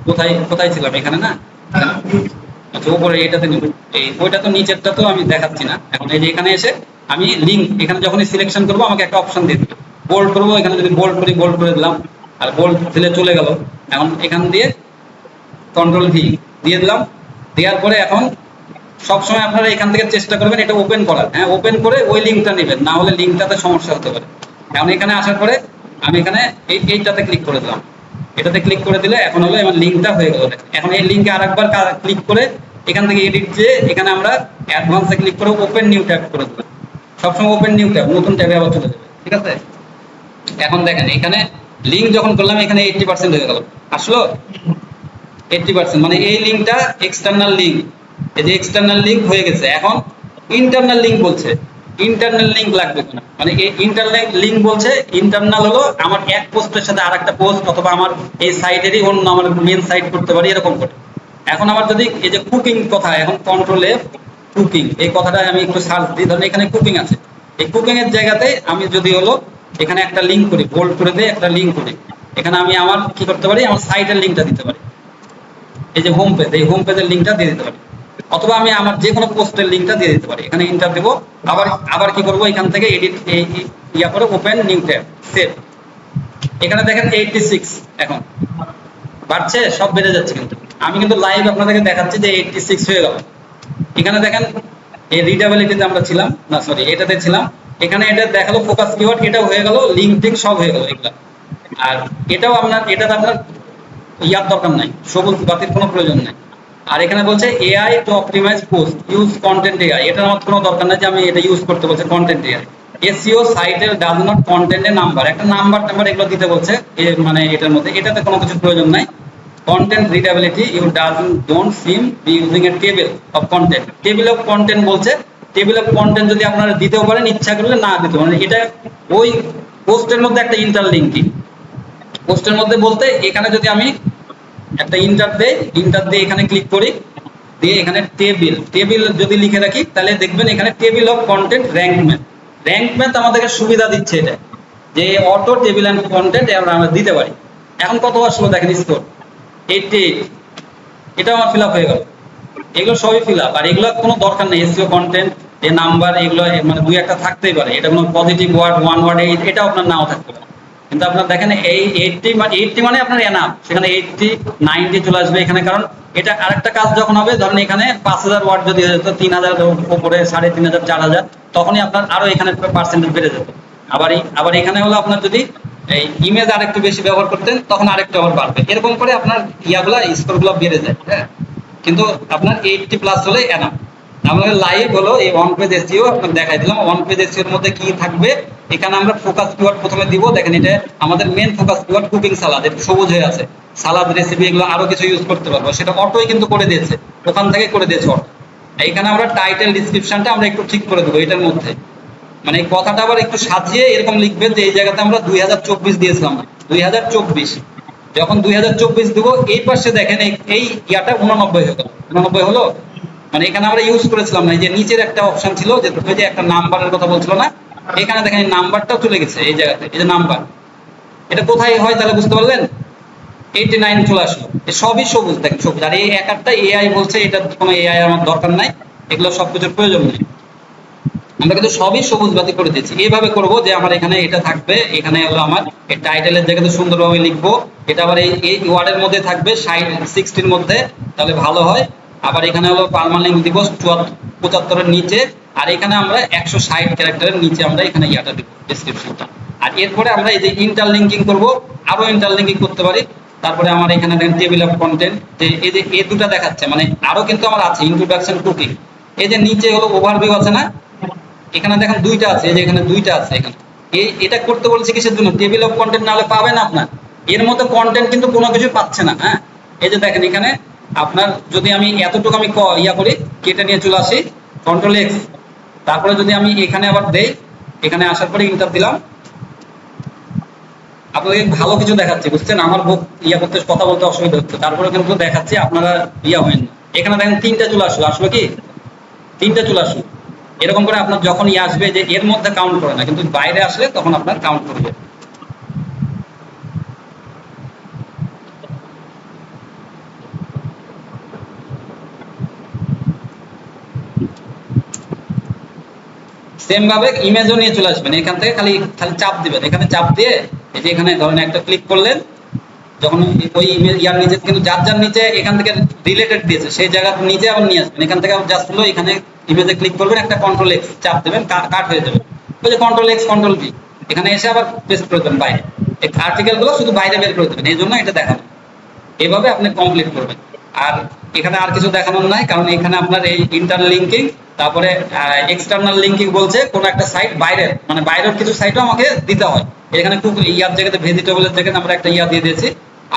কোথায় কোথায় ছিলাম, এখানে না? আচ্ছা, উপরে এটাতে নিব। এই ওইটা তো নিচেরটা তো আমি দেখাচ্ছি না এখন। এই যে এখানে এসে আমি লিঙ্ক, এখানে যখনই সিলেকশন করবো আমাকে একটা অপশন দিয়ে দিবে, বোল্ড করবো। এখানে যদি বোল্ড করি, বোল্ড করে দিলাম, আর বোল্ড দিলে চলে গেল। এখন এখান দিয়ে কন্ট্রোল ভি দিয়ে দিলাম। দেওয়ার পরে এখন সবসময় আপনারা এখান থেকে চেষ্টা করবেন এটা ওপেন করার। হ্যাঁ, ওপেন করে ওই লিঙ্কটা নেবেন, না হলে লিঙ্কটাতে সমস্যা হতে পারে। এখন এখানে আসার পরে আমি এখানে এইটাতে ক্লিক করে দিলাম। এটাতে ক্লিক করে দিলে এখন হলো আমার লিঙ্কটা হয়ে গেল। এখন এই লিঙ্কে আরেকবার ক্লিক করে এখান থেকে এডিট, যে এখানে আমরা অ্যাডভান্সে ক্লিক করে ওপেন নিউ ট্যাব করে দিলাম। সবসময় ওপেন নিউ ট্যাব, নতুন ট্যাবে আবার চলে যাবে, ঠিক আছে? এখন দেখেন এখানে লিঙ্ক যখন করলাম, এখানে 80% হয়ে গেল। আসলো 80%, মানে এই লিঙ্কটা এক্সটার্নাল লিঙ্ক, এই যে এক্সটার্নাল লিঙ্ক হয়ে গেছে। এখন ইন্টারনাল লিঙ্ক বলছে, ইন্টারনাল লিঙ্ক লাগবে কিনা, মানে এই ইন্টারনাল লিঙ্ক বলছে। ইন্টারনাল হলো আমার এক পোস্টের সাথে আরেকটা পোস্ট, অথবা আমার এই সাইটেরই অন্য আমার মেন সাইট করতে পারি, এরকম করে। এখন আমার যদি এই যে কুকিং কথা, এখন কন্ট্রোলে কুকিং এই কথাটা আমি একটু সার্চ দিই, ধরেন এখানে কুকিং আছে। এই কুকিং এর জায়গাতে আমি যদি হলো এখানে একটা লিঙ্ক করি, বোল্ড করে দিয়ে একটা লিঙ্ক করি, এখানে আমি আমার কি করতে পারি, আমার সাইটের লিঙ্কটা দিতে পারি। এই যে হোম পেজ, এই হোম পেজের লিঙ্কটা দিয়ে দিতে পারি, অথবা আমি আমার যে কোনো পোস্টের লিঙ্কটা দিয়ে দিতে পারি। এখানে ইন্টার দেবো। আবার আবার কি করবো, এখান থেকে এডিট ইয়া করে ওপেন নিউ ট্যাব, সেভ। এখানে দেখেন 86 এখন বাড়ছে, সব বেড়ে যাচ্ছে। কিন্তু আমি কিন্তু লাইভ আপনাদেরকে দেখাচ্ছি যে 86 হয়ে গেল। এখানে দেখেন এই রিডেবিলিটিতে আমরা ছিলাম না, সরি এটাতে ছিলাম। এখানে এটা দেখালো ফোকাস কিওয়ার্ড, এটাও হয়ে গেল, লিঙ্ক টিক সব হয়ে গেল এগুলা। আর এটাও এটাতে আপনার ইয়ার দরকার নাই, সবুজ বাতির কোনো প্রয়োজন নাই। আর এখানে বলছে AI to optimise post, use content AI, এটা আমার কোনো দরকার নাই যে আমি এটা ইউজ করতে বলছে কন্টেন্ট এআই। এসইও সাইটের ডাজ নট কন্টেন্টের নাম্বার, একটা নাম্বার এগুলো দিতে বলছে মানে এটার মধ্যে, এটাতে কোনো কিছু প্রয়োজন নাই। Content readability, you don't seem be using a table of content, table of content বলছে। টেবিল অফ কন্টেন্ট যদি আপনারা দিতেও পারেন, ইচ্ছা করলে না দিতে পারেন। এটা ওই পোস্টের মধ্যে একটা ইন্টারলিঙ্কিং, পোস্টের মধ্যে বলতে এখানে যদি আমি একটা ইন্টার দিয়ে এখানে ক্লিক করি, দিয়ে এখানে টেবিল যদি লিখে রাখি, তাহলে দেখবেন এখানে table of content rank math, rank math আমাদেরকে সুবিধা দিচ্ছে এটা, যে অটো টেবিল অ্যান্ড কন্টেন্ট আমরা দিতে পারি। এখন কত আসলো দেখেন, স্কোর 88, এটা আমার ফিল আপ হয়ে গেল। এগুলো সবই ফিল আপ, আর এগুলো কোনো দরকার নেই। এসইও কন্টেন্ট এই নাম্বার এগুলো মানে দুই একটা থাকতেই পারে, এটা কোনো পজিটিভ ওয়ার্ড, ওয়ান ওয়ার্ড এটাও আপনার নাও থাকতে পারে। কিন্তু আপনার দেখেন এই 80 মানে আপনার এনাফ, সেখানে 80 90 চলে আসবে এখানে। কারণ এটা আরেকটা কাজ যখন হবে, ধরেন এখানে 5000 ওয়ার্ড যদি হয়ে যেত, 3000 উপরে 3500 4000, তখনই আপনার আরো এখানে পার্সেন্টেজ বেড়ে যেত। আবার এখানে হলো আপনার যদি এই ইমেজ আরেকটু বেশি ব্যবহার করতেন, তখন আরেকটু আবার বাড়বে। এরকম করে আপনার ইয়াগুলা স্কোরগুলো বেড়ে যায়। হ্যাঁ, কিন্তু আপনার 80+ হলে এনাফ। আমাদের লাইভ হলো এই ওয়ান পেজ এসইও আপনাকে দেখাই দিলাম। ওয়ান পেজ এসইওর মধ্যে কি থাকবে এখানে আমরা ফোকাস কিওয়ার্ড প্রথমে দিব। দেখেন এটা আমাদের মেন ফোকাস কিওয়ার্ড কুকিং সালাদ, এটা সবুজ হয়ে আছে। সালাদ রেসিপি এগুলো আরো কিছু ইউজ করতে পারবো, সেটা অটোই কিন্তু করে দিয়েছে, ওখান থেকে করে দিয়েছে অটো। এইখানে আমরা টাইটেল ডিসক্রিপশনটা আমরা একটু ঠিক করে দেবো এটার মধ্যে, মানে এই কথাটা আবার একটু সাজিয়ে এরকম লিখবেন যে এই জায়গাতে আমরা 2024 দিয়েছিলাম, 2024। যখন 2024 দেবো, এই পাশে দেখেন এই ইয়াটা 89 হয়ে গেল, 89 হলো। মানে এখানে আমরা ইউজ করেছিলাম না, এই যে নিচের একটা অপশন ছিল যে তুমি যে একটা নাম্বারের কথা বলছিল না, এখানে দেখেন এই নাম্বারটাও চলে গেছে এই জায়গাতে, এই যে নাম্বার। এটা কোথায় হয় তাহলে বুঝতে পারলেন? 89 চলে আসলো। সবই সবুজ, দেখেন সবুজ। আর এই এক একটা এআই বলছে, এটা কোনো এআই আমার দরকার নাই, এগুলো সবকিছুর প্রয়োজন নেই। আমরা কিন্তু সবই সবুজ বাতি করে দিচ্ছি। এইভাবে করব যে আমার এখানে এটা থাকবে, এখানে হলো আমার এই টাইটেলের জায়গাতে সুন্দরভাবে লিখবো, এটা আবার এই ওয়ার্ডের মধ্যে থাকবে 60 মধ্যে, তাহলে ভালো হয়। আবার এখানে হলো পার্মানেন্ট দিব 75 নিচে, আর এখানে আমরা 160 ক্যারেক্টারের নিচে আমরা এখানে ইয়াটা দিব, ডেসক্রিপশনটা। আর এরপরে আমরা এই যে ইন্টারলিঙ্কিং করব, আরো ইন্টারলিঙ্কিং করতে পারি। তারপরে আমার এখানে দেখেন টেবিল অফ কন্টেন্ট, যে এই যে এই দুটা দেখাচ্ছে, মানে আরো কিন্তু আমার আছে ইন্ট্রোডাকশন কুকিং। এই যে নিচে হলো ওভারভিউ আছে না, এখানে দেখেন দুইটা আছে, এই যে এখানে দুইটা আছে। এখানে এটা করতে বলছি কিসের জন্য? টেবিল অফ কন্টেন্ট নাহলে পাবেন আপনার এর মধ্যে কন্টেন্ট কিন্তু কোনো কিছু পাচ্ছে না। হ্যাঁ, এই যে দেখেন এখানে আপনার যদি আমি এতটুকু আমি ইয়া করি, কেটে নিয়ে চলে আসি কন্ট্রোল এক্স, তারপরে যদি আমি এখানে আবার দেই, এখানে আসার পরে ইন্টার দিলাম, আপনাদের ভালো কিছু দেখাচ্ছে, বুঝছেন? আমার বুক ইয়া করতে, কথা বলতে অসুবিধা হচ্ছে, তারপরে কিন্তু দেখাচ্ছি, আপনারা ইয়া হয়নি। এখানে দেখেন তিনটা চলে আসলো, আসলো কি তিনটা চলে আসলো। এরকম করে আপনার যখন ইয়ে আসবে যে এর মধ্যে কাউন্ট করে না, কিন্তু বাইরে আসলে তখন আপনার কাউন্ট করবে। সেম ভাবে ইমেজও নিয়ে চলে আসবেন, এখান থেকে খালি খালি চাপ দিবেন, এখানে চাপ দিয়ে এই যে এখানে ধরেন একটা ক্লিক করলেন, যখন ওই ইমেজ ইয়ার নিচে কিন্তু যার যার নিচে এখান থেকে রিলেটেড দিয়েছে সেই জায়গার নিচে আবার নিয়ে আসবেন। এখান থেকে আবার জাস্ট হলো এখানে ইমেজে ক্লিক করবেন, একটা কন্ট্রোল এক্স চাপ দেবেন, কাট হয়ে যাবে। ওই যে কন্ট্রোল এক্স কন্ট্রোল ভি, এখানে এসে আবার পেস্ট করে দেবেন বাইরে, এই আর্টিকেল গুলো শুধু বাইরে বের করে দেবেন, এই জন্য এটা দেখানো। এভাবে আপনি কমপ্লিট করবেন। আর এখানে আর কিছু দেখানোর নাই, কারণ এখানে আপনার এই ইন্টারনাল লিঙ্কিং, তারপরে এক্সটার্নাল লিঙ্কিং বলছে কোন একটা সাইট বাইরের, মানে বাইরের কিছু সাইটও আমাকে দিতে হয়। এখানে খুব ইয়ার জায়গাতে ভেজিটেবলের জায়গাতে আমরা একটা ইয়া দিয়ে দিয়েছি।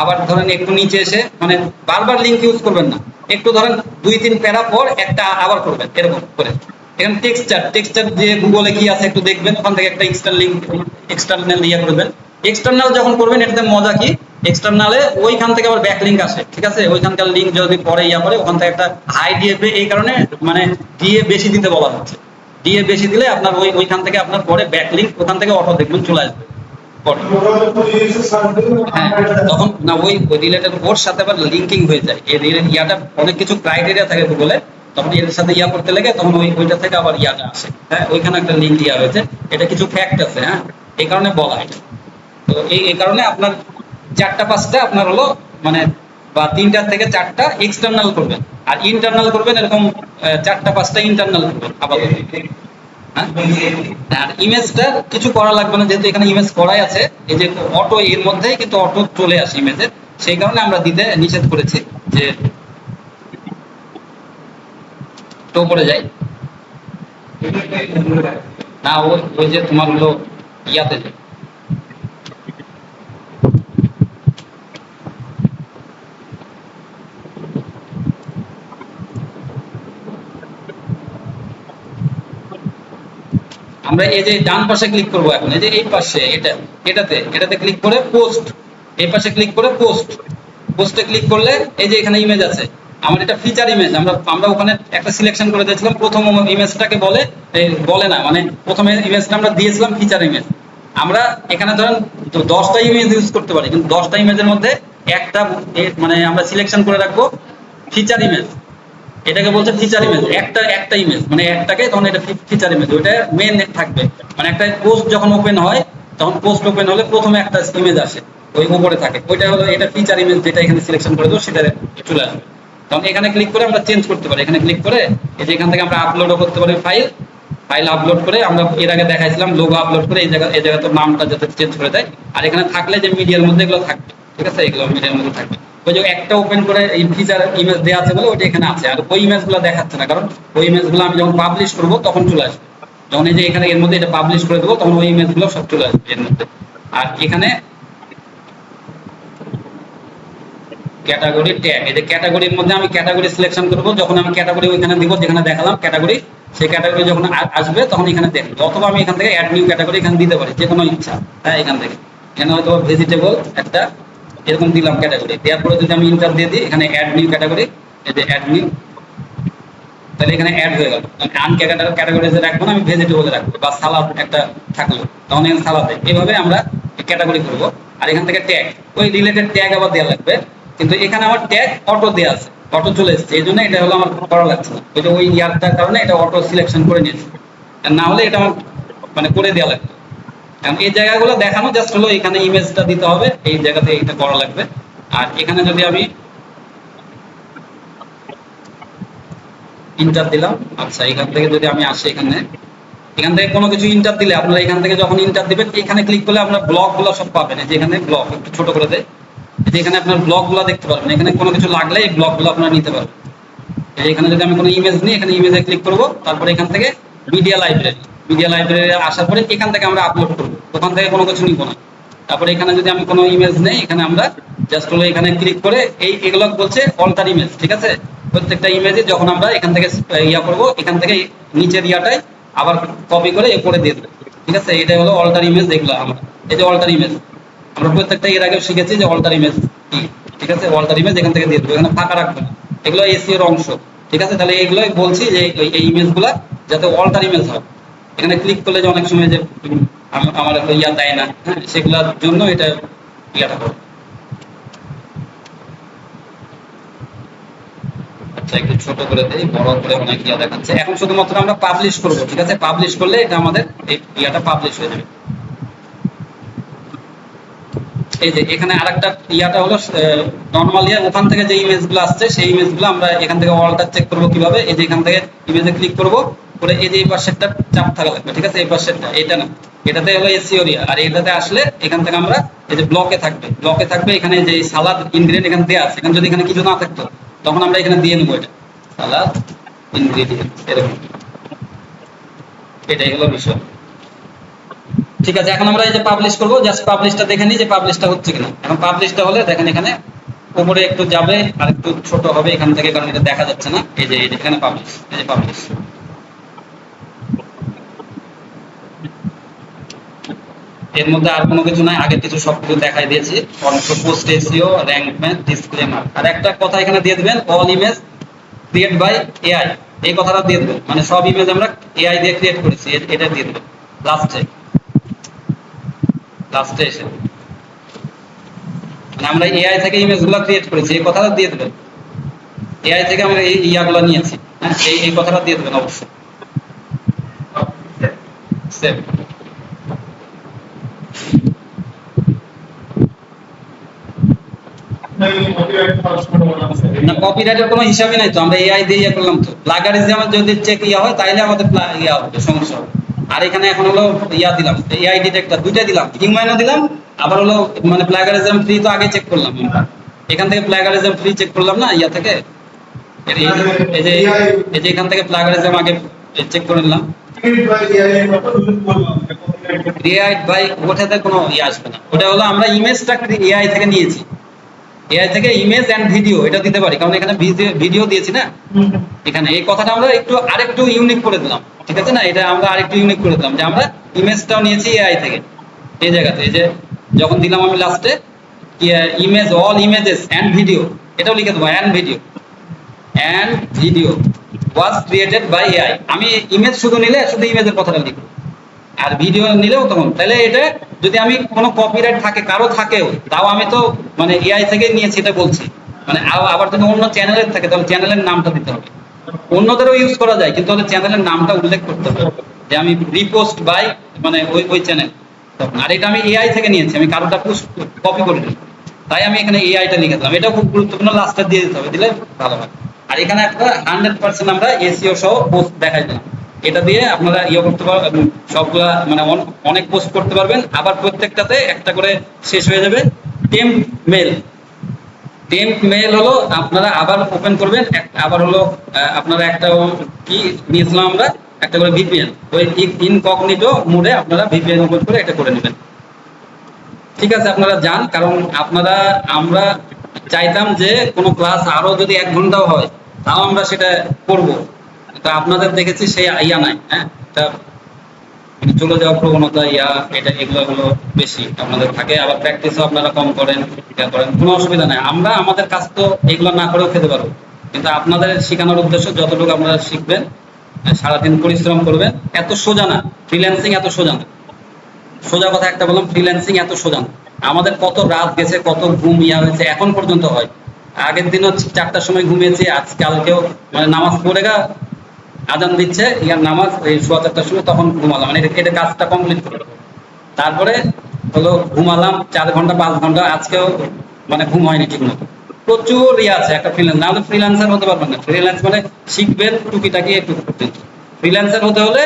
আবার ধরেন একটু নিচে এসে, মানে বারবার লিঙ্ক ইউজ করবেন না, একটু ধরেন 2-3 প্যারা পর একটা আবার করবেন, এরকম করে। এখানে টেক্সচার দিয়ে গুগলে কি আছে একটু দেখবেন, ওখান থেকে একটা এক্সটার্নাল ইয়া করবেন। এক্সটার্নাল যখন করবেন এটাতে মজা কি, এক্সটার্নালে ওইখান থেকে আবার ব্যাকলিঙ্ক আসে, ঠিক আছে? ওইখানকার লিঙ্ক যদি পরে ইয়া করে, ওখান থেকে একটা হাই ডিএ, এই কারণে মানে ডিএ বেশি দিতে বলা হচ্ছে। ডিএ বেশি দিলে আপনার ওইখান থেকে আপনার পরে ব্যাকলিঙ্ক ওখান থেকে অটো দেখবেন চলে আসবে পরে। হ্যাঁ, তখন না ওই রিলেটেড ওর সাথে আবার লিঙ্কিং হয়ে যায়, এই ইয়াটা অনেক কিছু ক্রাইটেরিয়া থাকে গুগলে, তখন এর সাথে ইয়া করতে লাগে, তখন ওইটা থেকে আবার ইয়াটা আসে। হ্যাঁ, ওইখানে একটা লিঙ্ক ইয়া হয়েছে, এটা কিছু ফ্যাক্ট আছে। হ্যাঁ, এই কারণে বলা এটা। তো এই কারণে আপনার 4-5টা আপনার হলো, মানে বা 3টা থেকে 4টা এক্সটার্নাল করবেন, আর ইন্টারনাল করবেন এরকম 4-5টা ইন্টারনাল করবেন আপাতত। হ্যাঁ, আর ইমেজটা কিছু করা লাগবে না, যেহেতু এখানে ইমেজ করাই আছে। এই যে অটো, এর মধ্যেই কিন্তু অটো চলে আসে ইমেজের, সেই কারণে আমরা দিতে নিষেধ করেছি যে তো পড়ে যায় না। ওই যে তোমার হলো ইয়াতে আমরা এই যে ডান পাশে ক্লিক করব এখন, এই যে এই পাশে এটাতে ক্লিক করে পোস্ট, এই পাশে ক্লিক করে পোস্টে ক্লিক করলে এই যে এখানে ইমেজ আছে আমার, এটা ফিচার ইমেজ। আমরা ওখানে একটা সিলেকশন করে দিয়েছিলাম, প্রথম ইমেজটাকে বলে না, মানে প্রথমে ইমেজটা আমরা দিয়েছিলাম ফিচার ইমেজ। আমরা এখানে ধরেন 10টা ইমেজ ইউজ করতে পারি, কিন্তু 10টা ইমেজের মধ্যে একটা মানে আমরা সিলেকশন করে রাখবো ফিচার ইমেজ। এটাকে বলছে ফিচার ইমেজ, একটা ইমেজ, মানে একটাকে তখন এটা ফিচার ইমেজ, ওইটা মেন থাকবে। মানে একটা পোস্ট যখন ওপেন হয়, তখন পোস্ট ওপেন হলে প্রথমে একটা ইমেজ আসে, ওই উপরে থাকে, ওইটা হলো এটা ফিচার ইমেজ, যেটা এখানে সিলেকশন করে দেবো সেটা চলে আসবে। তখন এখানে ক্লিক করে আমরা চেঞ্জ করতে পারি, এখানে ক্লিক করে এই যে এখান থেকে আমরা আপলোডও করতে পারি ফাইল আপলোড করে। আমরা এর আগে দেখাইছিলাম লোগো আপলোড করে এই জায়গা তো নামটা যাতে চেঞ্জ করে দেয়। আর এখানে থাকলে যে মিডিয়ার মধ্যে এগুলো থাকবে, ঠিক আছে? এগুলো মিডিয়ার মধ্যে থাকবে। ওই যে একটা ওপেন করে এই ফিচার ইমেজ দেওয়া আছে বলে ওইটা এখানে আছে, আর ওই ইমেজগুলো দেখাচ্ছে না, কারণ ওই ইমেজগুলো আমি যখন পাবলিশ করবো তখন চলে আসবে। যখন এই যে এখানে এর মধ্যে এটা পাবলিশ করে দেবো তখন ওই ইমেজগুলো সব চলে আসবে এর মধ্যে। আর এখানে ক্যাটাগরি ট্যাগ, এই যে ক্যাটাগরির মধ্যে আমি ক্যাটাগরি সিলেকশন করব, যখন আমি ক্যাটাগরি ওইখানে দিব যেখানে দেখালাম ক্যাটাগরি, সেই ক্যাটাগরি যখন আসবে তখন এখানে দেখবো, অথবা আমি এখান থেকে অ্যাড নিউ ক্যাটাগরি এখানে দিতে পারি যে কোনো ইচ্ছা। হ্যাঁ, এখান থেকে এখানে হয়তো ভেজিটেবল একটা এরকম দিলাম ক্যাটাগরি, দেওয়ার পরে যদি আমি ইন্টার দিয়ে দিই এখানে অ্যাড নিউ ক্যাটাগরি, এই যে অ্যাড নিউ, তাহলে এখানে অ্যাড হয়ে গেল। আন ক্যাটাগরিতে রাখবো না, আমি ভেজিটেবলে রাখবো, বা সালাদ একটা থাকলো তখন এখানে সালাদে, এইভাবে আমরা ক্যাটাগরি করবো। আর এখান থেকে ট্যাগ, ওই রিলেটেড ট্যাগ আবার দেওয়া লাগবে, কিন্তু এখানে আমার ট্যাগ অটো দেওয়া আছে, অটো চলে এসেছে, এই জন্য এটা হলো আমার করা লাগছে না, ওই যে ওই ইয়ারটার কারণে এটা অটো সিলেকশন করে নিয়েছে, না হলে এটা আমার মানে করে দেওয়া লাগবে। কারণ এই জায়গাগুলো দেখানো জাস্ট হলো এখানে ইমেজটা দিতে হবে, এই জায়গাতে এটা করা লাগবে। আর এখানে যদি আমি ইন্টার দিলাম, আচ্ছা এখান থেকে যদি আমি আসি এখানে, এখান থেকে কোনো কিছু ইন্টার দিলে আপনারা এখান থেকে যখন ইন্টার দিবেন এখানে ক্লিক করলে আপনার ব্লক গুলো সব পাবেন, এই যে এখানে ব্লক একটু ছোট করে দেয়, এই যে এখানে আপনার ব্লক গুলো দেখতে পারবেন, এখানে কোনো কিছু লাগলে এই ব্লক গুলো আপনারা নিতে পারবেন। এখানে যদি আমি কোনো ইমেজ নিই এখানে ইমেজে ক্লিক করব, তারপরে এখান থেকে মিডিয়া লাইব্রেরি, মিডিয়া লাইব্রেরি আসার পরে এখান থেকে আমরা আপলোড করবো, ওখান থেকে কোনো কিছু নিব না। তারপরে এখানে যদি আমি কোনো ইমেজ নেই এখানে আমরা জাস্ট হলো এখানে ক্লিক করে এগুলো বলছে অল্টার ইমেজ, ঠিক আছে, প্রত্যেকটা ইমেজে যখন আমরা এখান থেকে ইয়া করবো এখান থেকে নিচের ইয়াটাই আবার কপি করে এরপরে দিয়ে দেবো, ঠিক আছে, এটাই হলো অল্টার ইমেজ। দেখলো আমরা এই যে অল্টার ইমেজ আমরা প্রত্যেকটা এর আগে শিখেছি যে অল্টার ইমেজ কি, ঠিক আছে, অল্টার ইমেজ এখান থেকে দিয়ে দেবো, এখানে ফাঁকা রাখবো না, এগুলো এসইও এর অংশ, ঠিক আছে। তাহলে এইগুলোই বলছি যে এই ইমেজগুলা যাতে অল্টার ইমেজ হয়, এখানে ক্লিক করলে যে অনেক সময় যে আমার একটা ইয়া দেয় না, হ্যাঁ, সেগুলোর জন্য এটা ইয়াটা করো। আচ্ছা একটু ছোট করে দেই, বড় করে অনেক ইয়া দেখাচ্ছে। এখন শুধুমাত্র আমরা পাবলিশ করবো, ঠিক আছে, পাবলিশ করলে এটা আমাদের এই ইয়াটা পাবলিশ হয়ে যাবে। এই যে এখানে আরেকটা ইয়াটা হলো নরমাল ইয়া, ওখান থেকে যে ইমেজগুলো আসছে সেই ইমেজগুলো আমরা এখান থেকে অলটা চেক করবো কিভাবে, এই যে এখান থেকে ইমেজে ক্লিক করব করে এই যে এই পাশেরটা চাপ থাকা লাগবে, ঠিক আছে, এই পাশেরটা, এটা না, এটাতে হলো এসইও এরিয়া, আর এটাতে আসলে এখান থেকে আমরা এই যে ব্লকে থাকবে, ব্লকে থাকবে এখানে যে সালাদ ইনগ্রেডিয়েন্ট এখানে দেওয়া আছে, এখানে যদি এখানে কিছু না থাকতো তখন আমরা এখানে দিয়ে নেবো এটা সালাদ ইনগ্রেডিয়েন্ট এরকম, এটাই হলো বিষয়। ঠিক আছে, এখন আমরা এই যে পাবলিশ করবো, জাস্ট পাবলিশটা দেখে নিই যে পাবলিশটা হচ্ছে কিনা। এখন পাবলিশটা হলে দেখেন এখানে উপরে একটু যাবে আর একটু ছোট হবে এখান থেকে, কারণ এটা দেখা যাচ্ছে না, এই যে এখানে পাবলিশ, এই যে পাবলিশ, এর মধ্যে আর কোনো কিছু নাই, আগের কিছু সবকিছু দেখাই দিয়েছি, post SEO, rank math, disclaimer, আর একটা কথা এখানে দিয়ে দিবেন all image create by AI, এই কথাটা দিয়ে দেবেন, মানে সব ইমেজ আমরা এআই দিয়ে ক্রিয়েট করেছি এটা দিয়ে দেবেন লাস্টে, লাস্টে এসে মানে আমরা এআই থেকে ইমেজগুলো ক্রিয়েট করেছি এই কথাটা দিয়ে দেবেন, এআই থেকে আমরা এই ইয়াগুলো নিয়েছি, হ্যাঁ, এই কথাটা দিয়ে দেবেন অবশ্যই। সেভ, না কপিরাইটের কোনো হিসাবই নাই তো, আমরা এআই দিয়ে ইয়ে করলাম তো, প্লাগারিজম যদি চেক ইয়া হয় তাইলে আমাদের ইয়া হবে, সমস্যা হবে। আর এখানে এখন হলো ইয়া দিলাম এআই ডিটেক্টর, দুইটা দিলাম, হিউম্যানও দিলাম, আবার হলো মানে প্লাগারিজম ফ্রি তো আগে চেক করলাম আমরা, এখান থেকে প্লাগারিজম ফ্রি চেক করলাম না ইয়া থেকে, এই যে এখান থেকে প্লাগারিজম আগে চেক করে নিলাম। এআই বাই ওটাতে কোনো ইয়ে আসবে না, ওটা হলো আমরা ইমেজটা এআই থেকে নিয়েছি, এআই থেকে ইমেজ এন্ড ভিডিও এটা দিতে পারি, কারণ এখানে ভিডিও দিয়েছি না, এখানে এই কথাটা আমরা একটু আরেকটু ইউনিক করে দিলাম, ঠিক আছে না, এটা আমরা আরেকটু ইউনিক করে দিলাম যে আমরা ইমেজটাও নিয়েছি এআই থেকে, এই জায়গাতে এই যে যখন দিলাম আমি লাস্টে image all images and video, এটাও লিখে দেবো and video was created by AI, আমি ইমেজ শুধু নিলে শুধু ইমেজের কথাটা লিখবো, আর ভিডিও নিলেও তখন, তাহলে এটা যদি আমি কোনো কপিরাইট থাকে কারো থাকেও তাও আমি তো মানে এআই থেকে নিয়েছি এটা বলছি, মানে আবার যদি অন্য চ্যানেলের থাকে তাহলে চ্যানেলের নামটা দিতে হবে, অন্যদেরও ইউজ করা যায় কিন্তু ওদের চ্যানেলের নামটা উল্লেখ করতে হবে যে আমি রিপোস্ট বাই মানে ওই চ্যানেল, আর এটা আমি এআই থেকে নিয়েছি, আমি কারোটা কপি করে নিই, তাই আমি এখানে এআইটা লিখে দিলাম, এটাও খুব গুরুত্বপূর্ণ, লাস্টে দিয়ে দিতে হবে, দিলে ভালো হয়। আর এখানে একটা 100% আমরা এসইও সহ পোস্ট দেখাই দিলাম, এটা দিয়ে আপনারা ইয়ে করতে পারবেন, সবগুলা মানে অনেক পোস্ট করতে পারবেন, আবার প্রত্যেকটাতে একটা করে শেষ হয়ে যাবে। টেম্প মেল, টেম্প মেল হলো আপনারা আবার ওপেন করবেন, আবার হলো আপনারা একটা কি নিয়েছিলাম আমরা একটা করে ভিপিএন, ওই ইনকগনিটো মোডে আপনারা ভিপিএন ওপেন করে এটা করে নেবেন। ঠিক আছে, আপনারা যান, কারণ আপনারা আমরা চাইতাম যে কোনো ক্লাস আরো যদি 1 ঘন্টাও হয় তাও আমরা সেটা করব, তা আপনাদের দেখেছি সেই ইয়া নাই। হ্যাঁ, এটা মানে চলে যাওয়ার প্রবণতা এটা এগুলো হলো বেশি আপনাদের থাকে, আবার প্র্যাকটিসও আপনারা কম করেন, ইয়া করেন, কোনো অসুবিধা নাই। আমরা আমাদের কাজ তো এগুলো না করেও খেতে পারবো, কিন্তু আপনাদের শেখানোর উদ্দেশ্য যতটুকু আপনারা শিখবেন, সারাদিন পরিশ্রম করবেন। এত সোজা না, ফ্রিল্যান্সিং এত সোজা না। সোজা কথা একটা বললাম, ফ্রিল্যান্সিং এত সোজা না। আমাদের কত রাত গেছে, কত ঘুম হয়েছে, এখন পর্যন্ত হয়। আগের দিনও 4টার সময় ঘুমিয়েছি, কালকেও মানে নামাজ পড়ে আজান দিচ্ছে, ইয়ার নামাজ এই 4:15টার সময়, তখন ঘুমালাম, মানে এটা কাজটা কমপ্লিট করে তারপরে হলো ঘুমালাম 4 ঘন্টা 5 ঘন্টা, আজকেও মানে ঘুম হয়নি ঠিক মতো। প্রচুর আছে একটা ফ্রিল্যান্স, না হলে ফ্রিল্যান্সার হতে পারবেন না। ফ্রিল্যান্স মানে শিখবেন টুকিটাকি একটু, ফ্রিল্যান্সার হতে হলে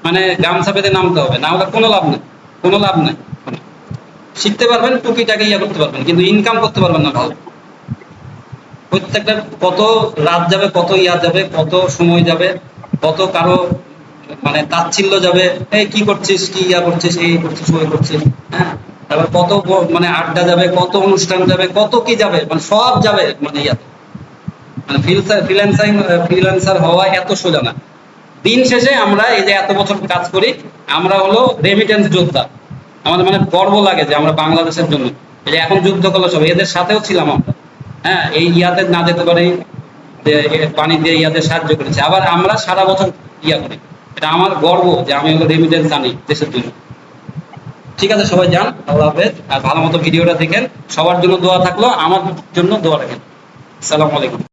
মানে গামছা পেতে নামতে হবে, না হলে কোনো লাভ নেই, কোনো লাভ নেই। শিখতে পারবেন টুকিটাকি করতে পারবেন, কিন্তু ইনকাম করতে পারবেন না ভালো। প্রত্যেকটা কত রাত যাবে, কত যাবে, কত সময় যাবে, কত কারো মানে তাচ্ছিল্য যাবে, এই কি করছিস, কি করছিস, এই করছিস, ওই করছিস। হ্যাঁ, তারপর কত মানে আড্ডা যাবে, কত অনুষ্ঠান যাবে, কত কি যাবে, মানে সব যাবে মানে ইয়াতে। মানে ফ্রিল্যান্সার হওয়া এত সোজা না। দিন শেষে আমরা এই যে এত বছর কাজ করি, আমরা হলো রেমিটেন্স যোদ্ধা। আমাদের মানে গর্ব লাগে যে আমরা বাংলাদেশের জন্য এই যে এখন যুদ্ধ করলো সব, এদের সাথেও ছিলাম আমরা। হ্যাঁ, এই ইয়াতে না যেতে পারি, যে পানি দিয়ে ইয়াতে সাহায্য করেছে, আবার আমরা সারা বছর করি। এটা আমার গর্ব যে আমি হলো রেমিটেন্স আনি দেশের জন্য। ঠিক আছে, সবাই যান, আল্লাহ হাফেজ। আর ভালো মতো ভিডিওটা দেখেন, সবার জন্য দোয়া থাকলো, আমার জন্য দোয়া রাখেন। আসসালামু আলাইকুম।